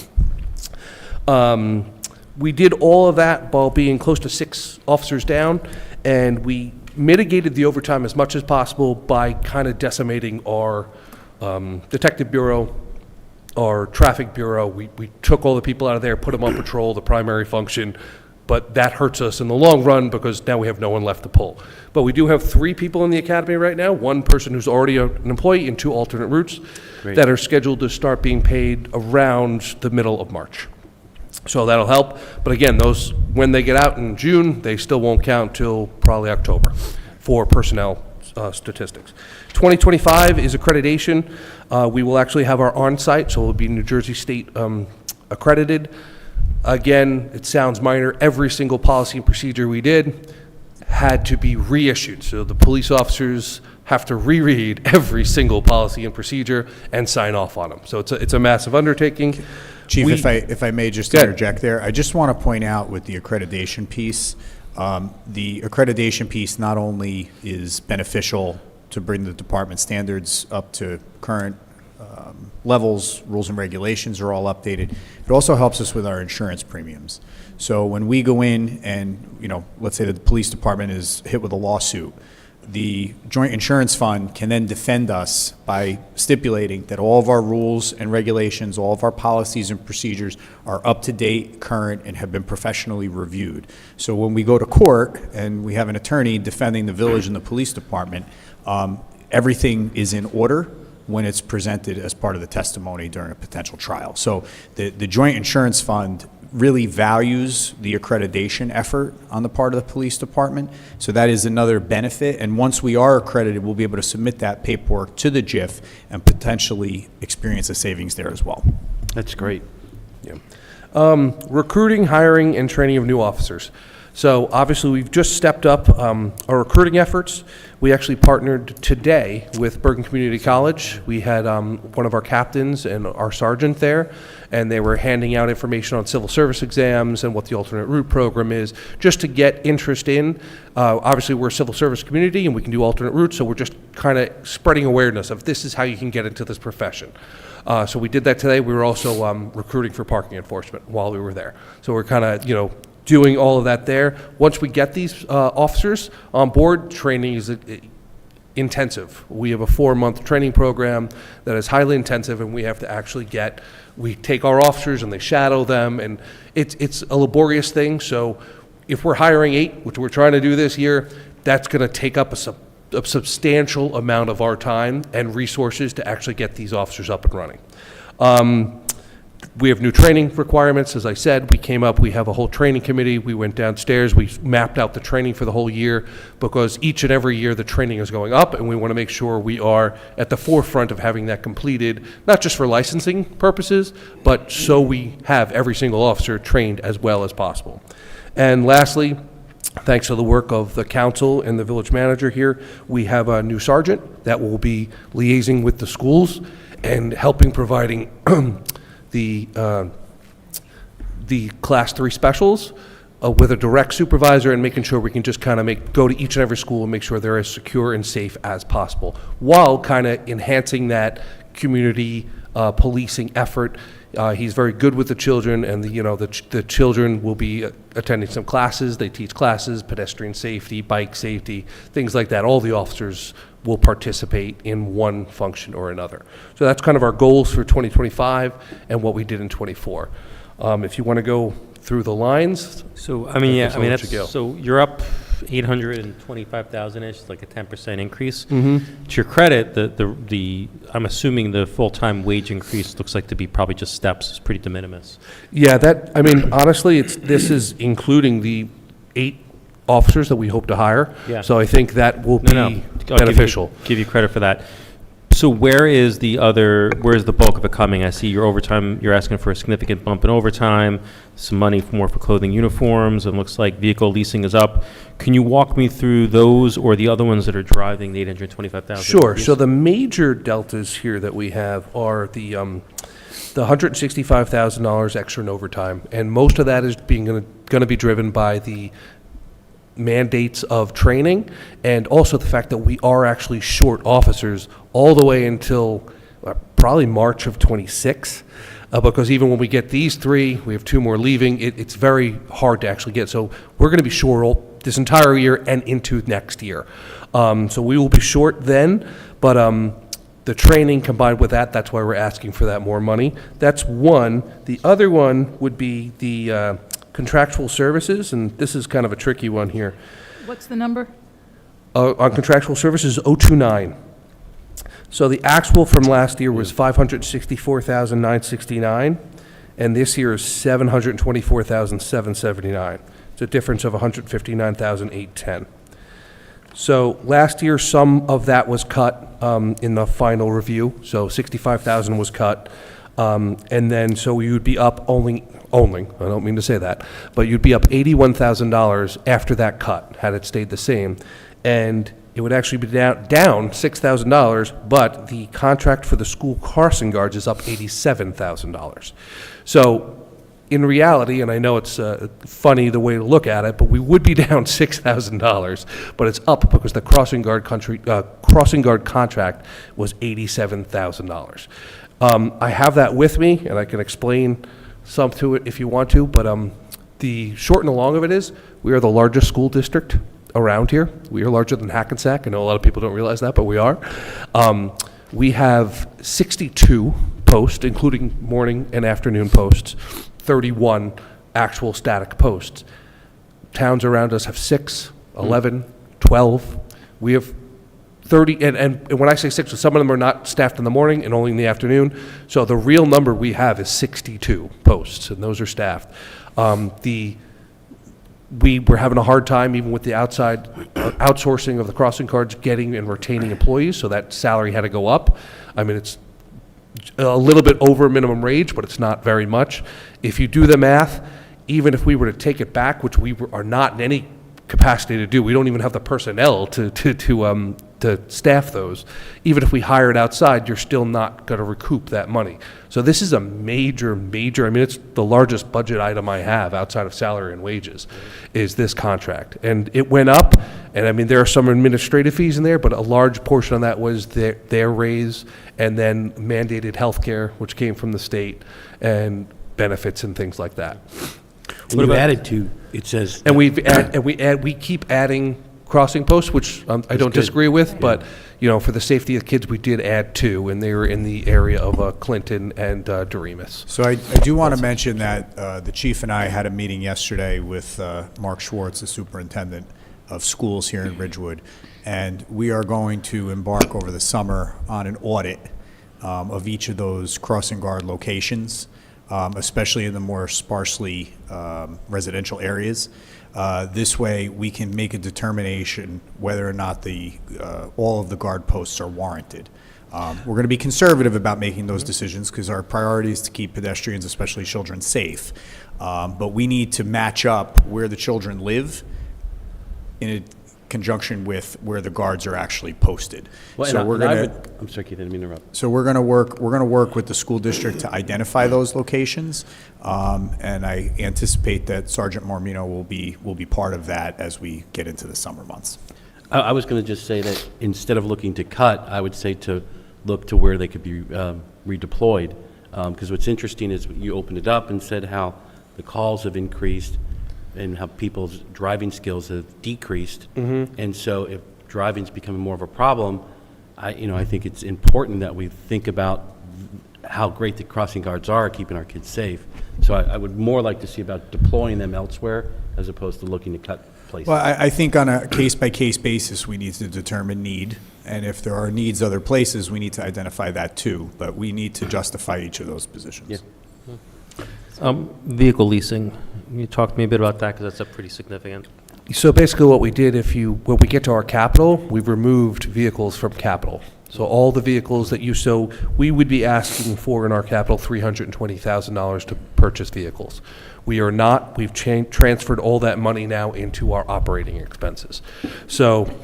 We did all of that while being close to 6 officers down, and we mitigated the overtime as much as possible by kind of decimating our detective bureau, our traffic bureau. We took all the people out of there, put them on patrol, the primary function, but that hurts us in the long run because now we have no one left to pull. But we do have 3 people in the academy right now, 1 person who's already an employee and 2 alternate routes that are scheduled to start being paid around the middle of March. So that'll help. But again, those, when they get out in June, they still won't count till probably October for personnel statistics. 2025 is accreditation. We will actually have our on-site, so it will be New Jersey State accredited. Again, it sounds minor. Every single policy and procedure we did had to be reissued. So the police officers have to reread every single policy and procedure and sign off on them. So it's a massive undertaking. Chief, if I may just interject there, I just want to point out with the accreditation piece, the accreditation piece not only is beneficial to bring the department standards up to current levels, rules and regulations are all updated. It also helps us with our insurance premiums. So when we go in and, let's say that the police department is hit with a lawsuit, the Joint Insurance Fund can then defend us by stipulating that all of our rules and regulations, all of our policies and procedures are up to date, current, and have been professionally reviewed. So when we go to court and we have an attorney defending the village and the police department, everything is in order when it's presented as part of the testimony during a potential trial. So the Joint Insurance Fund really values the accreditation effort on the part of the police department. So that is another benefit. And once we are accredited, we'll be able to submit that paperwork to the JIF and potentially experience a savings there as well. That's great. Yeah. Recruiting, hiring, and training of new officers. So obviously, we've just stepped up our recruiting efforts. We actually partnered today with Bergen Community College. We had one of our captains and our sergeant there, and they were handing out information on civil service exams and what the alternate route program is, just to get interest in. Obviously, we're a civil service community, and we can do alternate routes, so we're just kind of spreading awareness of this is how you can get into this profession. So we did that today. We were also recruiting for parking enforcement while we were there. So we're kind of, doing all of that there. Once we get these officers on board, training is intensive. We have a 4-month training program that is highly intensive, and we have to actually we take our officers and they shadow them, and it's a laborious thing. So if we're hiring 8, which we're trying to do this year, that's going to take up a substantial amount of our time and resources to actually get these officers up and running. We have new training requirements. As I said, we have a whole training committee. We went downstairs, we mapped out the training for the whole year, because each and every year the training is going up, and we want to make sure we are at the forefront of having that completed, not just for licensing purposes, but so we have every single officer trained as well as possible. And lastly, thanks to the work of the council and the village manager here, we have a new sergeant that will be liaising with the schools and helping providing the Class 3 specials with a direct supervisor, and making sure we can just kind of go to each and every school and make sure they're as secure and safe as possible, while kind of enhancing that community policing effort. He's very good with the children, and the children will be attending some classes. They teach classes, pedestrian safety, bike safety, things like that. All the officers will participate in one function or another. So that's kind of our goals for 2025 and what we did in 24. If you want to go through the lines. So so you're up 825,000-ish, like a 10% increase. To your credit, I'm assuming the full-time wage increase looks like to be probably just steps. It's pretty de minimis. Yeah, honestly, this is including the 8 officers that we hope to hire. Yeah. So I think that will be beneficial. Give you credit for that. So where's the bulk of it coming? I see your overtime, you're asking for a significant bump in overtime, some money more for clothing, uniforms, and looks like vehicle leasing is up. Can you walk me through those or the other ones that are driving the 825,000? Sure. increase? So the major deltas here that we have are the $165,000 extra in overtime, and most of that is going to be driven by the mandates of training, and also the fact that we are actually short officers all the way until probably March of 26, because even when we get these 3, we have 2 more leaving. It's very hard to actually get. So we're going to be short this entire year and into next year. So we will be short then, but the training combined with that's why we're asking for that more money. That's one. The other one would be the contractual services, and this is kind of a tricky one here. What's the number? On contractual services, 029. So the actual from last year was 564,969, and this year is 724,779. It's a difference of 159,810. So last year, some of that was cut in the final review, so 65,000 was cut. And then, so you'd be up only, I don't mean to say that, but you'd be up $81,000 after that cut, had it stayed the same. And it would actually be down $6,000, but the contract for the school crossing guards is up $87,000. So in reality, and I know it's funny the way to look at it, but we would be down $6,000, but it's up because the crossing guard contract was $87,000. I have that with me, and I can explain some to it if you want to, but the short and the long of it is, we are the largest school district around here. We are larger than Hackensack. I know a lot of people don't realize that, but we are. We have 62 posts, including morning and afternoon posts, 31 actual static posts. Towns around us have 6, 11, 12. We have 30, and when I say 6, some of them are not staffed in the morning and only in the afternoon. So the real number we have is 62 posts, and those are staffed. We were having a hard time, even with the outside outsourcing of the crossing guards, getting and retaining employees, so that salary had to go up. I mean, it's a little bit over minimum wage, but it's not very much. If you do the math, even if we were to take it back, which we are not in any capacity to do, we don't even have the personnel to staff those. Even if we hire it outside, you're still not going to recoup that money. So this is a major, I mean, it's the largest budget item I have outside of salary and wages, is this contract. And it went up, and I mean, there are some administrative fees in there, but a large portion of that was their raise, and then mandated health care, which came from the state, and benefits and things like that. And you added to, it says. And we keep adding crossing posts, which I don't disagree with, but, you know, for the safety of the kids, we did add 2, and they were in the area of Clinton and Doremus. So I do want to mention that the chief and I had a meeting yesterday with Mark Schwartz, the superintendent of schools here in Ridgewood, and we are going to embark over the summer on an audit of each of those crossing guard locations, especially in the more sparsely residential areas. This way, we can make a determination whether or not all of the guard posts are warranted. We're going to be conservative about making those decisions because our priority is to keep pedestrians, especially children, safe. But we need to match up where the children live in conjunction with where the guards are actually posted. Well, so we're going to. I'm sorry, Keith, I didn't mean to interrupt. So we're going to work with the school district to identify those locations, and I anticipate that Sergeant Marmino will be part of that as we get into the summer months. I was going to just say that instead of looking to cut, I would say to look to where they could be redeployed. Because what's interesting is you opened it up and said how the calls have increased and how people's driving skills have decreased. Mm-hmm. And so if driving's becoming more of a problem, I think it's important that we think about how great the crossing guards are at keeping our kids safe. So I would more like to see about deploying them elsewhere as opposed to looking to cut places. Well, I think on a case-by-case basis, we need to determine need, and if there are needs other places, we need to identify that too, but we need to justify each of those positions. Yeah. Vehicle leasing, can you talk to me a bit about that, because that's pretty significant. So basically what we did, when we get to our capital, we've removed vehicles from capital. So all the vehicles we would be asking for in our capital $320,000 to purchase vehicles. We are not, we've transferred all that money now into our operating expenses. So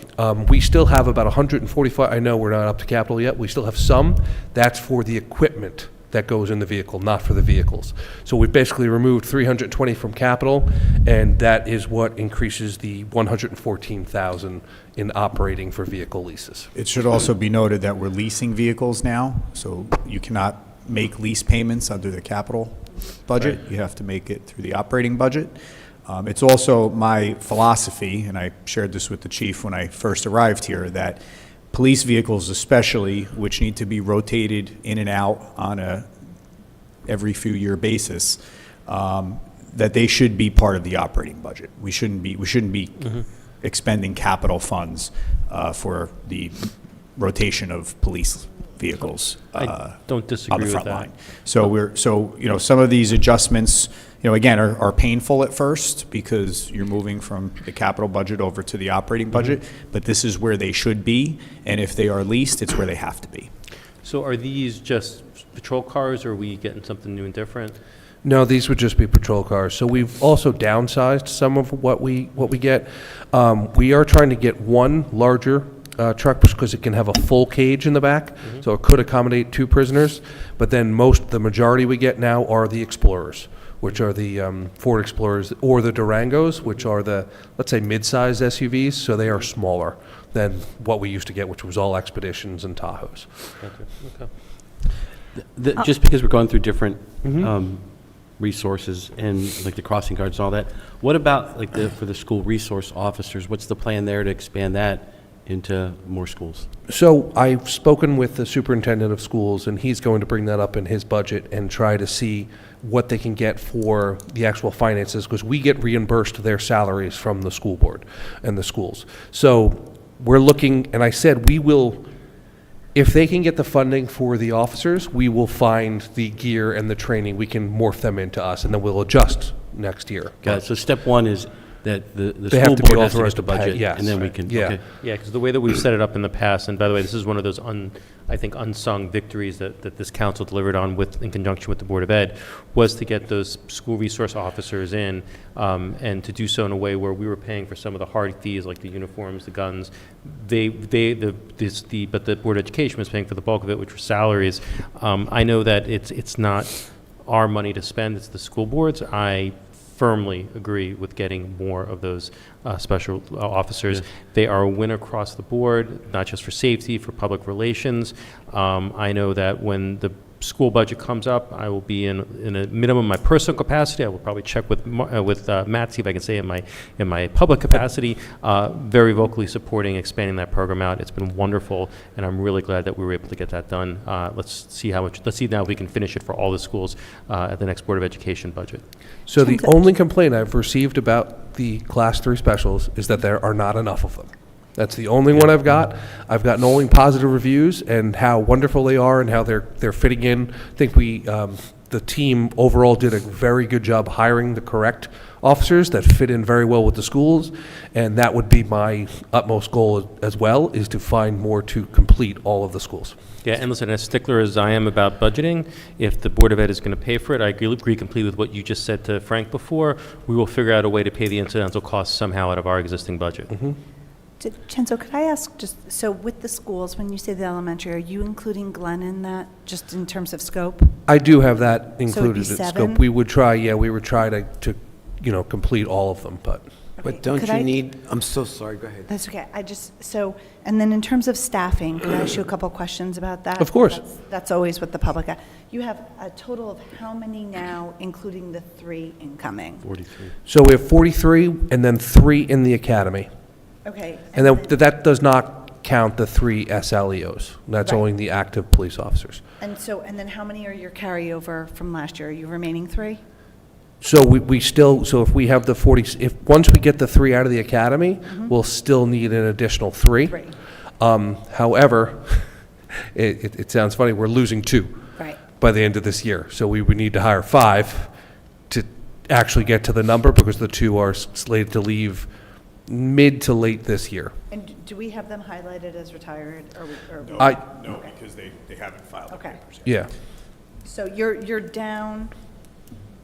we still have about 145, I know we're not up to capital yet, we still have some. That's for the equipment that goes in the vehicle, not for the vehicles. So we've basically removed 320 from capital, and that is what increases the 114,000 in operating for vehicle leases. It should also be noted that we're leasing vehicles now, so you cannot make lease payments under the capital budget. Right. You have to make it through the operating budget. It's also my philosophy, and I shared this with the chief when I first arrived here, that police vehicles especially, which need to be rotated in and out on a every few year basis, that they should be part of the operating budget. We shouldn't be expending capital funds for the rotation of police vehicles. I don't disagree on the with front that. line. So some of these adjustments, again, are painful at first because you're moving from the capital budget over to the operating budget, but this is where they should be, and if they are leased, it's where they have to be. So are these just patrol cars, or are we getting something new and different? No, these would just be patrol cars. So we've also downsized some of what we get. We are trying to get one larger truck because it can have a full cage in the back, so it could accommodate 2 prisoners. But then the majority we get now are the Explorers, which are the Ford Explorers, or the Durangos, which are the, let's say, mid-sized SUVs. So they are smaller than what we used to get, which was all Expeditions and Tahoes. Okay. Just because we're going through different resources and like the crossing guards and all that, what about like for the school resource officers? What's the plan there to expand that into more schools? So I've spoken with the superintendent of schools, and he's going to bring that up in his budget and try to see what they can get for the actual finances, because we get reimbursed their salaries from the school board and the schools. So we're looking, and I said we will, if they can get the funding for the officers, we will find the gear and the training. We can morph them into us, and then we'll adjust next year. Got it. So step one is that the They school have to be board has to authorized get the to pay, budget, yes. and then we can, Yeah. okay. Yeah, because the way that we've set it up in the past, and by the way, this is one of those I think unsung victories that this council delivered on in conjunction with the Board of Ed, was to get those school resource officers in, and to do so in a way where we were paying for some of the hard fees, like the uniforms, the guns. But the Board of Education was paying for the bulk of it, which were salaries. I know that it's not our money to spend, it's the school board's. I firmly agree with getting more of those special officers. Yeah. They are a win across the board, not just for safety, for public relations. I know that when the school budget comes up, I will be in a minimum my personal capacity. I will probably check with Matt, see if I can say in my public capacity, very vocally supporting expanding that program out. It's been wonderful, and I'm really glad that we were able to get that done. Let's see now if we can finish it for all the schools at the next Board of Education budget. So the only complaint I've received about the Class 3 specials is that there are not enough of them. That's the only one I've got. I've gotten only positive reviews and how wonderful they are and how they're fitting in. I think the team overall did a very good job hiring the correct officers that fit in very well with the schools, and that would be my utmost goal as well, is to find more to complete all of the schools. Yeah, and listen, as stickler as I am about budgeting, if the Board of Ed is going to pay for it, I agree completely with what you just said to Frank before. We will figure out a way to pay the incidental costs somehow out of our existing budget. Chenzo, could I ask, so with the schools, when you say the elementary, are you including Glenn in that, just in terms of scope? I do have that be included in 7? scope. We would try to complete all of them, but. But don't Could you I- need, I'm so sorry, go ahead. That's okay. And then in terms of staffing, can I ask you a couple questions about that? Of course. That's always what the public, you have a total of how many now, including the 3 incoming? 43. So we have 43 and then 3 in the academy. Okay. And then that does not count the 3 SLEOs. That's Right. only the active police officers. And then how many are your carryover from last year? Are you remaining 3? So if we have the 40, once we get the 3 out of the academy, we'll still need an additional 3. 3. However, it sounds funny, we're losing 2 Right. by the end of this year. So we would need to hire 5 to actually get to the number, because the 2 are slated to leave mid to late this year. And do we have them highlighted as retired, or? No, because they haven't filed the Okay. papers. Yeah. So you're down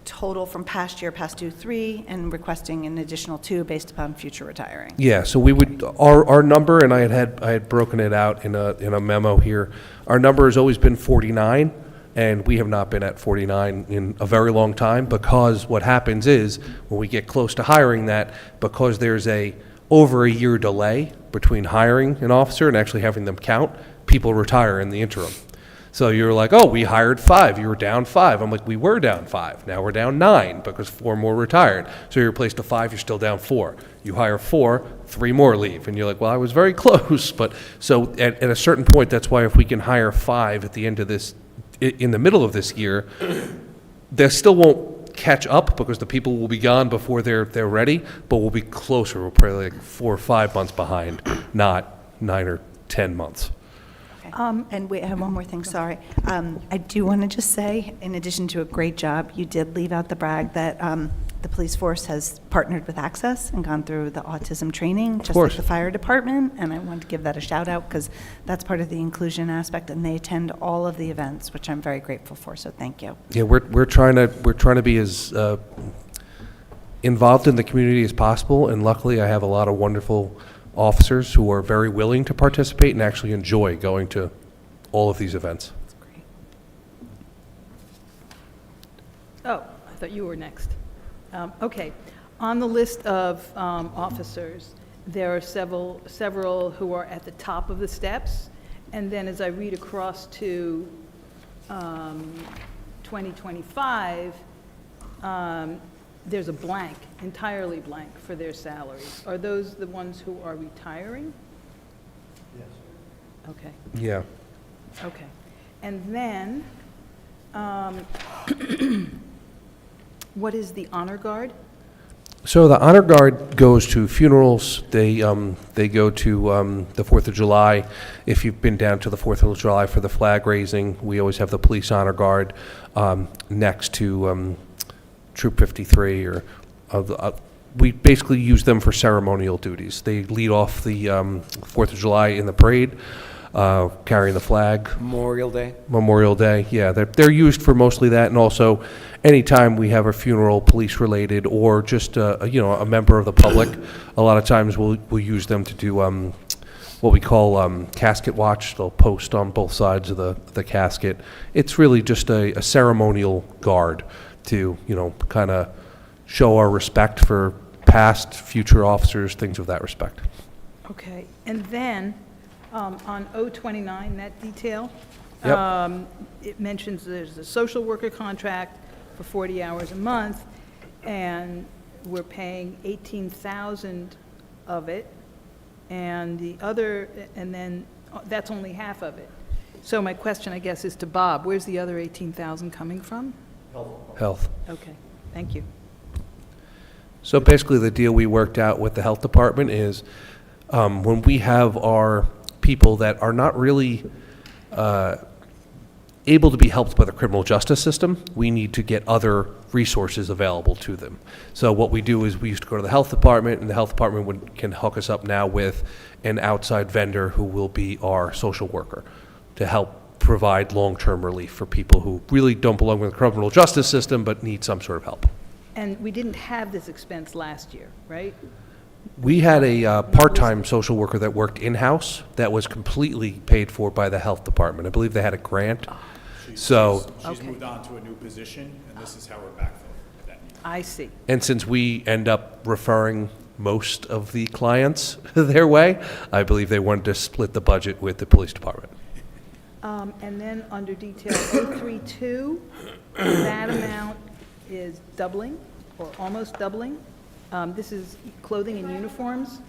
total from past year, past due 3, and requesting an additional 2 based upon future retiring. Yeah, so we would, our number, and I had broken it out in a memo here, our number has always been 49, and we have not been at 49 in a very long time, because what happens is, when we get close to hiring that, because there's over a year delay between hiring an officer and actually having them count, people retire in the interim. So you're like, oh, we hired 5, you were down 5. I'm like, we were down 5, now we're down 9, because 4 more retired. So you replaced a 5, you're still down 4. You hire 4, 3 more leave, and you're like, well, I was very close. But so at a certain point, that's why if we can hire 5 at the end of this, in the middle of this year, they still won't catch up because the people will be gone before they're ready, but we'll be closer. We're probably like 4 or 5 months behind, not 9 or 10 months. And wait, I have one more thing, sorry. I do want to just say, in addition to a great job, you did leave out the brag that the police force has partnered with Access and gone through the autism training, just like the fire department, and I wanted to give that a shout out because that's part of the inclusion aspect, and they attend all of the events, which I'm very grateful for, so thank you. Yeah, we're trying to be as involved in the community as possible, and luckily I have a lot of wonderful officers who are very willing to participate and actually enjoy going to all of these events. Oh, I thought you were next. Okay. On the list of officers, there are several who are at the top of the steps, and then as I read across to 2025, there's a blank, entirely blank for their salaries. Are those the ones who are retiring? Yes. Okay. Yeah. Okay. And then, what is the honor guard? So the honor guard goes to funerals. They go to the 4th of July. If you've been down to the 4th of July for the flag raising, we always have the police honor guard next to Troop 53. We basically use them for ceremonial duties. They lead off the 4th of July in the parade, carrying the flag. Memorial Day? Memorial Day, yeah. They're used for mostly that, and also anytime we have a funeral, police-related, or just a member of the public, a lot of times we'll use them to do what we call casket watch. They'll post on both sides of the casket. It's really just a ceremonial guard to, kind of show our respect for past, future officers, things of that respect. Okay. And then, on 029, that detail, Yep. it mentions there's a social worker contract for 40 hours a month, and we're paying 18,000 of it, and the other, and then that's only half of it. So my question, I guess, is to Bob, where's the other 18,000 coming from? Health. Okay, thank you. So basically, the deal we worked out with the health department is when we have our people that are not really able to be helped by the criminal justice system, we need to get other resources available to them. So what we do is we used to go to the health department, and the health department can hook us up now with an outside vendor who will be our social worker to help provide long-term relief for people who really don't belong in the criminal justice system but need some sort of help. And we didn't have this expense last year, right? We had a part-time social worker that worked in-house that was completely paid for by the health department. I believe they had a grant. She's Okay. moved on to a new position, and this is how we're backfilling that need. I see. And since we end up referring most of the clients their way, I believe they wanted to split the budget with the police department. And then under detail 032, that amount is doubling, or almost doubling. This is clothing and uniforms.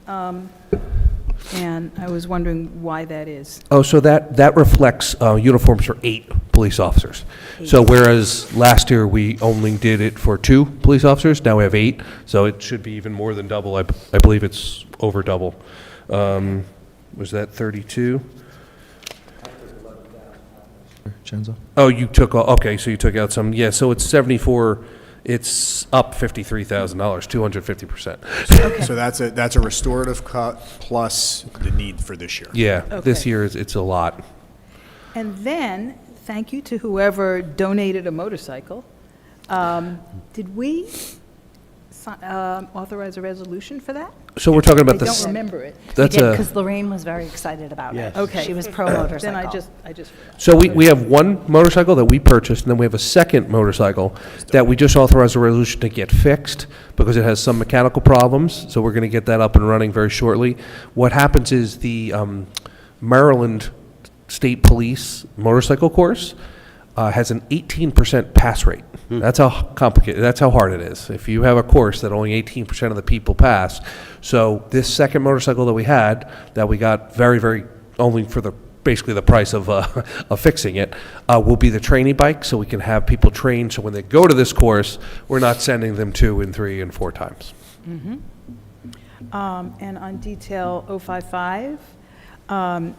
And I was wondering why that is. Oh, so that reflects uniforms for 8 police officers. So whereas last year we only did it for 2 police officers, now we have 8, so it should be even more than double. I believe it's over double. Was that 32? Chenzo? Oh, okay, so you took out some, yeah, so it's 74, it's up $53,000, 250%. So that's a restorative cut plus the need for this year. Yeah, this Okay. year it's a lot. And then, thank you to whoever donated a motorcycle. Did we authorize a resolution for that? So we're talking about I don't remember it. That's Because Lorraine was very excited about it. Okay. She was pro motorcycle. Then I just forgot. So we have one motorcycle that we purchased, and then we have a second motorcycle that we just authorized a resolution to get fixed because it has some mechanical problems, so we're going to get that up and running very shortly. What happens is the Maryland State Police motorcycle course has an 18% pass rate. That's how complicated, that's how hard it is. If you have a course that only 18% of the people pass. So this second motorcycle that we had, that we got very, very, only for the basically the price of fixing it, will be the trainee bike, so we can have people trained, so when they go to this course, we're not sending them 2 and 3 and 4 times. And on detail 055,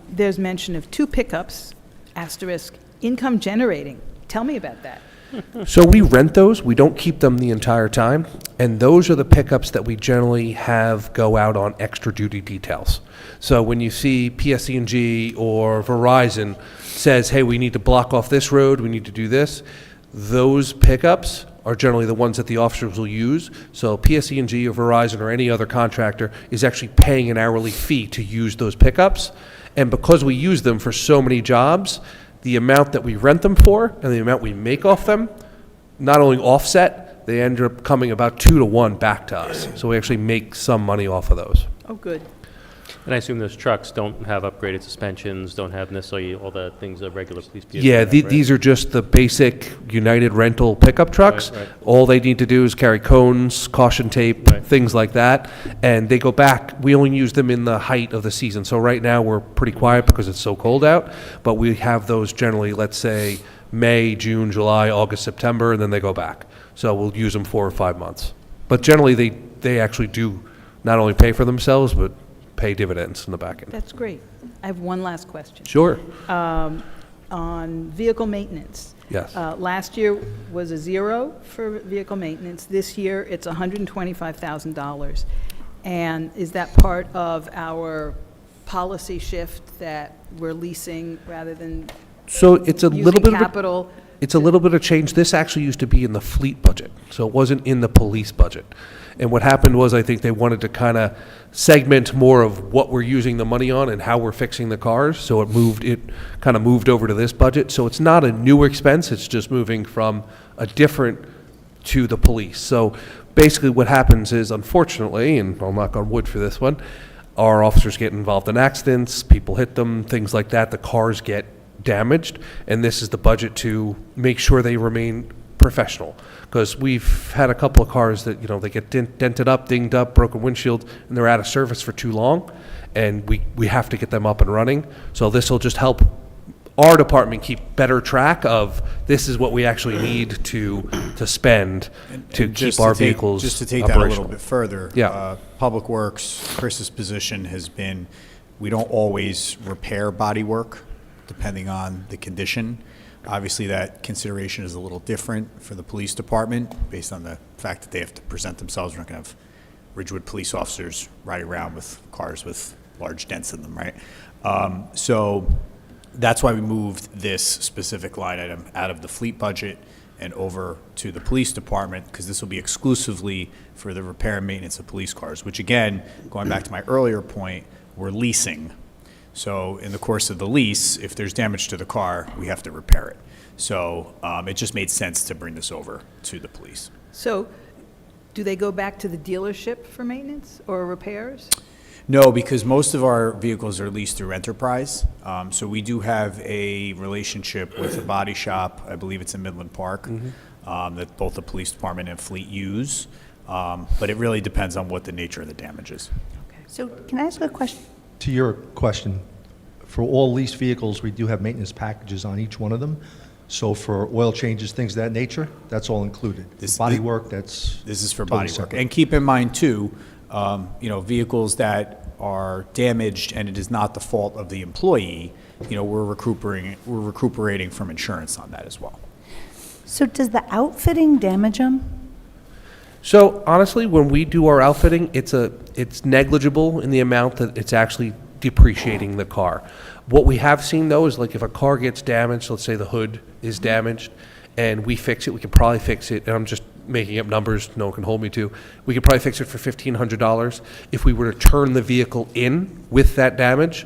there's mention of 2 pickups, asterisk, income generating. Tell me about that. So we rent those, we don't keep them the entire time, and those are the pickups that we generally have go out on extra duty details. So when you see PSE&G or Verizon says, hey, we need to block off this road, we need to do this, those pickups are generally the ones that the officers will use. So PSE&G or Verizon or any other contractor is actually paying an hourly fee to use those pickups. And because we use them for so many jobs, the amount that we rent them for and the amount we make off them, not only offset, they end up coming about 2 to 1 back to us. So we actually make some money off of those. Oh, good. And I assume those trucks don't have upgraded suspensions, don't have necessarily all the things that regular police vehicles Yeah, have, right? these are just the basic United rental pickup trucks. Right. All they need to do is carry cones, caution tape, things like that, and they go back. We only use them in the height of the season. So right now, we're pretty quiet because it's so cold out, but we have those generally, let's say, May, June, July, August, September, and then they go back. So we'll use them 4 or 5 months. But generally, they actually do not only pay for themselves, but pay dividends in the back end. That's great. I have one last question. Sure. On vehicle maintenance. Yes. Last year was a 0 for vehicle maintenance. This year, it's $125,000. And is that part of our policy shift that we're leasing rather than So it's a little using bit of a, capital? it's a little bit of change. This actually used to be in the fleet budget, so it wasn't in the police budget. And what happened was, I think they wanted to kind of segment more of what we're using the money on and how we're fixing the cars. So it kind of moved over to this budget. So it's not a new expense. It's just moving from a different to the police. So basically what happens is, unfortunately, and I'll knock on wood for this one, our officers get involved in accidents, people hit them, things like that. The cars get damaged, and this is the budget to make sure they remain professional. Because we've had a couple of cars that, they get dented up, dinged up, broken windshield, and they're out of service for too long, and we have to get them up and running. So this will just help our department keep better track of, this is what we actually need to spend to keep our vehicles Just to take that a little operational. bit further. Yeah. Public Works, Chris's position has been, we don't always repair body work, depending on the condition. Obviously, that consideration is a little different for the police department, based on the fact that they have to present themselves. We're not going to have Ridgewood police officers riding around with cars with large dents in them, right? So that's why we moved this specific line item out of the fleet budget and over to the police department, because this will be exclusively for the repair and maintenance of police cars, which again, going back to my earlier point, we're leasing. So in the course of the lease, if there's damage to the car, we have to repair it. So it just made sense to bring this over to the police. So do they go back to the dealership for maintenance or repairs? No, because most of our vehicles are leased through Enterprise. So we do have a relationship with a body shop, I believe it's in Midland Park, that both the police department and fleet use. But it really depends on what the nature of the damage is. So can I ask a question? To your question, for all leased vehicles, we do have maintenance packages on each one of them. So for oil changes, things of that nature, that's all included. Body work, this is for totally body work. separate. And keep in mind too, vehicles that are damaged and it is not the fault of the employee, we're recuperating from insurance on that as well. So does the outfitting damage them? So honestly, when we do our outfitting, it's negligible in the amount that it's actually depreciating the car. What we have seen though is, like, if a car gets damaged, let's say the hood is damaged, and we fix it, we could probably fix it, and I'm just making up numbers, no one can hold me to, we could probably fix it for $1,500. If we were to turn the vehicle in with that damage,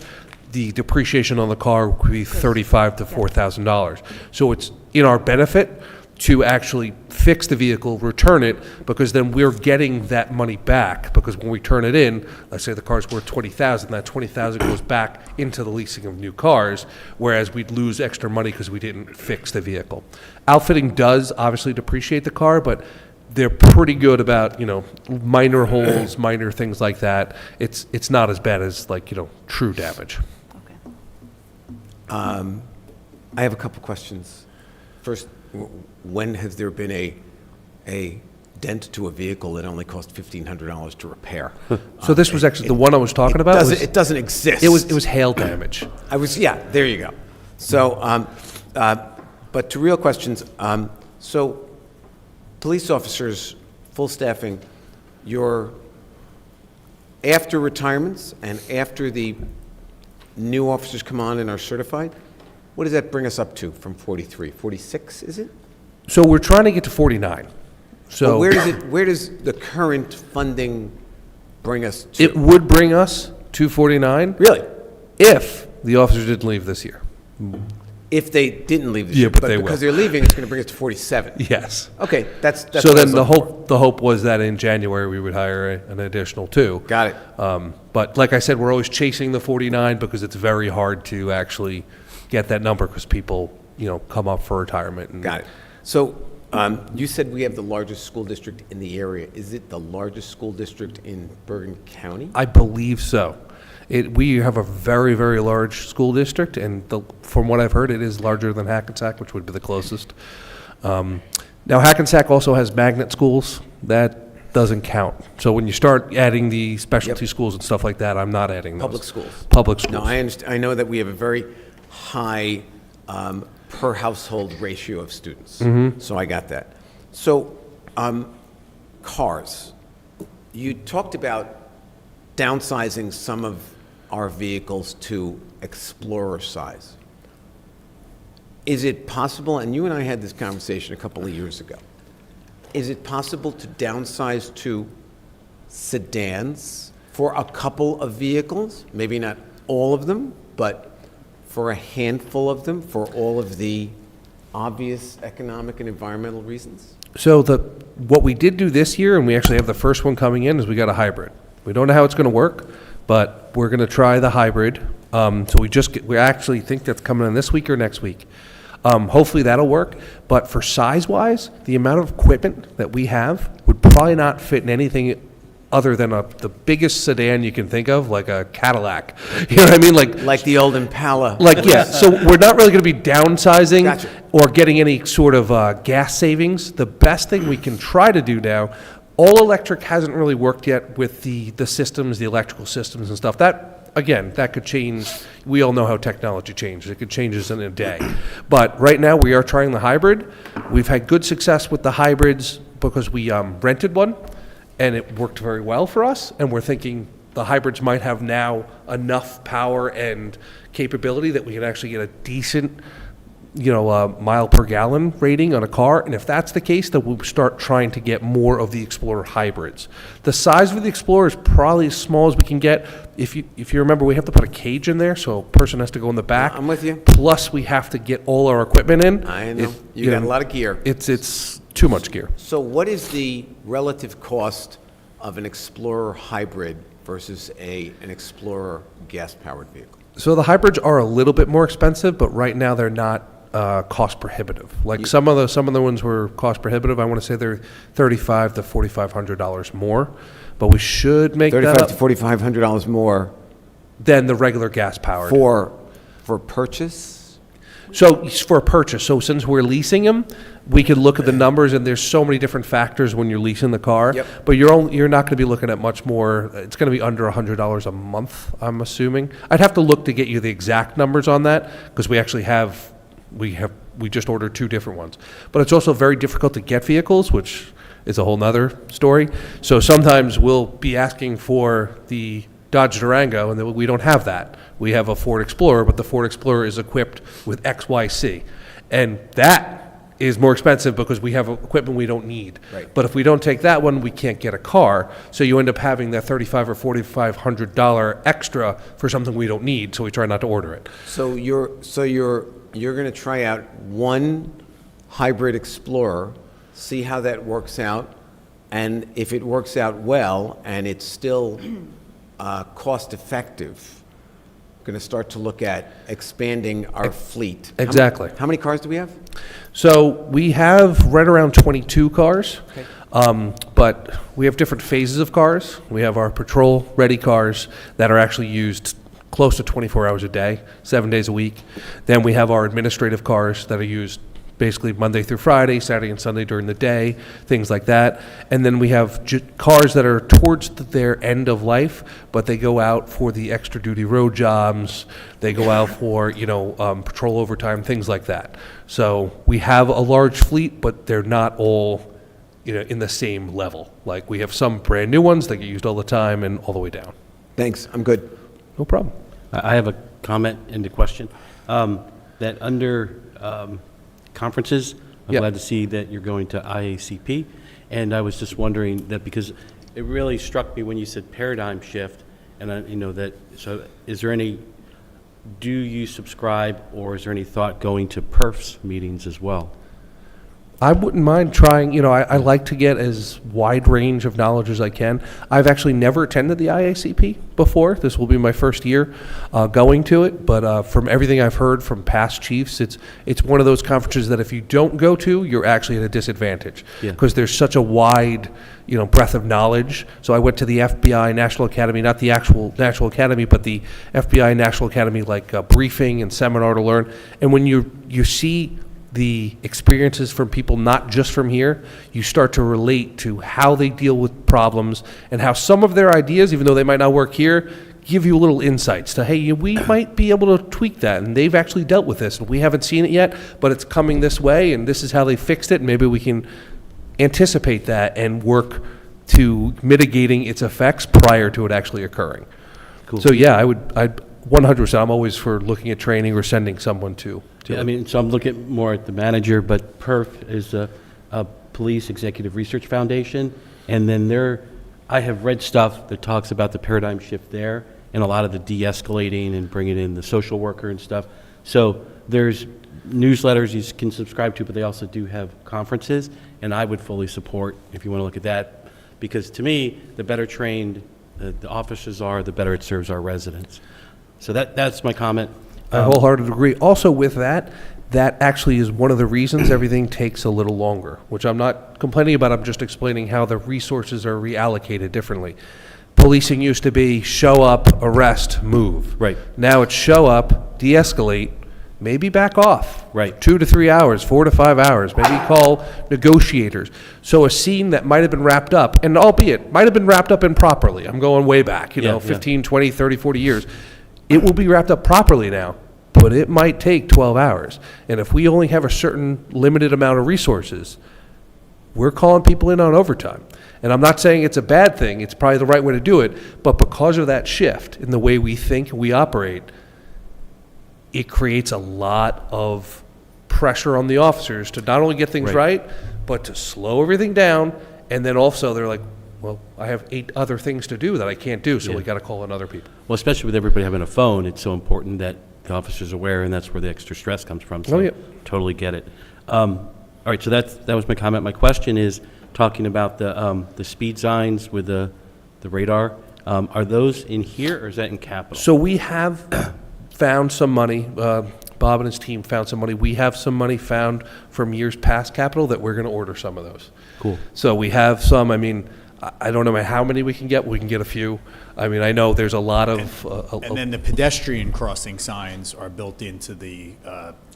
the depreciation on the car would be $35,000 to $4,000. So it's in our benefit to actually fix the vehicle, return it, because then we're getting that money back. Because when we turn it in, let's say the car's worth $20,000, that $20,000 goes back into the leasing of new cars, whereas we'd lose extra money because we didn't fix the vehicle. Outfitting does obviously depreciate the car, but they're pretty good about, minor holes, minor things like that. It's not as bad as, true damage. I have a couple questions. First, when has there been a dent to a vehicle that only cost $1,500 to repair? So this was actually the one I was talking about. It doesn't exist. It was hail damage. Yeah, there you go. So, but to real questions, so police officers, full staffing, after retirements and after the new officers come on and are certified, what does that bring us up to from 43? 46, is it? So we're trying to get to 49. So But where does the current funding bring us to? it would bring us to 49. Really? If the officers didn't leave this year. If they didn't leave this Yeah, year, but they will. because they're leaving, it's going to bring us to 47. Yes. Okay, that's So what I then was looking for. the hope was that in January we would hire an additional 2. Got it. But like I said, we're always chasing the 49 because it's very hard to actually get that number because people, come up for retirement. And Got it. So you said we have the largest school district in the area. Is it the largest school district in Bergen County? I believe so. We have a very, very large school district, and from what I've heard, it is larger than Hackensack, which would be the closest. Now, Hackensack also has magnet schools. That doesn't count. So when you start adding the specialty schools and stuff like that, I'm not adding those. Public schools. Public schools. No, I understand. I know that we have a very high per household ratio of students. Mhm. So I got that. So cars. You talked about downsizing some of our vehicles to Explorer size. Is it possible, and you and I had this conversation a couple of years ago, is it possible to downsize to sedans for a couple of vehicles? Maybe not all of them, but for a handful of them, for all of the obvious economic and environmental reasons? So what we did do this year, and we actually have the first one coming in, is we got a hybrid. We don't know how it's going to work, but we're going to try the hybrid. So we actually think that's coming in this week or next week. Hopefully that'll work. But for size-wise, the amount of equipment that we have would probably not fit in anything other than the biggest sedan you can think of, like a Cadillac. You know what I mean? Like the old Impala. Yeah. So we're not really going to be downsizing Gotcha. or getting any sort of gas savings. The best thing we can try to do now, all electric hasn't really worked yet with the systems, the electrical systems and stuff. That, again, that could change. We all know how technology changes. It could change in a day. But right now we are trying the hybrid. We've had good success with the hybrids because we rented one, and it worked very well for us. And we're thinking the hybrids might have now enough power and capability that we can actually get a decent mile per gallon rating on a car. And if that's the case, then we'll start trying to get more of the Explorer hybrids. The size of the Explorer is probably as small as we can get. If you remember, we have to put a cage in there, so a person has to go in the back. I'm with you. Plus, we have to get all our equipment in. I know. You got a lot of gear. It's too much gear. So what is the relative cost of an Explorer hybrid versus an Explorer gas-powered vehicle? So the hybrids are a little bit more expensive, but right now they're not cost prohibitive. Like some of the ones were cost prohibitive. I want to say they're $3,500 to $4,500 more, but we should make that $3,500 up to $4,500 more than the regular gas powered. for purchase? So it's for a purchase. So since we're leasing them, we could look at the numbers, and there's so many different factors when you're leasing the car. Yep. But you're not going to be looking at much more. It's going to be under $100 a month, I'm assuming. I'd have to look to get you the exact numbers on that because we actually we just ordered 2 different ones. But it's also very difficult to get vehicles, which is a whole nother story. So sometimes we'll be asking for the Dodge Durango, and we don't have that. We have a Ford Explorer, but the Ford Explorer is equipped with XYC. And that is more expensive because we have equipment we don't need. Right. But if we don't take that one, we can't get a car. So you end up having that $3,500 or $4,500 extra for something we don't need, so we try not to order it. So you're going to try out one hybrid Explorer, see how that works out, and if it works out well and it's still cost effective, going to start to look at expanding our fleet. Exactly. How many cars do we have? So we have right around 22 cars, but we have different phases of cars. We have our patrol-ready cars that are actually used close to 24 hours a day, 7 days a week. Then we have our administrative cars that are used basically Monday through Friday, Saturday and Sunday during the day, things like that. And then we have cars that are towards their end of life, but they go out for the extra duty road jobs. They go out for, patrol overtime, things like that. So we have a large fleet, but they're not all, in the same level. Like we have some brand new ones that get used all the time and all the way down. Thanks, I'm good. No problem. I have a comment and a question. That under conferences, I'm glad to see that you're going to IACP. And I was just wondering that because it really struck me when you said paradigm shift, and so is there any, do you subscribe or is there any thought going to PERFs meetings as well? I wouldn't mind trying, I like to get as wide range of knowledge as I can. I've actually never attended the IACP before. This will be my first year going to it, but from everything I've heard from past chiefs, it's one of those conferences that if you don't go to, you're actually at a disadvantage because there's such a wide, breadth of knowledge. So I went to the FBI National Academy, not the actual National Academy, but the FBI National Academy briefing and seminar to learn. And when you see the experiences from people not just from here, you start to relate to how they deal with problems and how some of their ideas, even though they might not work here, give you little insights to, hey, we might be able to tweak that, and they've actually dealt with this, and we haven't seen it yet, but it's coming this way, and this is how they fixed it, and maybe we can anticipate that and work to mitigating its effects prior to it actually occurring. Cool. So yeah, I'd 100%, I'm always for looking at training or sending someone to. Yeah, so I'm looking more at the manager, but PERF is a Police Executive Research Foundation, and then I have read stuff that talks about the paradigm shift there and a lot of the de-escalating and bringing in the social worker and stuff. So there's newsletters you can subscribe to, but they also do have conferences, and I would fully support if you want to look at that, because to me, the better trained the officers are, the better it serves our residents. So that's my comment. I wholeheartedly agree. Also with that actually is one of the reasons everything takes a little longer, which I'm not complaining about. I'm just explaining how the resources are reallocated differently. Policing used to be show up, arrest, move. Right. Now it's show up, de-escalate, maybe back off. Right. 2 to 3 hours, 4 to 5 hours, maybe call negotiators. So a scene that might have been wrapped up, and albeit might have been wrapped up improperly. I'm going way back, 15, 20, 30, 40 years. It will be wrapped up properly now, but it might take 12 hours. And if we only have a certain limited amount of resources, we're calling people in on overtime. And I'm not saying it's a bad thing, it's probably the right way to do it, but because of that shift in the way we think and we operate, it creates a lot of pressure on the officers to not only get things right, but to slow everything down, and then also they're like, well, I have 8 other things to do that I can't do, so we got to call in other people. Well, especially with everybody having a phone, it's so important that the officer's aware, and that's where the extra stress comes from. So totally get it. All right, so that was my comment. My question is talking about the speed signs with the radar. Are those in here, or is that in capital? So we have found some money. Bob and his team found some money. We have some money found from years past capital that we're going to order some of those. Cool. So we have some. I don't know how many we can get. We can get a few. I know there's a lot of... And then the pedestrian crossing signs are built into the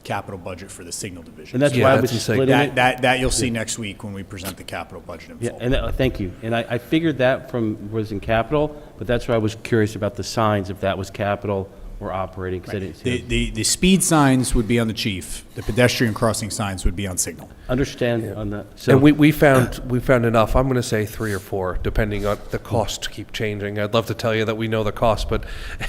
capital budget for the signal division. And that's why I was splitting it. That you'll see next week when we present the capital budget in full. Yeah, and thank you. And I figured that was in capital, but that's why I was curious about the signs, if that was capital or operating, because I didn't see The speed signs would be on the chief. The pedestrian crossing signs would be on signal. Understand on that. So and we found enough. I'm going to say 3 or 4, depending on the costs keep changing. I'd love to tell you that we know the cost, but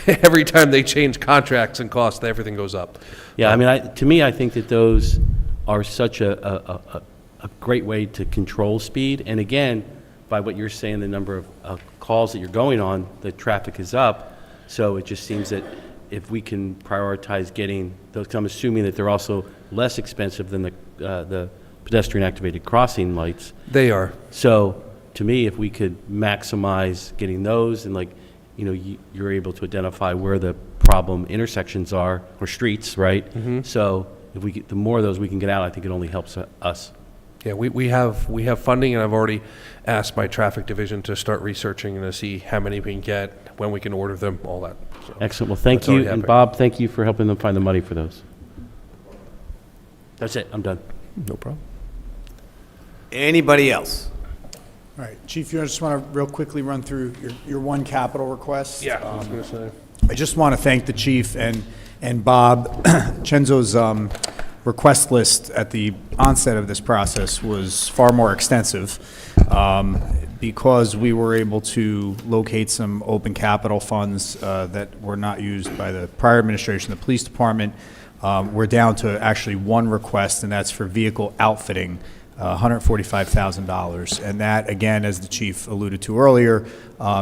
every time they change contracts and costs, everything goes up. Yeah, to me, I think that those are such a great way to control speed. And again, by what you're saying, the number of calls that you're going on, the traffic is up. So it just seems that if we can prioritize getting those, I'm assuming that they're also less expensive than the pedestrian activated crossing lights. They are. So to me, if we could maximize getting those, and you're able to identify where the problem intersections are, or streets, right? Mm-hmm. So if we get the more of those we can get out, I think it only helps us. Yeah, we have funding, and I've already asked my traffic division to start researching and to see how many we can get, when we can order them, all that. So Excellent. Well, thank that's already you. And happening. Bob, thank you for helping them find the money for those. That's it. I'm done. No problem. Anybody else? All right, Chief, you just want to real quickly run through your one capital request? Yeah, I was going to say. I just want to thank the chief and Bob. Chenzo's request list at the onset of this process was far more extensive because we were able to locate some open capital funds that were not used by the prior administration, the police department. We're down to actually one request, and that's for vehicle outfitting, $145,000. And that, again, as the chief alluded to earlier,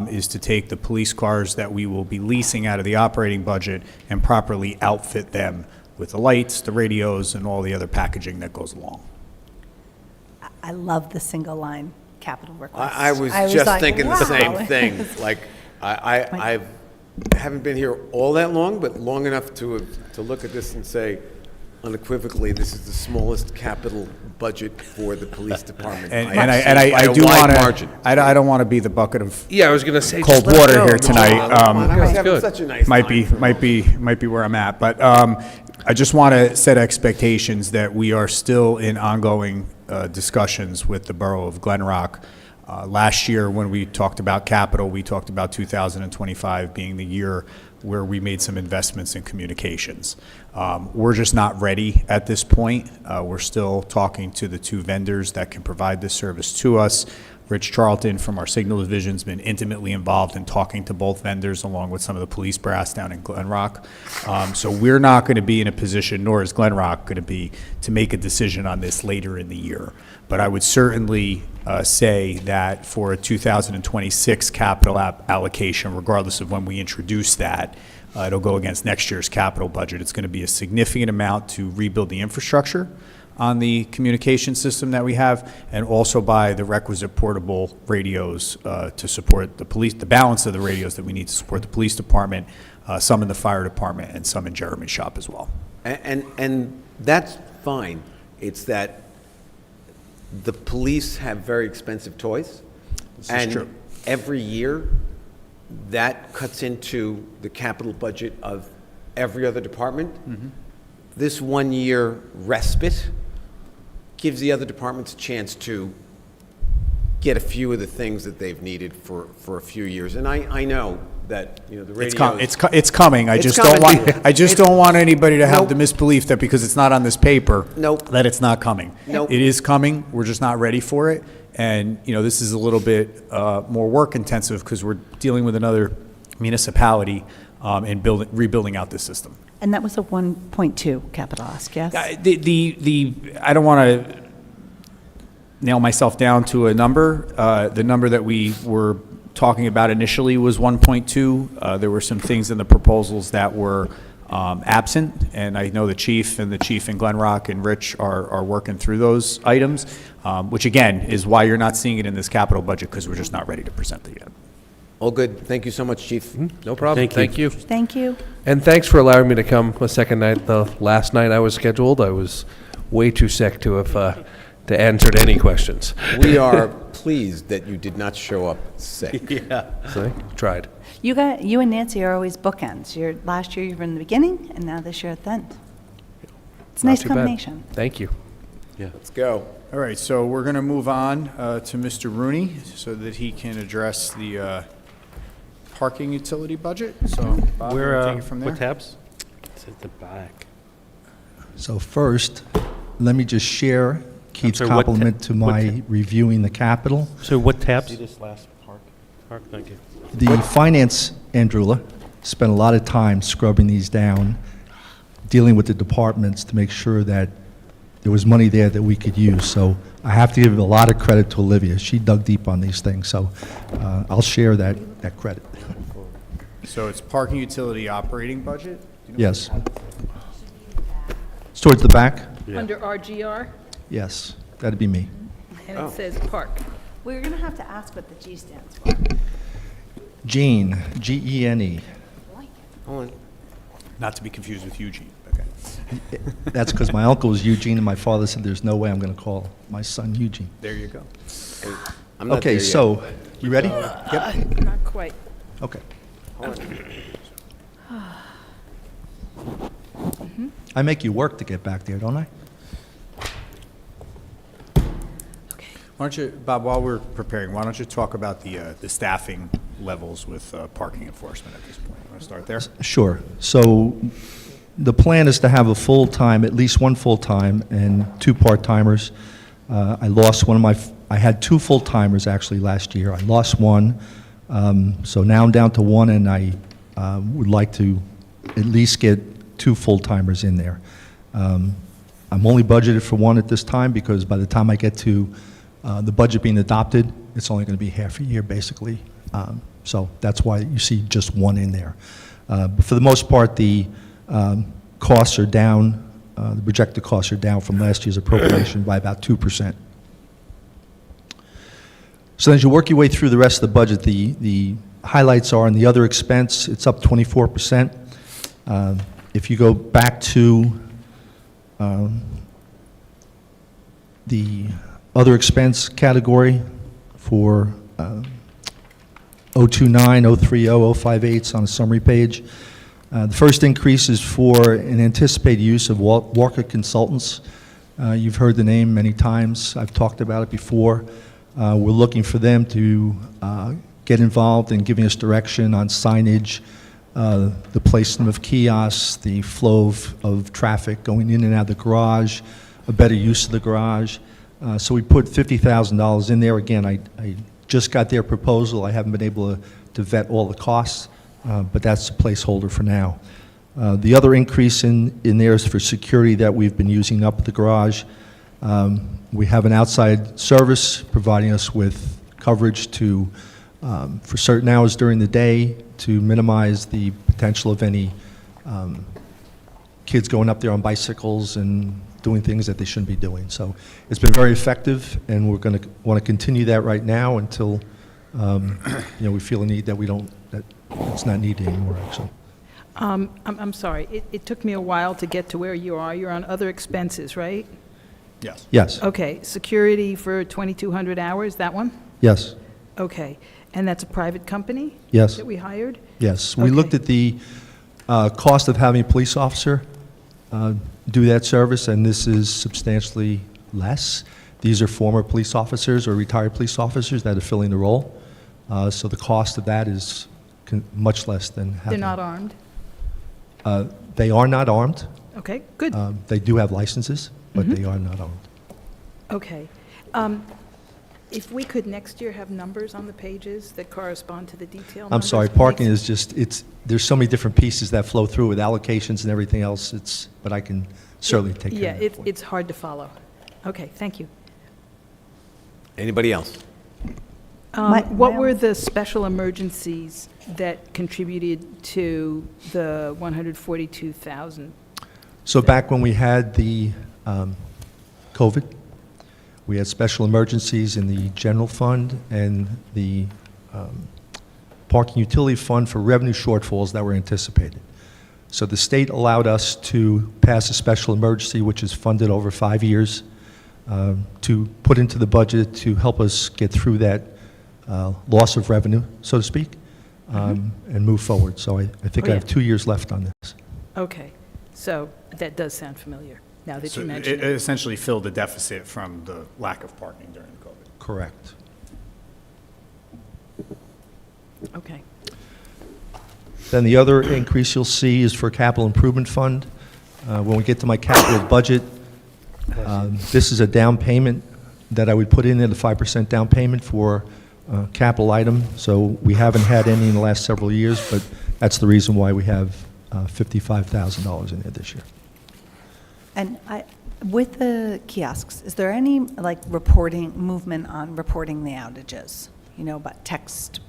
is to take the police cars that we will be leasing out of the operating budget and properly outfit them with the lights, the radios, and all the other packaging that goes along. I love the single line capital request. I was just like, thinking the same wow. thing. Like, I haven't been here all that long, but long enough to look at this and say, unequivocally, this is the smallest capital budget for the police department. I do want to. I don't want to be the bucket of Yeah, I was going to say. cold just let water it go. here tonight. I was having such a nice might time be where I'm at, but I just want to set expectations that we are still in ongoing discussions with the borough of Glen Rock. Last year, when we talked about capital, we talked about 2025 being the year where we made some investments in communications. We're just not ready at this point. We're still talking to the two vendors that can provide this service to us. Rich Charlton from our Signal Division has been intimately involved in talking to both vendors along with some of the police brass down in Glen Rock. So we're not going to be in a position, nor is Glen Rock going to be, to make a decision on this later in the year. But I would certainly say that for a 2026 capital allocation, regardless of when we introduce that, it'll go against next year's capital budget. It's going to be a significant amount to rebuild the infrastructure on the communication system that we have, and also buy the requisite portable radios to support the police, the balance of the radios that we need to support the police department, some in the fire department, and some in Jeremy's shop as well. And that's fine. It's that the police have very expensive toys. This is and true. every year, that cuts into the capital budget of every other department. Mm-hmm. This 1 year respite gives the other departments a chance to get a few of the things that they've needed for a few years. And I know that, you know, the radios. It's coming. I It's just coming. don't want. I just don't want anybody to have Nope. the misbelief that because it's not on this paper, Nope. that it's not coming. Nope. It is coming. We're just not ready for it. And you know, this is a little bit more work intensive because we're dealing with another municipality and rebuilding out this system. And that was a 1.2 capital ask, yes? I don't want to nail myself down to a number. The number that we were talking about initially was 1.2. There were some things in the proposals that were absent, and I know the chief and in Glen Rock and Rich are working through those items, which again is why you're not seeing it in this capital budget, because we're just not ready to present it yet. All good. Thank you so much, Chief. No problem. Thank you. Thank you. And thanks for allowing me to come a second night. The last night I was scheduled, I was way too sick to have to answer any questions. We are pleased that you did not show up sick. Yeah. See? Tried. You and Nancy are always bookends. Last year you were in the beginning, and now this year at the end. It's a Not nice too bad. combination. Thank you. Yeah. Let's go. All right, so we're going to move on to Mr. Rooney so that he can address the parking utility budget. So, Bob, Where, we'll take it from there. what tabs? It's at the back. So first, let me just share Keith's sorry, what compliment to my reviewing the capital. So what tabs? See this last park, thank you. The finance, Andrula, spent a lot of time scrubbing these down, dealing with the departments to make sure that there was money there that we could use. So I have to give a lot of credit to Olivia. She dug deep on these things, so I'll share that credit. So it's parking utility operating budget? Do you know Yes. It's towards the back? Under RGR, Yes, that'd be me. and it says park. We're going to have to ask what the G stands for. Gene, Gene. Hold on. Not to be confused with Eugene. Okay. That's because my uncle was Eugene, and my father said, there's no way I'm going to call my son Eugene. There you go. I'm not Okay, there yet. so, you ready? Yep. Not quite. Okay. I make you work to get back there, don't I? Why don't you, Bob, while we're preparing, why don't you talk about the staffing levels with parking enforcement at this point? You want to start there? Sure. So the plan is to have a full-time, at least one full-time and two part-timers. I lost one of my, I had two full-timers actually last year. I lost one. So now I'm down to one, and I would like to at least get two full-timers in there. I'm only budgeted for one at this time because by the time I get to the budget being adopted, it's only going to be half a year, basically. So that's why you see just one in there. But for the most part, the costs are down, the projected costs are down from last year's appropriation by about 2%. So as you work your way through the rest of the budget, the highlights are in the other expense, it's up 24%. If you go back to the other expense category for 029, 030, 058 on a summary page. The first increase is for an anticipated use of Walker Consultants. You've heard the name many times. I've talked about it before. We're looking for them to get involved in giving us direction on signage, the placement of kiosks, the flow of traffic going in and out of the garage, a better use of the garage. So we put $50,000 in there. Again, I just got their proposal. I haven't been able to vet all the costs, but that's a placeholder for now. The other increase in there is for security that we've been using up at the garage. We have an outside service providing us with coverage to, for certain hours during the day to minimize the potential of any kids going up there on bicycles and doing things that they shouldn't be doing. So it's been very effective, and we're going to want to continue that right now until we feel a need that that it's not needed anymore, actually. I'm sorry, it took me a while to get to where you are. You're on other expenses, right? Yes. Yes. Okay, security for 2,200 hours, that one? Yes. Okay, and that's a private company? Yes. That we hired? Yes. We looked at the cost of having a police officer do that service, and this is substantially less. These are former police officers or retired police officers that are filling the role. So the cost of that is much less than having... They're not armed? They are not armed. Okay, good. They do have licenses, but they are not armed. Okay. If we could next year have numbers on the pages that correspond to the detail numbers. I'm sorry, parking is just, there's so many different pieces that flow through with allocations and everything else, but I can certainly take care of it. Yeah, it's hard to follow. Okay, thank you. Anybody else? What were the special emergencies that contributed to the 142,000? So back when we had the COVID, we had special emergencies in the general fund and the parking utility fund for revenue shortfalls that were anticipated. So the state allowed us to pass a special emergency, which is funded over 5 years, to put into the budget to help us get through that loss of revenue, so to speak, and move forward. So I think I have 2 years left on this. Okay, so that does sound familiar, now that you So mention it it. essentially filled the deficit from the lack of parking during COVID. Correct. Okay. Then the other increase you'll see is for capital improvement fund. When we get to my capital budget, this is a down payment that I would put in there, the 5% down payment for capital item. So we haven't had any in the last several years, but that's the reason why we have $55,000 in there this year. And with the kiosks, is there any, reporting, movement on reporting the outages? But text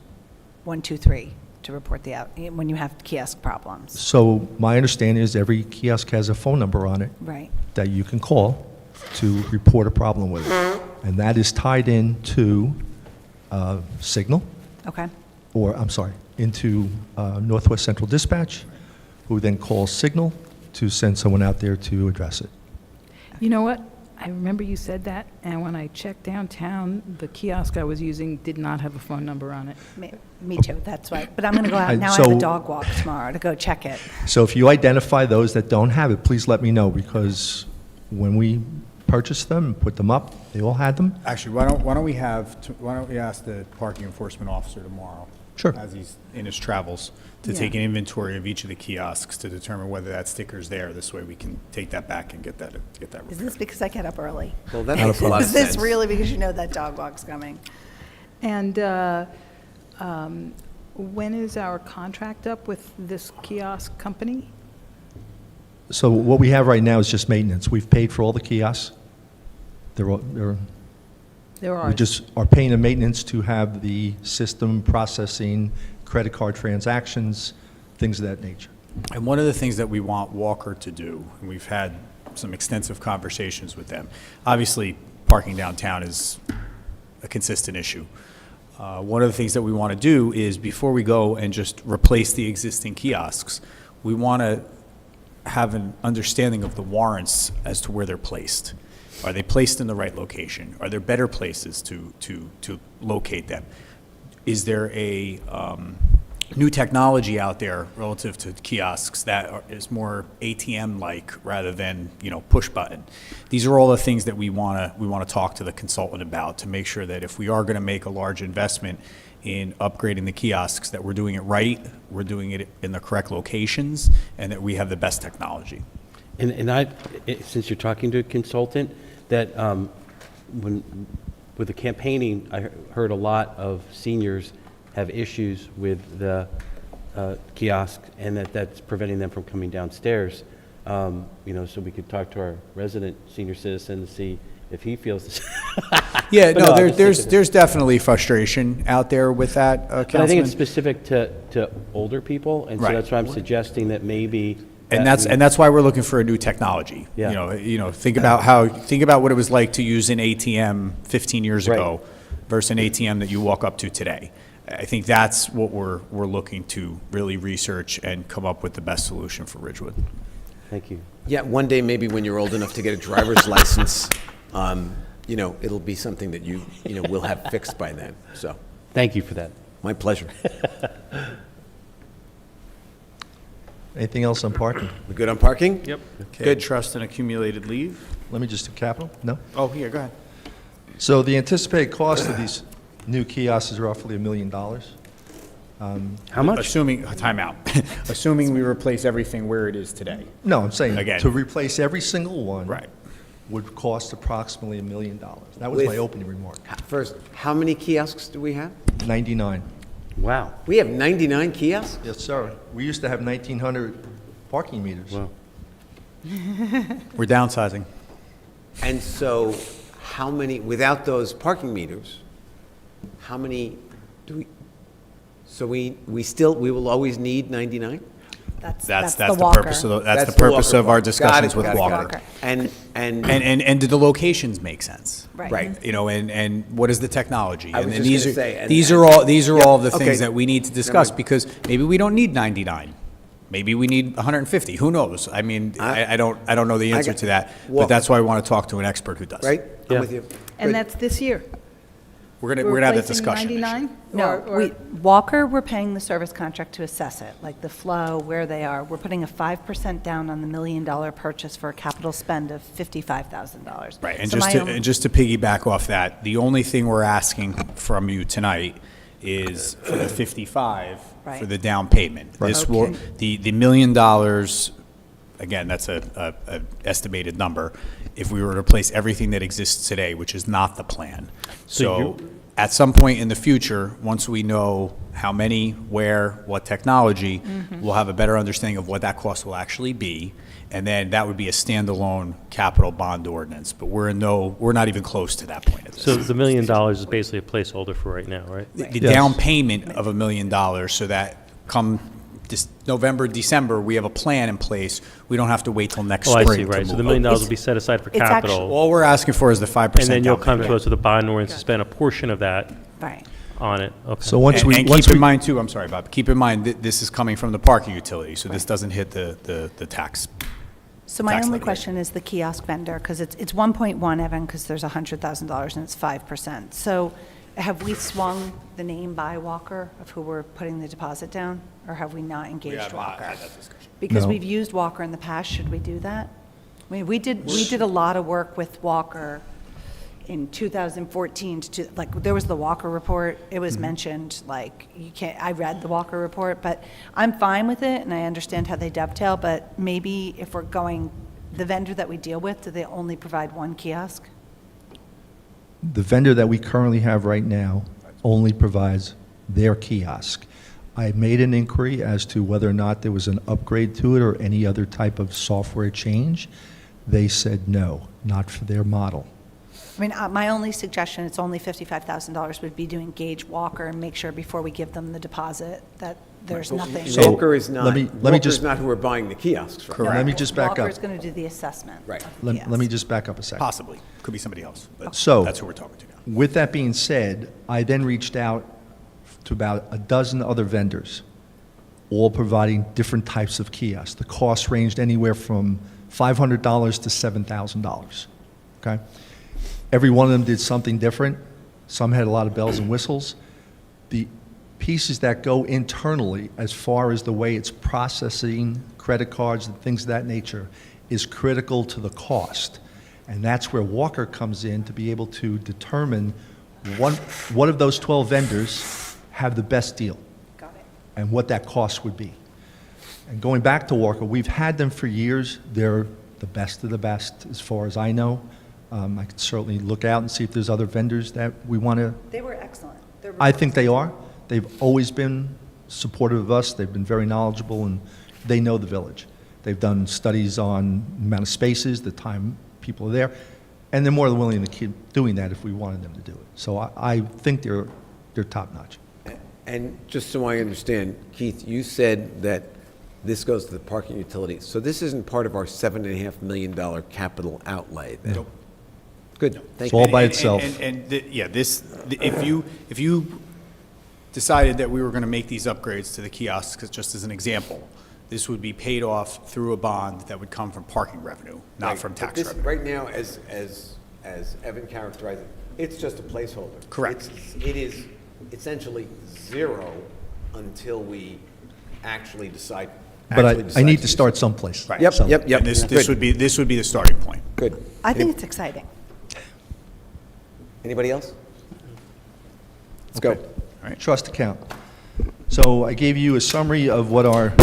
123 to report when you have kiosk problems? So my understanding is every kiosk has a phone number on it. Right. That you can call to report a problem with it. And that is tied into Signal. Okay. Or, I'm sorry, into Northwest Central Dispatch, who then calls Signal, to send someone out there to address it. You know what? I remember you said that, and when I checked downtown, the kiosk I was using did not have a phone number on it. Me too, that's why. But I'm going to go out, And now I have a so- dog walk tomorrow to go check it. So if you identify those that don't have it, please let me know, because when we purchased them and put them up, they all had them. Actually, why don't we ask the parking enforcement officer tomorrow? Sure. As he's in his travels, to Yeah. take an inventory of each of the kiosks to determine whether that sticker's there. This way we can take that back and get that Is repaired. this because I get up early? Well, that makes a lot of Is this sense. really because you know that dog walk's coming? And when is our contract up with this kiosk company? So what we have right now is just maintenance. We've paid for all the kiosks. There We are. just are paying the maintenance to have the system processing credit card transactions, things of that nature. And one of the things that we want Walker to do, and we've had some extensive conversations with them, obviously, parking downtown is a consistent issue. One of the things that we want to do is, before we go and just replace the existing kiosks, we want to have an understanding of the warrants as to where they're placed. Are they placed in the right location? Are there better places to locate them? Is there a new technology out there relative to kiosks that is more ATM-like rather than, push button? These are all the things that we want to talk to the consultant about, to make sure that if we are going to make a large investment in upgrading the kiosks, that we're doing it right, we're doing it in the correct locations, and that we have the best technology. Since you're talking to a consultant, that with the campaigning, I heard a lot of seniors have issues with the kiosk, and that's preventing them from coming downstairs. So we could talk to our resident senior citizen to see if he feels the same. Yeah, But no, I'm just thinking- there's definitely frustration out there with that, But I think Councilman. it's specific to older people, and so Right. that's why I'm suggesting that maybe. And that that's why we're looking for a new technology. Yeah. Think about what it was like to use an ATM 15 years ago versus an ATM that you walk up to today. I think that's what we're looking to really research and come up with the best solution for Ridgewood. Thank you. Yeah, one day, maybe when you're old enough to get a driver's license, it'll be something that will have fixed by then, so. Thank you for that. My pleasure. Anything else on parking? We good on parking? Yep. Okay. Good trust and accumulated leave. Let me just do capital? No? Oh, here, go ahead. So the anticipated cost of these new kiosks is roughly $1 million. How much? Assuming, timeout. Assuming we replace everything where it is today. No, I'm saying Again. to replace every single one. Right. Would cost approximately $1 million. That was my With- opening remark. First, how many kiosks do we have? 99. Wow. We have 99 kiosks? Yes, sir. We used to have 1,900 parking meters. Wow. We're downsizing. And so, how many, without those parking meters, how many do we, so we will always need 99? That's the the walker. purpose of the That's the purpose Walker of our part. discussions Got it, with got it, got Walker. it. And And do the locations make sense? Right. And what is the technology? I was And just these gonna are say, and- these and- are all the Okay. things that we need to discuss, mind. because maybe we don't need 99. Maybe we need 150. Who knows? I mean, I don't know the answer got- to that, Well- but that's why I want to talk to an expert who does. right? Yeah. I'm with you. And Good. that's this year? We're gonna have that replacing discussion. 99? No, Or- Walker, we're paying the service contract to assess it, like the flow, where they are. We're putting a 5% down on the $1 million purchase for a capital spend of $55,000. Right, and So just to piggyback off that, the only thing we're asking from you tonight is for the 55 for Right. the down payment. This will, Okay. the $1 million, again, that's a estimated number, if we were to replace everything that exists today, which is not the plan. So at some point in the future, once we know how many, where, what technology, we'll have a better understanding of what that cost will actually be, and then that would be a standalone capital bond ordinance. But we're not even close to that point at this. So the $1 million is basically a placeholder for right now, right? The Yes. down payment of $1 million, so that come November, December, we have a plan in place. We don't have to wait till next Oh, I spring. see, to right. So move the $1 on. million will be set aside for It's capital. All we're asking for is the 5% And then you'll down come to payment. us with a bond ordinance to spend a portion of that Right. on it. Okay. So once And we, and once keep in we, mind too, I'm sorry, Bob, keep in mind that this is coming from the parking utility, so this doesn't hit the tax So my tax only levy rate. question is the kiosk vendor, because it's 1.1, Evan, because there's $100,000 and it's 5%. So have we swung the name by Walker of who we're putting the deposit down? Or have we not engaged have not Walker? had that discussion. Because No. we've used Walker in the past, should we do that? I mean, we did a lot of work with Walker in 2014 like, there was the Walker report, it was mentioned, like, you can't, I read the Walker report, but I'm fine with it, and I understand how they dovetail, but maybe if we're going, the vendor that we deal with, do they only provide one kiosk? The vendor that we currently have right now only provides their kiosk. I made an inquiry as to whether or not there was an upgrade to it or any other type of software change. They said no, not for their model. I mean, my only suggestion, it's only $55,000, would be to engage Walker and make sure before we give them the deposit that there's nothing. So, Walker is not, let me Walker's just- not who we're buying the kiosks from. Let me just back up. Walker's going to do the assessment. Right. of the Let kiosk. me just back up a second. Possibly. Could be somebody else, but So, that's who we're talking to now. with that being said, I then reached out to about a dozen other vendors, all providing different types of kiosks. The cost ranged anywhere from $500 to $7,000, okay? Every one of them did something different. Some had a lot of bells and whistles. The pieces that go internally, as far as the way it's processing credit cards and things of that nature, is critical to the cost. And that's where Walker comes in to be able to determine what of those 12 vendors have the best deal and what that cost would be. And going back to Walker, we've had them for years. They're the best of the best, as far as I know. I could certainly look out and see if there's other vendors that we want to. They were excellent. I think they are. They've always been supportive of us. They've been very knowledgeable, and they know the village. They've done studies on the amount of spaces, the time people are there, and they're more than willing to keep doing that if we wanted them to do it. So I think they're top-notch. And just so I understand, Keith, you said that this goes to the parking utility. So this isn't part of our $7.5 million capital outlay then? Nope. Good, thank It's you. all by itself. If you decided that we were going to make these upgrades to the kiosks, just as an example, this would be paid off through a bond that would come from parking revenue, not Right, from but tax this- revenue. Right now, as Evan characterized it, it's just a placeholder. Correct. It is essentially zero until we actually decide. But I need to start someplace. Right. Yep, So- yep, yep. And this Good. would be the starting point. Good. I think it's exciting. Anybody else? Let's go. Trust account. So I gave you a summary of what our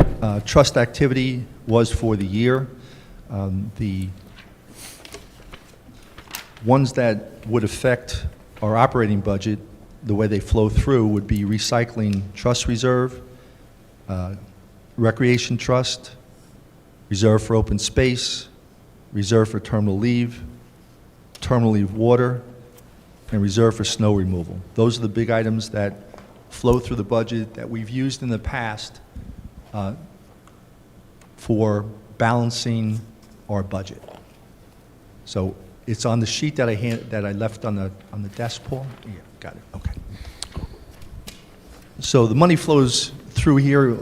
trust activity was for the year. The ones that would affect our operating budget, the way they flow through, would be recycling trust reserve, recreation trust, reserve for open space, reserve for terminal leave water, and reserve for snow removal. Those are the big items that flow through the budget that we've used in the past for balancing our budget. So it's on the sheet that I left on the desk, Paul? Yeah, got it, okay. So the money flows through here.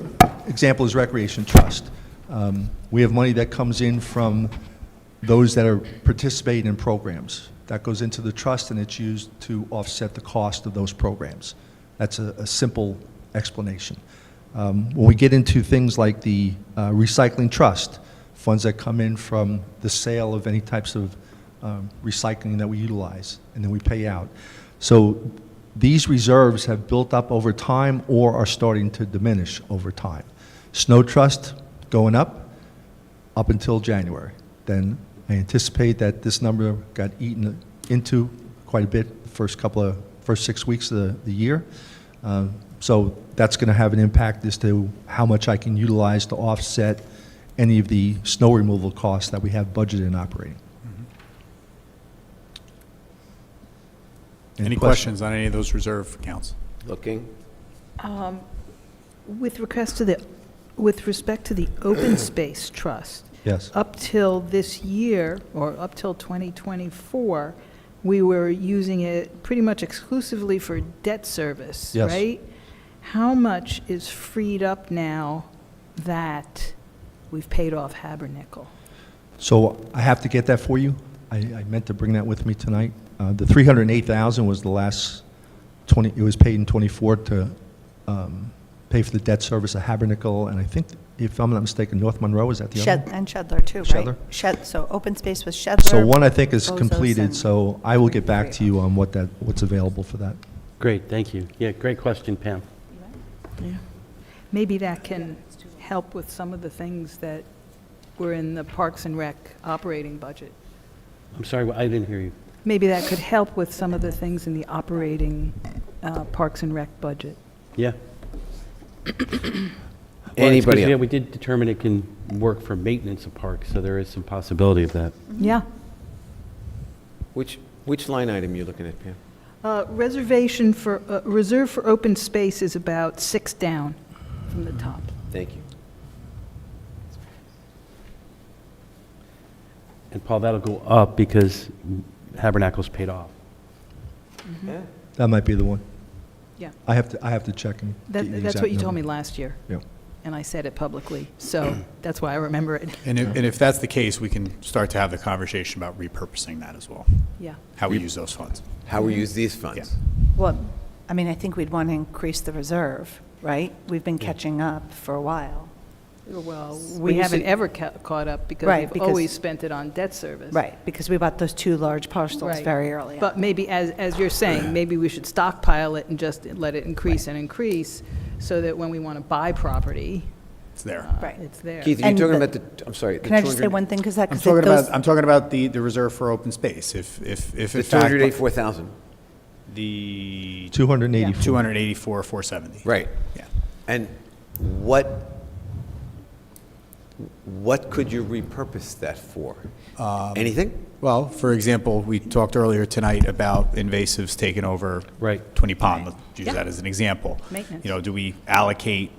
Example is Recreation Trust. We have money that comes in from those that are participating in programs. That goes into the trust, and it's used to offset the cost of those programs. That's a simple explanation. When we get into things like the recycling trust, funds that come in from the sale of any types of recycling that we utilize, and then we pay out. So these reserves have built up over time or are starting to diminish over time. Snow trust going up until January. Then I anticipate that this number got eaten into quite a bit the first 6 weeks of the year. So that's going to have an impact as to how much I can utilize to offset any of the snow removal costs that we have budgeted in operating. Any questions on any of those reserve accounts? Looking. With respect to the Open Space Trust. Yes. Up till this year, or up till 2024, we were using it pretty much exclusively for debt service, Yes. right? How much is freed up now that we've paid off Habernickel? So I have to get that for you. I meant to bring that with me tonight. The $308,000 was the last it was paid in '24 to pay for the debt service of Habernickel, and I think, if I'm not mistaken, North Monroe, is that the other one? And Shedler too, right? Shedler? So open space was Shedler. So one, I think, is Bozos, completed, and- so I will get back to you on what's available for that. Great, thank you. Yeah, great question, Pam. Maybe that can help with some of the things that were in the Parks and Rec operating budget. I'm sorry, I didn't hear you. Maybe that could help with some of the things in the operating Parks and Rec budget. Yeah. Anybody Yeah, else? we did determine it can work for maintenance of parks, so there is some possibility of that. Yeah. Which line item are you looking at, Pam? Reservation for, reserve for open space is about 6 down from the top. Thank you. And Paul, that'll go up because Habernacle's paid off. Yeah. That might be the one. Yeah. I have to check and get you the That's exact what you told number. me last year. Yep. And I said it publicly, so that's why I remember it. And if that's the case, we can start to have the conversation about repurposing that as well, Yeah. how we use those funds. How we use these funds? Well, I mean, I think we'd want to increase the reserve, right? We've been catching up for a while. Well, We we used haven't to- ever caught up because Right, we've because- always spent it on debt service. Right, because we bought those 2 large parcels Right. very early on. But maybe, as you're saying, maybe we should stockpile it and just let it increase and increase, so that when we want to buy property, It's there. Right. it's there. Keith, are you And talking the- about I'm sorry. the Can I just say 200 one thing, because I'm talking about the reserve for open space. If The in fact. 284,000. The 284. 284,470. Right. Yeah. And what could you repurpose that for? Anything? Well, for example, we talked earlier tonight about invasives taking over Right. 20 Pond. Let's use Yeah. that as an example. Maintenance. You know, do we allocate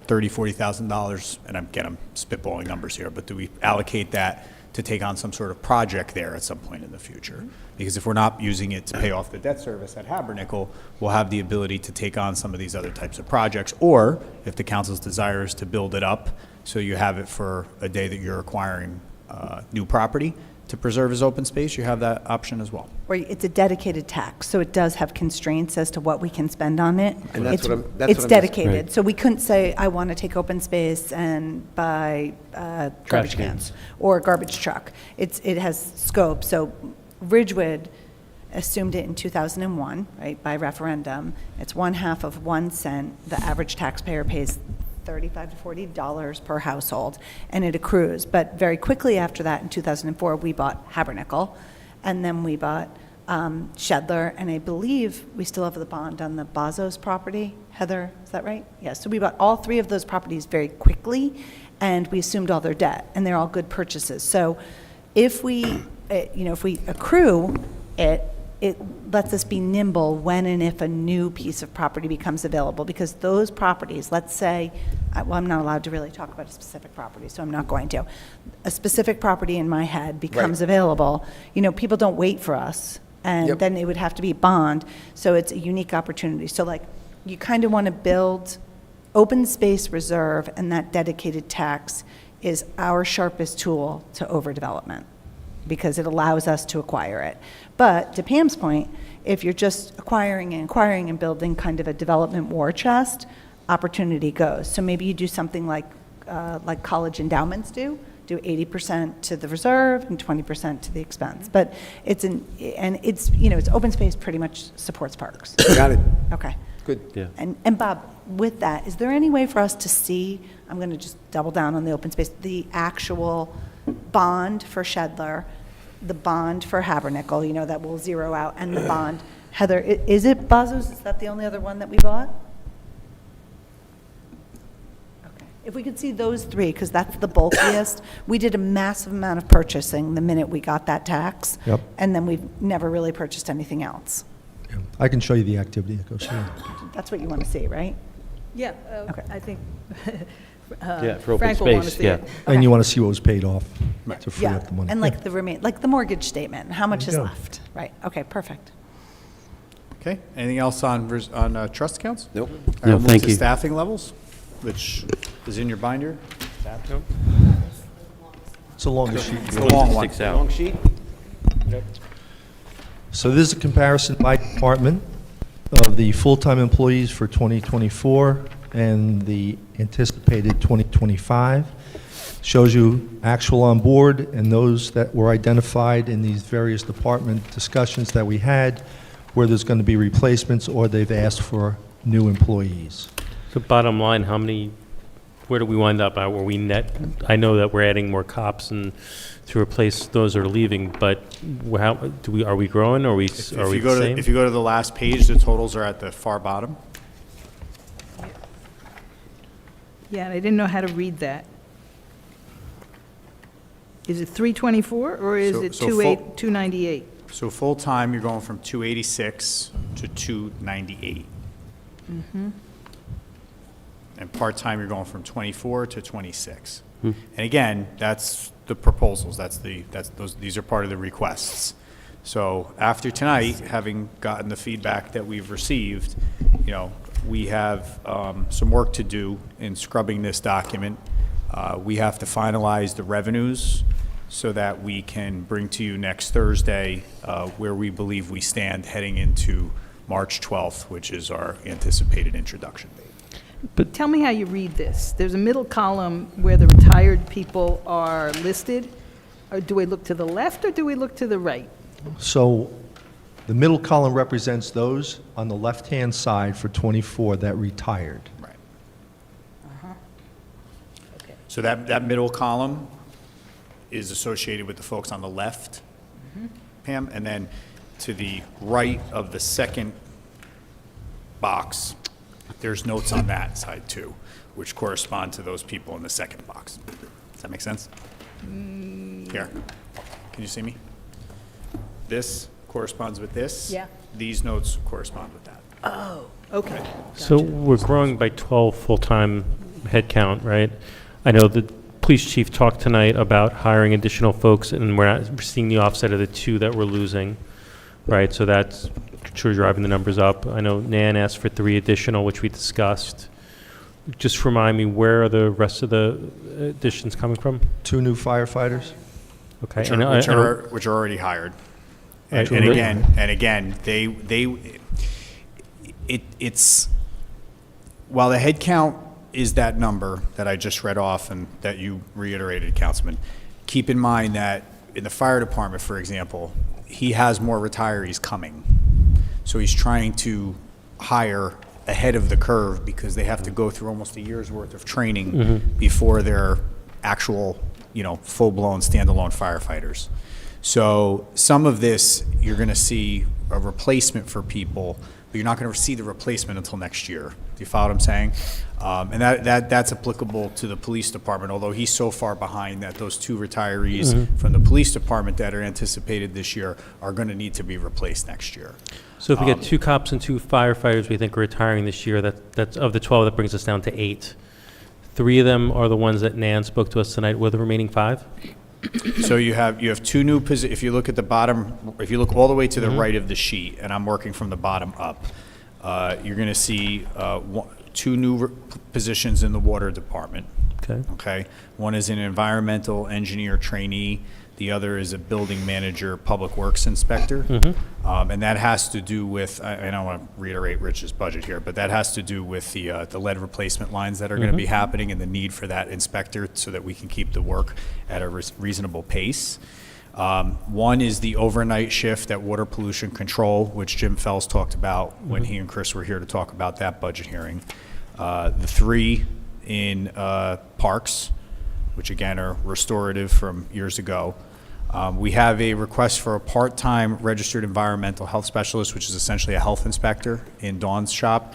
$30,000, $40,000, and I'm spitballing numbers here, but do we allocate that to take on some sort of project there at some point in the future? Because if we're not using it to pay off the debt service at Habernickel, we'll have the ability to take on some of these other types of projects. Or if the council's desire is to build it up, so you have it for a day that you're acquiring new property to preserve as open space, you have that option as well. Or it's a dedicated tax, so it does have constraints as to what we can spend on it. And that's It's- what I'm- that's It's what I'm- dedicated, Right. so we couldn't say, I want to take open space and buy garbage cans. cans or a garbage truck. It has scope, so Ridgewood assumed it in 2001, right, by referendum. It's 1/2 of 1 cent. The average taxpayer pays $35 to $40 per household, and it accrues. But very quickly after that, in 2004, we bought Habernickel, and then we bought Shedler, and I believe we still have the bond on the Bozos property. Heather, is that right? Yeah, so we bought all 3 of those properties very quickly, and we assumed all their debt, and they're all good purchases. So if we, if we accrue it, it lets us be nimble when and if a new piece of property becomes available, because those properties, let's say, well, I'm not allowed to really talk about a specific property, so I'm not going to. A specific property in my head becomes available, people don't wait for us, and Yep. then it would have to be bond, so it's a unique opportunity. So like, you kind of want to build open space reserve, and that dedicated tax is our sharpest tool to overdevelopment, because it allows us to acquire it. But to Pam's point, if you're just acquiring and building kind of a development war chest, opportunity goes. So maybe you do something like college endowments do 80% to the reserve and 20% to the expense. But it's open space pretty much supports parks. Got it. Okay. Good. Yeah. And Bob, with that, is there any way for us to see, I'm going to just double down on the open space, the actual bond for Shedler, the bond for Habernickel, that will zero out, and the bond, Heather, is it Bozos? Is that the only other one that we bought? Okay. If we could see those 3, because that's the bulkiest. We did a massive amount of purchasing the minute we got that tax. Yep. And then we've never really purchased anything else. I can show you the activity that goes through. That's what you want to see, right? Yeah, Okay. I think Yeah, for open Frank will want to space, see yeah. it. And you want to see what was paid off to free Yeah, up the money. and like the mortgage statement, how much There is you go. left? Right, okay, perfect. Okay, anything else on trust accounts? Nope. All right, No, we'll move thank to you. staffing levels, which is in your binder. It's a longer sheet. It's a long one. Sticks out. Long sheet? So this is a comparison by department of the full-time employees for 2024 and the anticipated 2025. Shows you actual on board and those that were identified in these various department discussions that we had, where there's going to be replacements or they've asked for new employees. So bottom line, where do we wind up? Were we net? I know that we're adding more cops and to replace those that are leaving, but are we growing, or are we the same? If you go to the last page, the totals are at the far bottom. Yeah, and I didn't know how to read that. Is it 324 or is it 298? So full-time, you're going from 286 to 298. Mm-hmm. And part-time, you're going from 24 to 26. And again, that's the proposals, these are part of the requests. So after tonight, having gotten the feedback that we've received, we have some work to do in scrubbing this document. We have to finalize the revenues so that we can bring to you next Thursday where we believe we stand heading into March 12th, which is our anticipated introduction date. But tell me how you read this. There's a middle column where the retired people are listed. Or do we look to the left or do we look to the right? So the middle column represents those on the left-hand side for 24 that retired. Right. So that middle column is associated with the folks on the left, Pam, and then to the right of the second box, there's notes on that side too, which correspond to those people in the second box. Does that make sense? Here, can you see me? This corresponds with this. Yeah. These notes correspond with that. Oh, okay. So we're growing by 12 full-time headcount, right? I know the police chief talked tonight about hiring additional folks, and we're seeing the offset of the 2 that we're losing, right? So that's sure driving the numbers up. I know Nan asked for 3 additional, which we discussed. Just remind me, where are the rest of the additions coming from? 2 new firefighters. Okay. Which are already hired. And Right. again, it's while the head count is that number that I just read off and that you reiterated, Councilman, keep in mind that in the fire department, for example, he has more retirees coming. So he's trying to hire ahead of the curve because they have to go through almost a year's worth of training before they're actual, full-blown standalone firefighters. So some of this, you're going to see a replacement for people, but you're not going to see the replacement until next year. Do you follow what I'm saying? And that's applicable to the police department, although he's so far behind that those 2 retirees from the police department that are anticipated this year are going to need to be replaced next year. So if we get 2 cops and 2 firefighters we think are retiring this year, that's of the 12, that brings us down to 8. 3 of them are the ones that Nan spoke to us tonight. What are the remaining 5? So you have 2 new positions. If you look at the bottom, if you look all the way to the right of the sheet, and I'm working from the bottom up, you're going to see 2 new positions in the water department. Okay. One is an environmental engineer trainee. The other is a building manager, public works inspector. And that has to do with, I don't want to reiterate Rich's budget here, but that has to do with the lead replacement lines that are going to be happening and the need for that inspector so that we can keep the work at a reasonable pace. One is the overnight shift at water pollution control, which Jim Fells talked about when he and Chris were here to talk about that budget hearing. The 3 in parks, which again are restorative from years ago. We have a request for a part-time registered environmental health specialist, which is essentially a health inspector in Dawn's shop.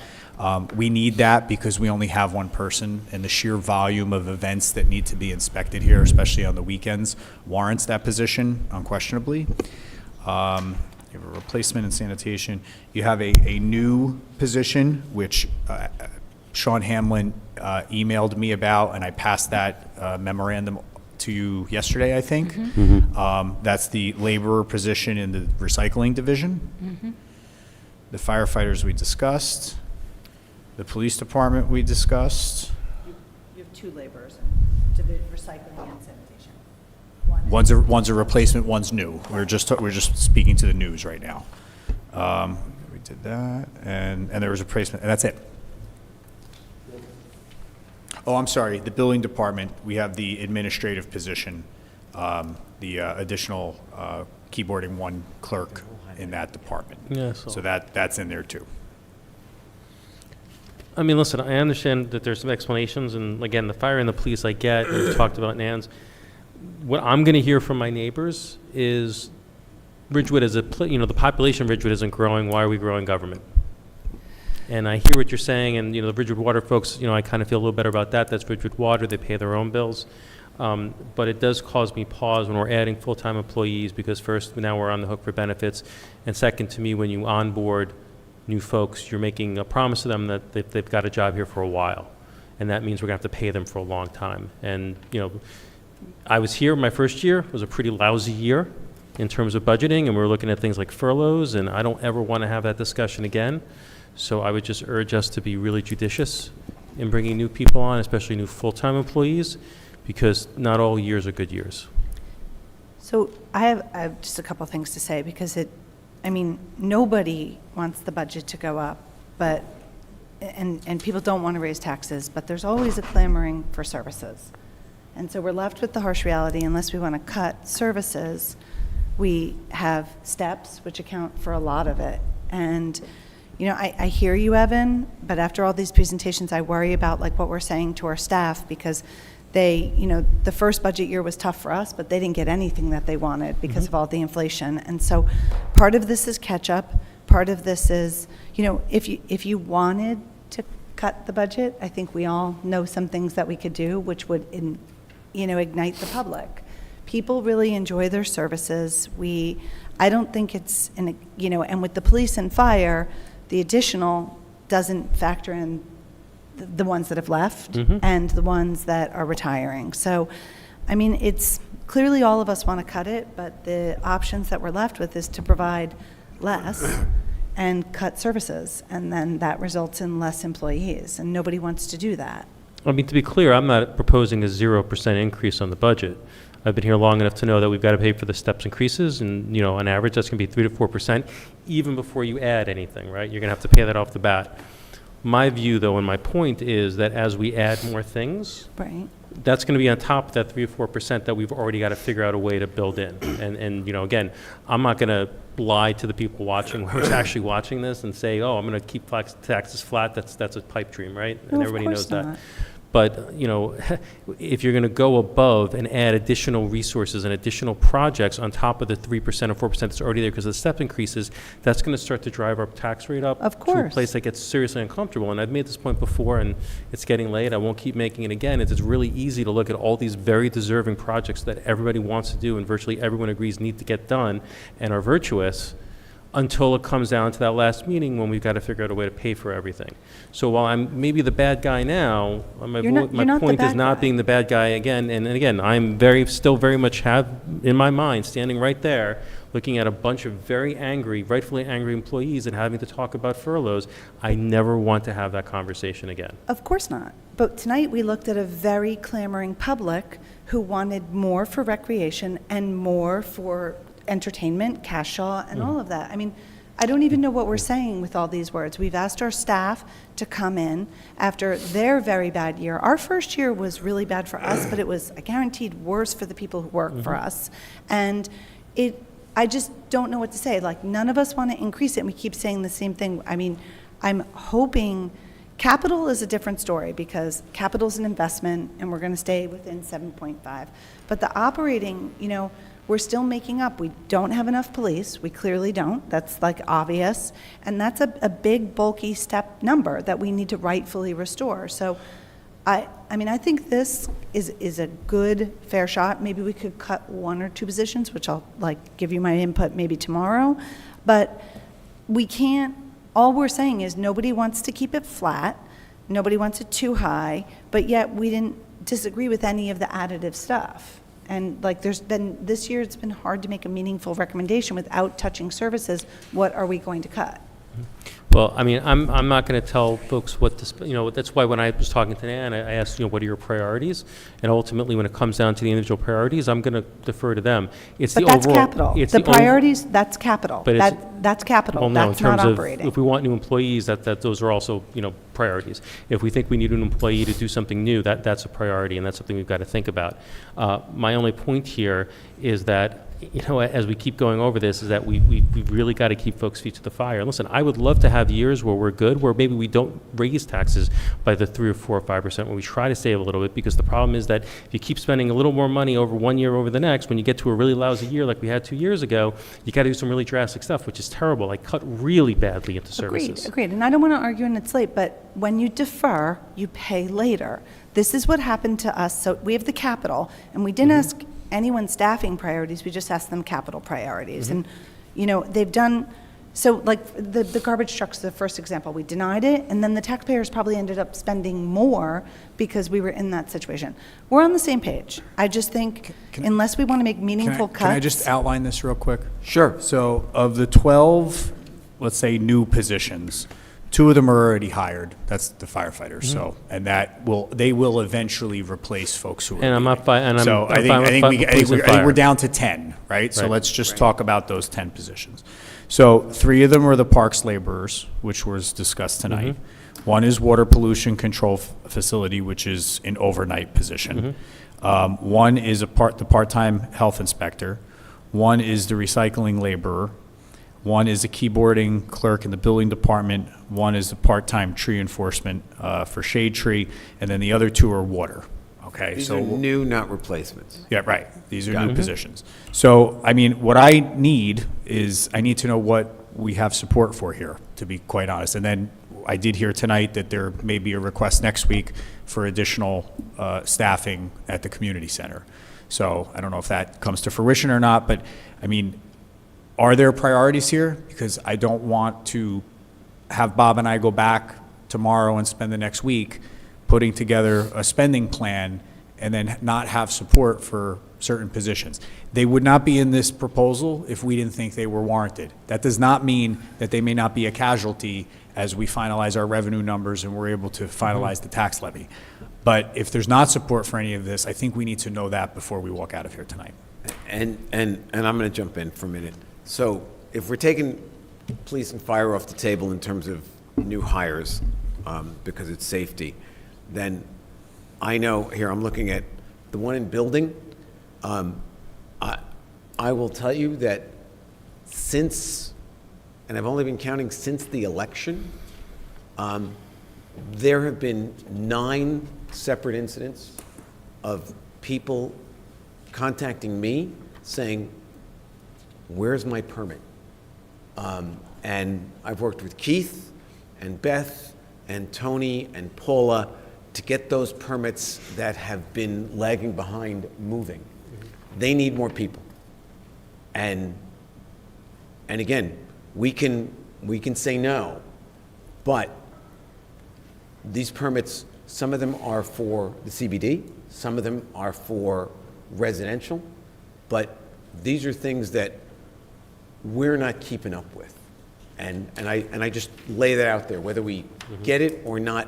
We need that because we only have 1 person, and the sheer volume of events that need to be inspected here, especially on the weekends, warrants that position unquestionably. You have a replacement in sanitation. You have a new position, which Sean Hamlin emailed me about, and I passed that memorandum to you yesterday, I think. That's the laborer position in the recycling division. The firefighters we discussed. The police department we discussed. You have 2 laborers, recycling and sanitation. One's a replacement, one's new. We're just speaking to the news right now. We did that, and there was a replacement, and that's it. Oh, I'm sorry, the building department, we have the administrative position, the additional keyboarding one clerk in that department. Yeah, So that's in there too. I mean, listen, I understand that there's some explanations, and again, the fire and the police I get, and we talked about Nans. What I'm going to hear from my neighbors is Ridgewood the population of Ridgewood isn't growing. Why are we growing government? And I hear what you're saying, and, the Ridgewood Water folks, I kind of feel a little better about that. That's Ridgewood Water. They pay their own bills. But it does cause me pause when we're adding full-time employees, because first, now we're on the hook for benefits. And second, to me, when you onboard new folks, you're making a promise to them that they've got a job here for a while. And that means we're going to have to pay them for a long time. And, I was here my first year. It was a pretty lousy year in terms of budgeting, and we were looking at things like furloughs, and I don't ever want to have that discussion again. So I would just urge us to be really judicious in bringing new people on, especially new full-time employees, because not all years are good years. So I have just a couple things to say, because nobody wants the budget to go up, but, and people don't want to raise taxes, but there's always a clamoring for services. And so we're left with the harsh reality, unless we want to cut services, we have steps which account for a lot of it. And, I hear you, Evan, but after all these presentations, I worry about what we're saying to our staff, because they, the first budget year was tough for us, but they didn't get anything that they wanted because of all the inflation. And so part of this is catch up. Part of this is, if you wanted to cut the budget, I think we all know some things that we could do, which would, ignite the public. People really enjoy their services. I don't think it's, and with the police and fire, the additional doesn't factor in the ones that have left and the ones that are retiring. So, it's clearly all of us want to cut it, but the options that we're left with is to provide less and cut services, and then that results in less employees, and nobody wants to do that. To be clear, I'm not proposing a 0% increase on the budget. I've been here long enough to know that we've got to pay for the steps increases, and, on average, that's going to be 3 to 4%, even before you add anything, right? You're going to have to pay that off the bat. My view, though, and my point is that as we add more things, right, that's going to be on top of that 3 or 4% that we've already got to figure out a way to build in. And again, I'm not going to lie to the people watching, who's actually watching this, and say, oh, I'm going to keep taxes flat. That's a pipe dream, right? And everybody knows that. But, if you're going to go above and add additional resources and additional projects on top of the 3% or 4% that's already there because of the step increases, that's going to start to drive our tax rate up to a place that gets seriously uncomfortable. And I've made this point before, and it's getting late. I won't keep making it again. It's really easy to look at all these very deserving projects that everybody wants to do and virtually everyone agrees need to get done and are virtuous, until it comes down to that last meeting when we've got to figure out a way to pay for everything. So while I'm maybe the bad guy now, my point is not being the bad guy again. And again, I'm still very much have in my mind, standing right there, looking at a bunch of very angry, rightfully angry employees and having to talk about furloughs. I never want to have that conversation again. Of course not. But tonight we looked at a very clamoring public who wanted more for recreation and more for entertainment, Cashaw, and all of that. I don't even know what we're saying with all these words. We've asked our staff to come in after their very bad year. Our first year was really bad for us, but it was, I guaranteed, worse for the people who work for us. And I just don't know what to say. None of us want to increase it, and we keep saying the same thing. I'm hoping capital is a different story, because capital is an investment, and we're going to stay within 7.5. But the operating, we're still making up. We don't have enough police. We clearly don't. That's obvious. And that's a big, bulky step number that we need to rightfully restore. So I think this is a good, fair shot. Maybe we could cut 1 or 2 positions, which I'll give you my input maybe tomorrow. But we can't, all we're saying is nobody wants to keep it flat. Nobody wants it too high. But yet we didn't disagree with any of the additive stuff. And this year it's been hard to make a meaningful recommendation without touching services. What are we going to cut? Well, I mean, I'm not going to tell folks what to, that's why when I was talking to Nan, I asked, what are your priorities? And ultimately, when it comes down to the individual priorities, I'm going to defer to them. It's But the that's overall. capital. it's The the ov- priorities, that's capital. But it's- That's capital. Well, no, in That's not terms of, operating. if we want new employees, that those are also, priorities. If we think we need an employee to do something new, that's a priority, and that's something we've got to think about. My only point here is that, as we keep going over this, is that we've really got to keep folks' feet to the fire. And listen, I would love to have years where we're good, where maybe we don't raise taxes by the 3 or 4 or 5%, where we try to save a little bit, because the problem is that if you keep spending a little more money over one year over the next, when you get to a really lousy year like we had 2 years ago, you got to do some really drastic stuff, which is terrible. Like cut really badly into services. Agreed. And I don't want to argue and it's late, but when you defer, you pay later. This is what happened to us. So we have the capital, and we didn't ask anyone's staffing priorities. We just asked them capital priorities. And, they've done, so like the garbage truck's the first example. We denied it, and then the taxpayers probably ended up spending more because we were in that situation. We're on the same page. I just think unless we want to make meaningful cuts. Can I just outline this real quick? Sure. So of the 12, let's say, new positions, 2 of them are already hired. That's the firefighters. So, and they will eventually replace folks who are. And I'm not fi- and I'm- So I'm fine with police and I think fire. we're down to 10, right? So Right. let's just talk about those 10 positions. So 3 of them are the parks laborers, which was discussed tonight. One is water pollution control facility, which is an overnight position. One is the part-time health inspector. One is the recycling laborer. One is a keyboarding clerk in the building department. One is the part-time tree enforcement for shade tree, and then the other 2 are water. Okay, These so are new, not replacements. yeah, right. These are new positions. So, I mean, what I need is I need to know what we have support for here, to be quite honest. And then I did hear tonight that there may be a request next week for additional staffing at the community center. So I don't know if that comes to fruition or not, but I mean, are there priorities here? Because I don't want to have Bob and I go back tomorrow and spend the next week putting together a spending plan and then not have support for certain positions. They would not be in this proposal if we didn't think they were warranted. That does not mean that they may not be a casualty as we finalize our revenue numbers and we're able to finalize the tax levy. But if there's not support for any of this, I think we need to know that before we walk out of here tonight. And I'm going to jump in for a minute. So if we're taking police and fire off the table in terms of new hires, because it's safety, then I know, here I'm looking at the one in building. I will tell you that since, and I've only been counting since the election, there have been 9 separate incidents of people contacting me saying, where's my permit? And I've worked with Keith and Beth and Tony and Paula to get those permits that have been lagging behind moving. They need more people. And again, we can say no, but these permits, some of them are for the CBD, some of them are for residential, but these are things that we're not keeping up with. And I just lay that out there, whether we get it or not,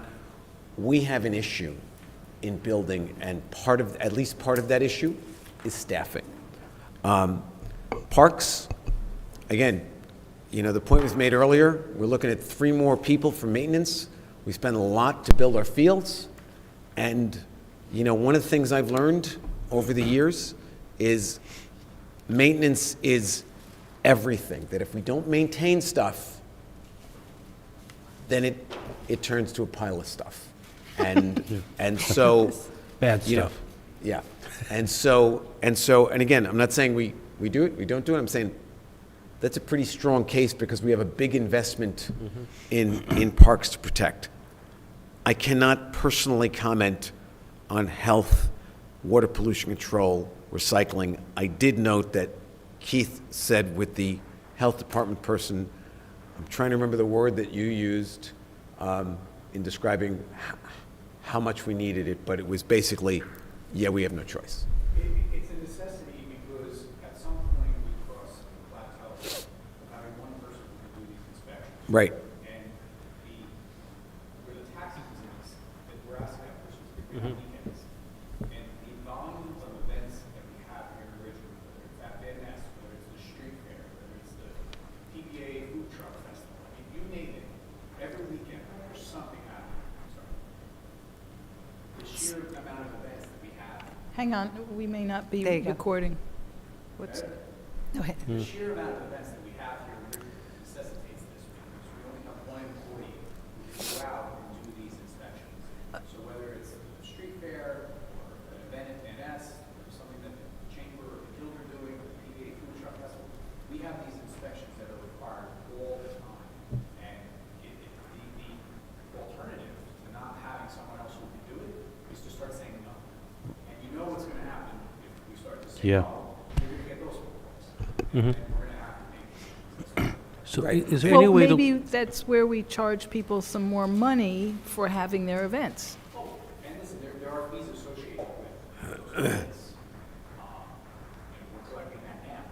we have an issue in building, and at least part of that issue is staffing. Parks, again, the point was made earlier, we're looking at 3 more people for maintenance. We spend a lot to build our fields, and one of the things I've learned over the years is maintenance is everything. That if we don't maintain stuff, then it turns to a pile of stuff, and so Bad stuff. Yeah, and again, I'm not saying we do it, we don't do it. I'm saying that's a pretty strong case because we have a big investment in parks to protect. I cannot personally comment on health, water pollution control, recycling. I did note that Keith said with the health department person, I'm trying to remember the word that you used in describing how much we needed it, but it was basically, yeah, we have no choice. It's a necessity because at some point we cross the plateau of having one person do these inspections. Right. And Mhm. weekends. And the volume of events that we have here in Richmond, whether it's at Van Ness, whether it's the street fair, whether it's the PBA food truck festival, I mean, you name it, every weekend there's something happening. So the sheer amount of events that we have. Hang on, we may not be There you go. recording. What's, Go ahead. The sheer amount of events that we have here in Richmond necessitates this, because we only have one employee who can go out and do these inspections. So whether it's a street fair, or an event at Van Ness, or something that the Chamber or the Guild are doing, or the PBA Food Truck Festival, we have these inspections that are required all the time. And the alternative to not having someone else who can do it is to start saying no. And you know what's gonna happen if we start to say Yeah. no, you're gonna get those phone calls. Mhm. And we're gonna have to make decisions. So is there any well, way to? maybe that's where we charge people some more money for having their events. Oh, and listen, there are fees associated with those events. And we're collecting that now.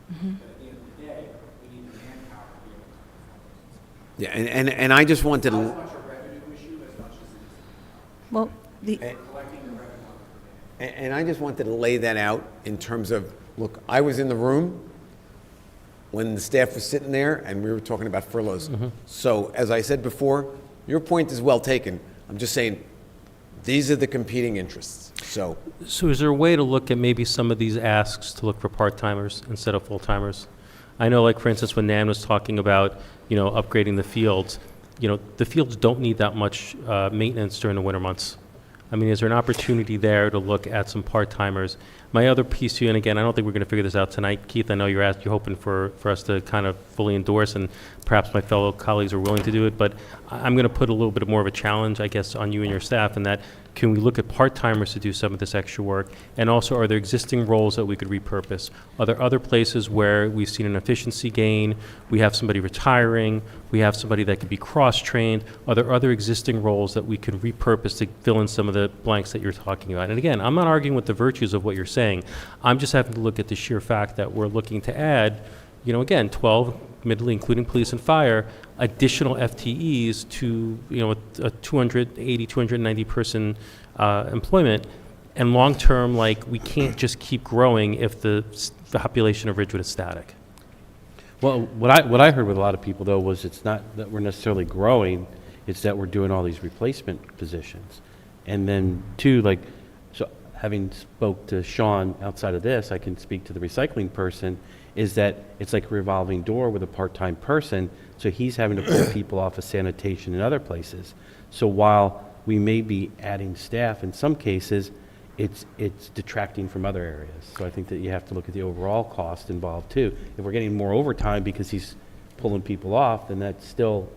But at the end of the day, we need the manpower to be able to. Yeah, and I just wanted Not as to, much a revenue issue as much as it is Well, the, collecting the revenue. and I just wanted to lay that out in terms of, look, I was in the room when the staff was sitting there and we were talking about furloughs. So as I said before, your point is well taken. I'm just saying, these are the competing interests. So So is there a way to look at maybe some of these asks to look for part-timers instead of full-timers? I know, like, for instance, when Nan was talking about, upgrading the fields, the fields don't need that much maintenance during the winter months. I mean, is there an opportunity there to look at some part-timers? My other piece to you, and again, I don't think we're going to figure this out tonight. Keith, I know you're hoping for us to kind of fully endorse, and perhaps my fellow colleagues are willing to do it, but I'm going to put a little bit more of a challenge, I guess, on you and your staff, in that can we look at part-timers to do some of this extra work? And also, are there existing roles that we could repurpose? Are there other places where we've seen an efficiency gain? We have somebody retiring. We have somebody that could be cross-trained. Are there other existing roles that we could repurpose to fill in some of the blanks that you're talking about? And again, I'm not arguing with the virtues of what you're saying. I'm just having to look at the sheer fact that we're looking to add, again, 12, admittedly including police and fire, additional FTEs to, a 280, 290 person employment. And long-term, we can't just keep growing if the population of Ridgewood is static. Well, what I heard with a lot of people, though, was it's not that we're necessarily growing, it's that we're doing all these replacement positions. And then, two, so having spoke to Sean outside of this, I can speak to the recycling person, is that it's like a revolving door with a part-time person, so he's having to pull people off of sanitation and other places. So while we may be adding staff in some cases, it's detracting from other areas. So I think that you have to look at the overall cost involved too. If we're getting more overtime because he's pulling people off, then that's still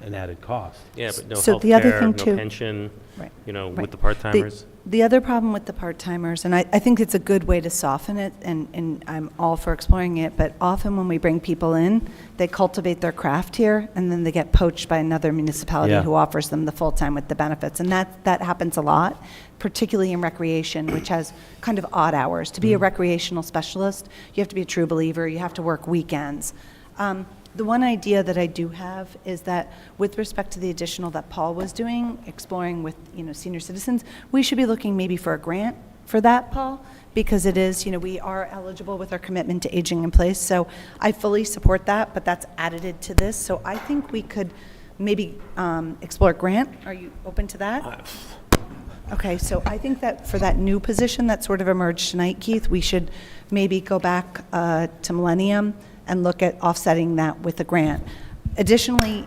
an added cost. Yeah, but no So health the other care, thing no too- pension, Right. with Right. the part-timers. The other problem with the part-timers, and I think it's a good way to soften it, and I'm all for exploring it, but often when we bring people in, they cultivate their craft here, and then they get poached by another municipality Yeah. who offers them the full-time with the benefits. And that happens a lot, particularly in recreation, which has kind of odd hours. To be a recreational specialist, you have to be a true believer, you have to work weekends. The one idea that I do have is that with respect to the additional that Paul was doing, exploring with, senior citizens, we should be looking maybe for a grant for that, Paul, because it is, we are eligible with our commitment to aging in place. So I fully support that, but that's additive to this. So I think we could maybe explore a grant. Are you open to that? Okay, so I think that for that new position that sort of emerged tonight, Keith, we should maybe go back to Millennium and look at offsetting that with a grant. Additionally,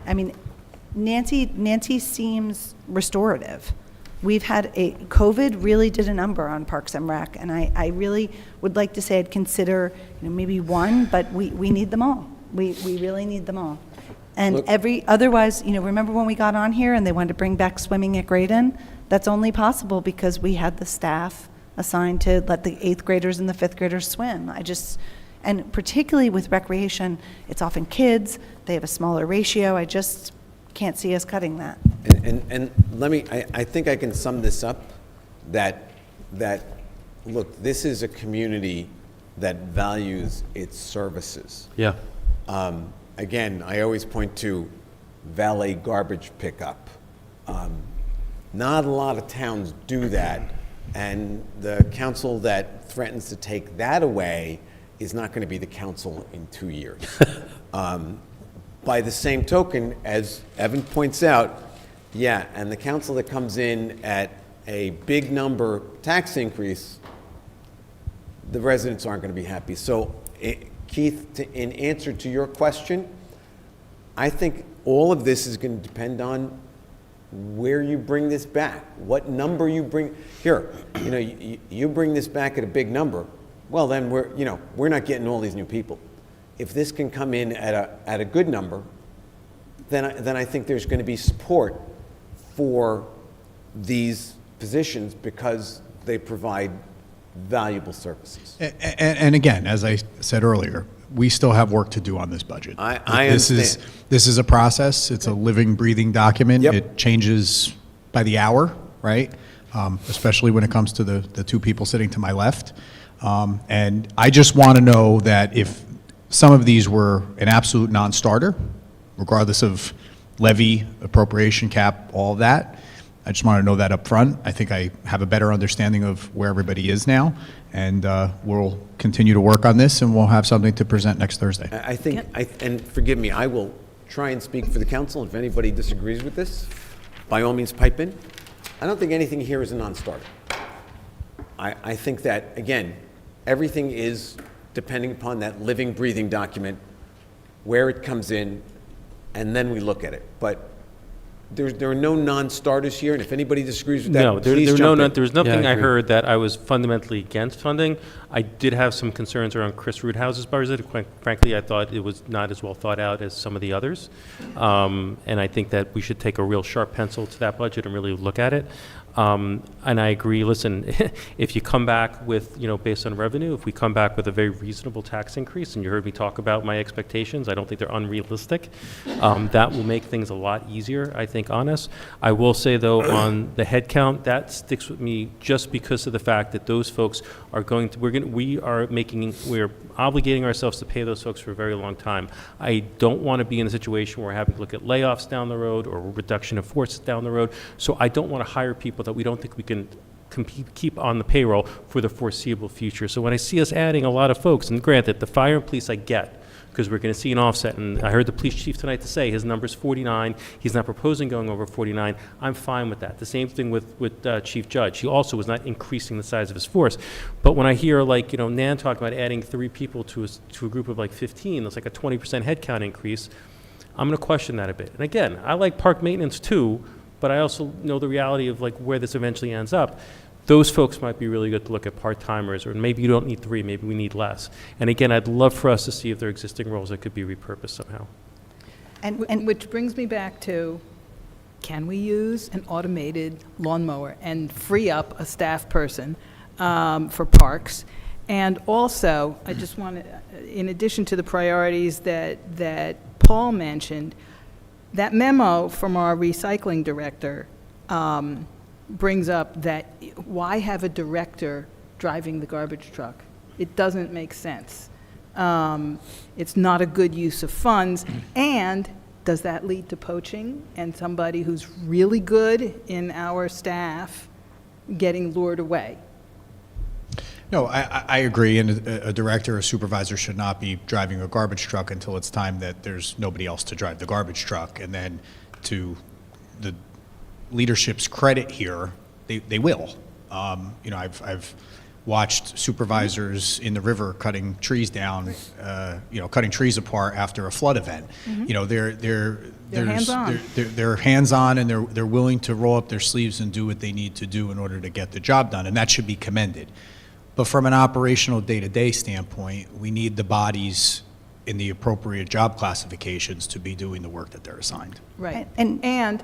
Nancy seems restorative. We've had COVID really did a number on Parks and Rec, and I really would like to say I'd consider, maybe one, but we need them all. We really need them all. And otherwise, remember when we got on here and they wanted to bring back swimming at Graydon? That's only possible because we had the staff assigned to let the 8th graders and the 5th graders swim. And particularly with recreation, it's often kids, they have a smaller ratio. I just can't see us cutting that. and let me, I think I can sum this up, that, look, this is a community that values its services. Yeah. Again, I always point to valet garbage pickup. Not a lot of towns do that, and the council that threatens to take that away is not going to be the council in 2 years. By the same token, as Evan points out, yeah, and the council that comes in at a big number tax increase, the residents aren't going to be happy. So, Keith, in answer to your question, I think all of this is going to depend on where you bring this back, what number you bring. Here, you bring this back at a big number, well, then we're not getting all these new people. If this can come in at a good number, then I think there's going to be support for these positions because they provide valuable services. And again, as I said earlier, we still have work to do on this budget. I understand. This is a process. It's a living, breathing document. Yep. It changes by the hour, right? Especially when it comes to the two people sitting to my left. And I just want to know that if some of these were an absolute non-starter, regardless of levy, appropriation cap, all of that, I just want to know that up front. I think I have a better understanding of where everybody is now, and we'll continue to work on this, and we'll have something to present next Thursday. I think, and forgive me, I will try and speak for the council. If anybody disagrees with this, by all means pipe in. I don't think anything here is a non-starter. I think that, again, everything is depending upon that living, breathing document, where it comes in, and then we look at it. But there are no non-starters here, and if anybody disagrees with that, No, please jump in. there was nothing Yeah, I I agree. heard that I was fundamentally against funding. I did have some concerns around Chris Roodhouse's budget. Quite frankly, I thought it was not as well thought out as some of the others. And I think that we should take a real sharp pencil to that budget and really look at it. And I agree, listen, if you come back with, based on revenue, if we come back with a very reasonable tax increase, and you heard me talk about my expectations, I don't think they're unrealistic, that will make things a lot easier, I think, on us. I will say, though, on the head count, that sticks with me just because of the fact that those folks are going to, we're obligating ourselves to pay those folks for a very long time. I don't want to be in a situation where we're having to look at layoffs down the road or reduction of forces down the road. So I don't want to hire people that we don't think we can keep on the payroll for the foreseeable future. So when I see us adding a lot of folks, and granted, the fire and police I get, because we're going to see an offset, and I heard the police chief tonight to say his number's 49. He's not proposing going over 49. I'm fine with that. The same thing with Chief Judge. He also was not increasing the size of his force. But when I hear, Nan talking about adding 3 people to a group of 15, that's like a 20% headcount increase, I'm going to question that a bit. And again, I like park maintenance too, but I also know the reality of where this eventually ends up. Those folks might be really good to look at part-timers, or maybe you don't need 3, maybe we need less. And again, I'd love for us to see if there are existing roles that could be repurposed somehow. And which brings me back to, can we use an automated lawnmower and free up a staff person for parks? And also, I just want to, in addition to the priorities that Paul mentioned, that memo from our recycling director brings up that why have a director driving the garbage truck? It doesn't make sense. It's not a good use of funds, and does that lead to poaching and somebody who's really good in our staff getting lured away? No, I agree, and a director or supervisor should not be driving a garbage truck until it's time that there's nobody else to drive the garbage truck. And then, to the leadership's credit here, they will. I've watched supervisors in the river cutting trees down, cutting trees apart after a flood event. They're hands-on. They're hands-on, and they're willing to roll up their sleeves and do what they need to do in order to get the job done, and that should be commended. But from an operational day-to-day standpoint, we need the bodies in the appropriate job classifications to be doing the work that they're assigned. Right. And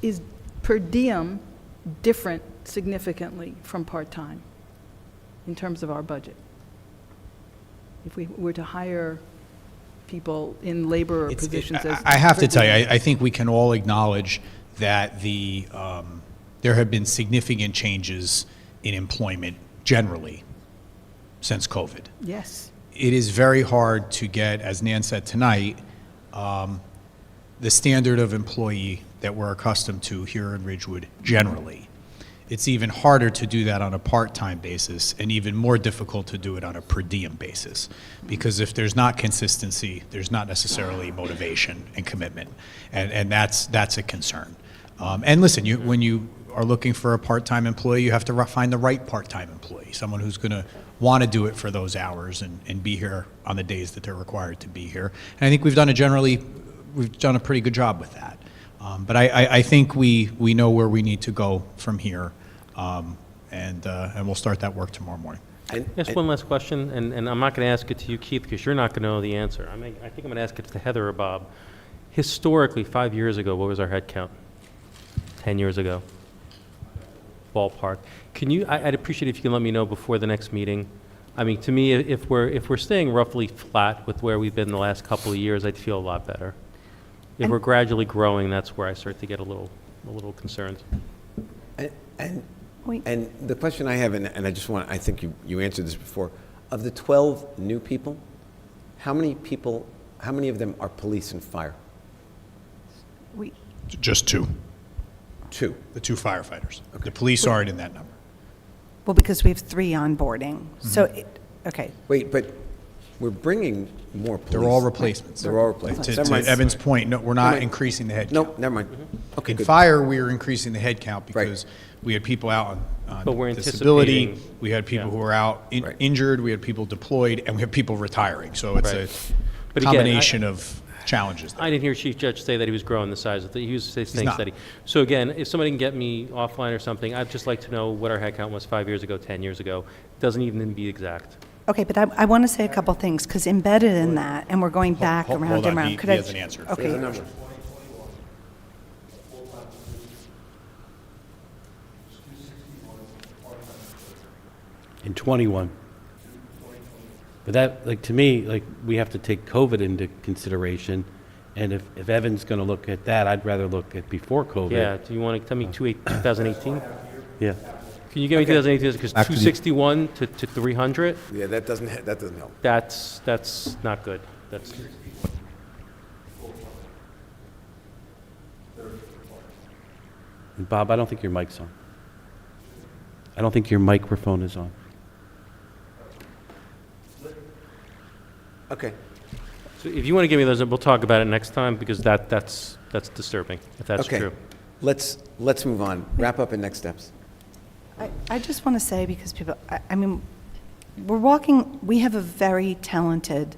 is per diem different significantly from part-time in terms of our budget? If we were to hire people in labor positions as... I have per to tell you, diem. I think we can all acknowledge that there have been significant changes in employment generally since COVID. Yes. It is very hard to get, as Nan said tonight, the standard of employee that we're accustomed to here in Ridgewood generally. It's even harder to do that on a part-time basis, and even more difficult to do it on a per diem basis. Because if there's not consistency, there's not necessarily motivation and commitment, and that's a concern. And listen, when you are looking for a part-time employee, you have to find the right part-time employee, someone who's going to want to do it for those hours and be here on the days that they're required to be here. And I think we've done a pretty good job with that. But I think we know where we need to go from here, and we'll start that work tomorrow morning. Just one last question, and I'm not going to ask it to you, Keith, because you're not going to know the answer. I think I'm going to ask it to Heather or Bob. Historically, 5 years ago, what was our head count? 10 years ago? Ballpark. I'd appreciate if you can let me know before the next meeting. I mean, to me, if we're staying roughly flat with where we've been the last couple of years, I'd feel a lot better. If we're gradually growing, that's where I start to get a little concerned. And the question I have, and I think you answered this before, of the 12 new people, how many of them are police and fire? Just two. Two. The two firefighters. Okay. The police aren't in that number. Well, because we have 3 onboarding. So, okay. Wait, but we're bringing more police. They're all replacements. They're all replacements. To Evan's point, no, we're not increasing the head count. Nope, never mind. Okay, in good. fire, we were increasing the head count because we had people out But we're on disability. anticipating- We had people who were out injured. We had people deployed, and we have people retiring. So it's a But again, combination of challenges there. I didn't hear Chief Judge say that he was growing the size of the, he was staying not. steady. So again, if somebody can get me offline or something, I'd just like to know what our head count was 5 years ago, 10 years ago. Doesn't even be exact. Okay, but I want to say a couple things, because embedded in that, and we're going back around hold and on, around. he Could I- hasn't answered. Okay. There's a number. In 21. But that, like, to me, like, we have to take COVID into consideration, and if Evan's going to look at that, I'd rather look at before COVID. Yeah, do you want to tell me 2018? Yeah. Can you give me 2018, because Back to the- 261 to 300? Yeah, that doesn't help. That's not good. That's, And Bob, I don't think your mic's on. I don't think your microphone is on. Okay. so if you want to give me those, we'll talk about it next time, because that's disturbing, if that's Okay. true. Let's move on. Wrap up and next steps. I just want to say, because people, I mean, we have a very talented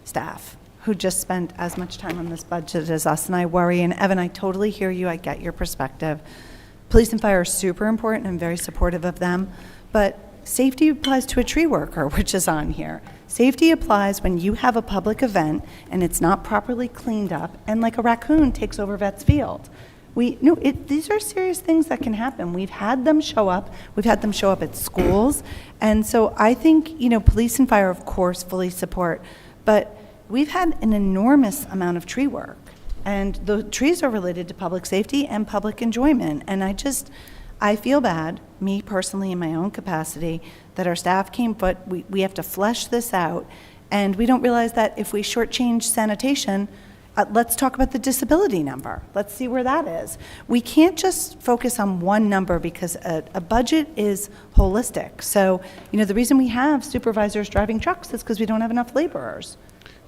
staff who just spent as much time on this budget as us, and I worry, and Evan, I totally hear you, I get your perspective. Police and fire are super important, and I'm very supportive of them, but safety applies to a tree worker, which is on here. Safety applies when you have a public event and it's not properly cleaned up, and like a raccoon takes over Vets Field. These are serious things that can happen. We've had them show up. We've had them show up at schools. And so I think, police and fire, of course, fully support. But we've had an enormous amount of tree work. And the trees are related to public safety and public enjoyment. And I feel bad, me personally in my own capacity, that our staff came, but we have to flesh this out. And we don't realize that if we shortchange sanitation, let's talk about the disability number. Let's see where that is. We can't just focus on one number, because a budget is holistic. So, the reason we have supervisors driving trucks is because we don't have enough laborers.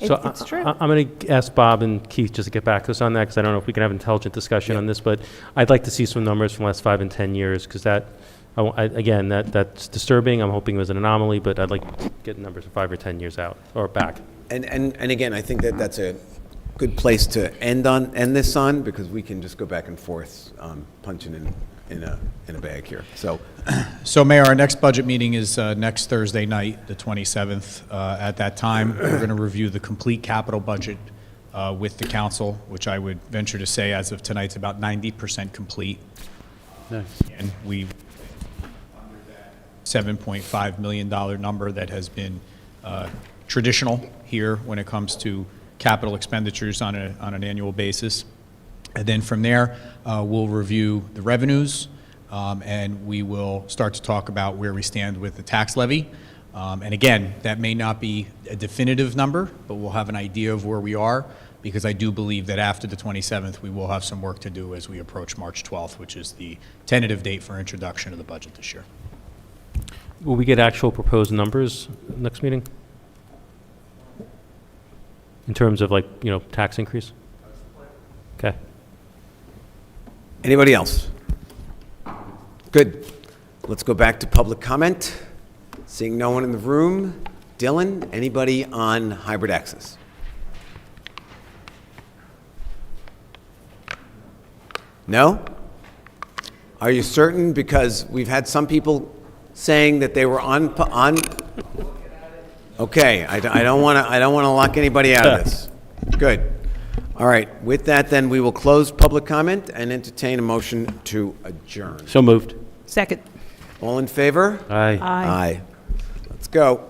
It's true. I'm going to ask Bob and Keith just to get back to us on that, because I don't know if we can have an intelligent discussion on this, but I'd like to see some numbers from the last 5 and 10 years, because that's disturbing. I'm hoping it was an anomaly, but I'd like to get numbers of 5 or 10 years out, or back. And again, I think that's a good place to end this on, because we can just go back and forth, punching in a bag here. So, Mayor, our next budget meeting is next Thursday night, the 27th. At that time, we're going to review the complete capital budget with the council, which I would venture to say, as of tonight, is about 90% complete. Nice. And we under that $7.5 million number that has been traditional here when it comes to capital expenditures on an annual basis. And then from there, we'll review the revenues, and we will start to talk about where we stand with the tax levy. And again, that may not be a definitive number, but we'll have an idea of where we are. because I do believe that after the 27th, we will have some work to do as we approach March 12th, which is the tentative date for introduction of the budget this year. Will we get actual proposed numbers next meeting? In terms of like, tax increase? Okay. Anybody else? Good. Let's go back to public comment. Seeing no one in the room. Dylan, anybody on hybrid access? No? Are you certain? Because we've had some people saying that they were on. Okay, I don't want to lock anybody out of this. Good. All right. With that, then we will close public comment and entertain a motion to adjourn. So moved. Second. All in favor? Aye. Aye. Aye. Let's go.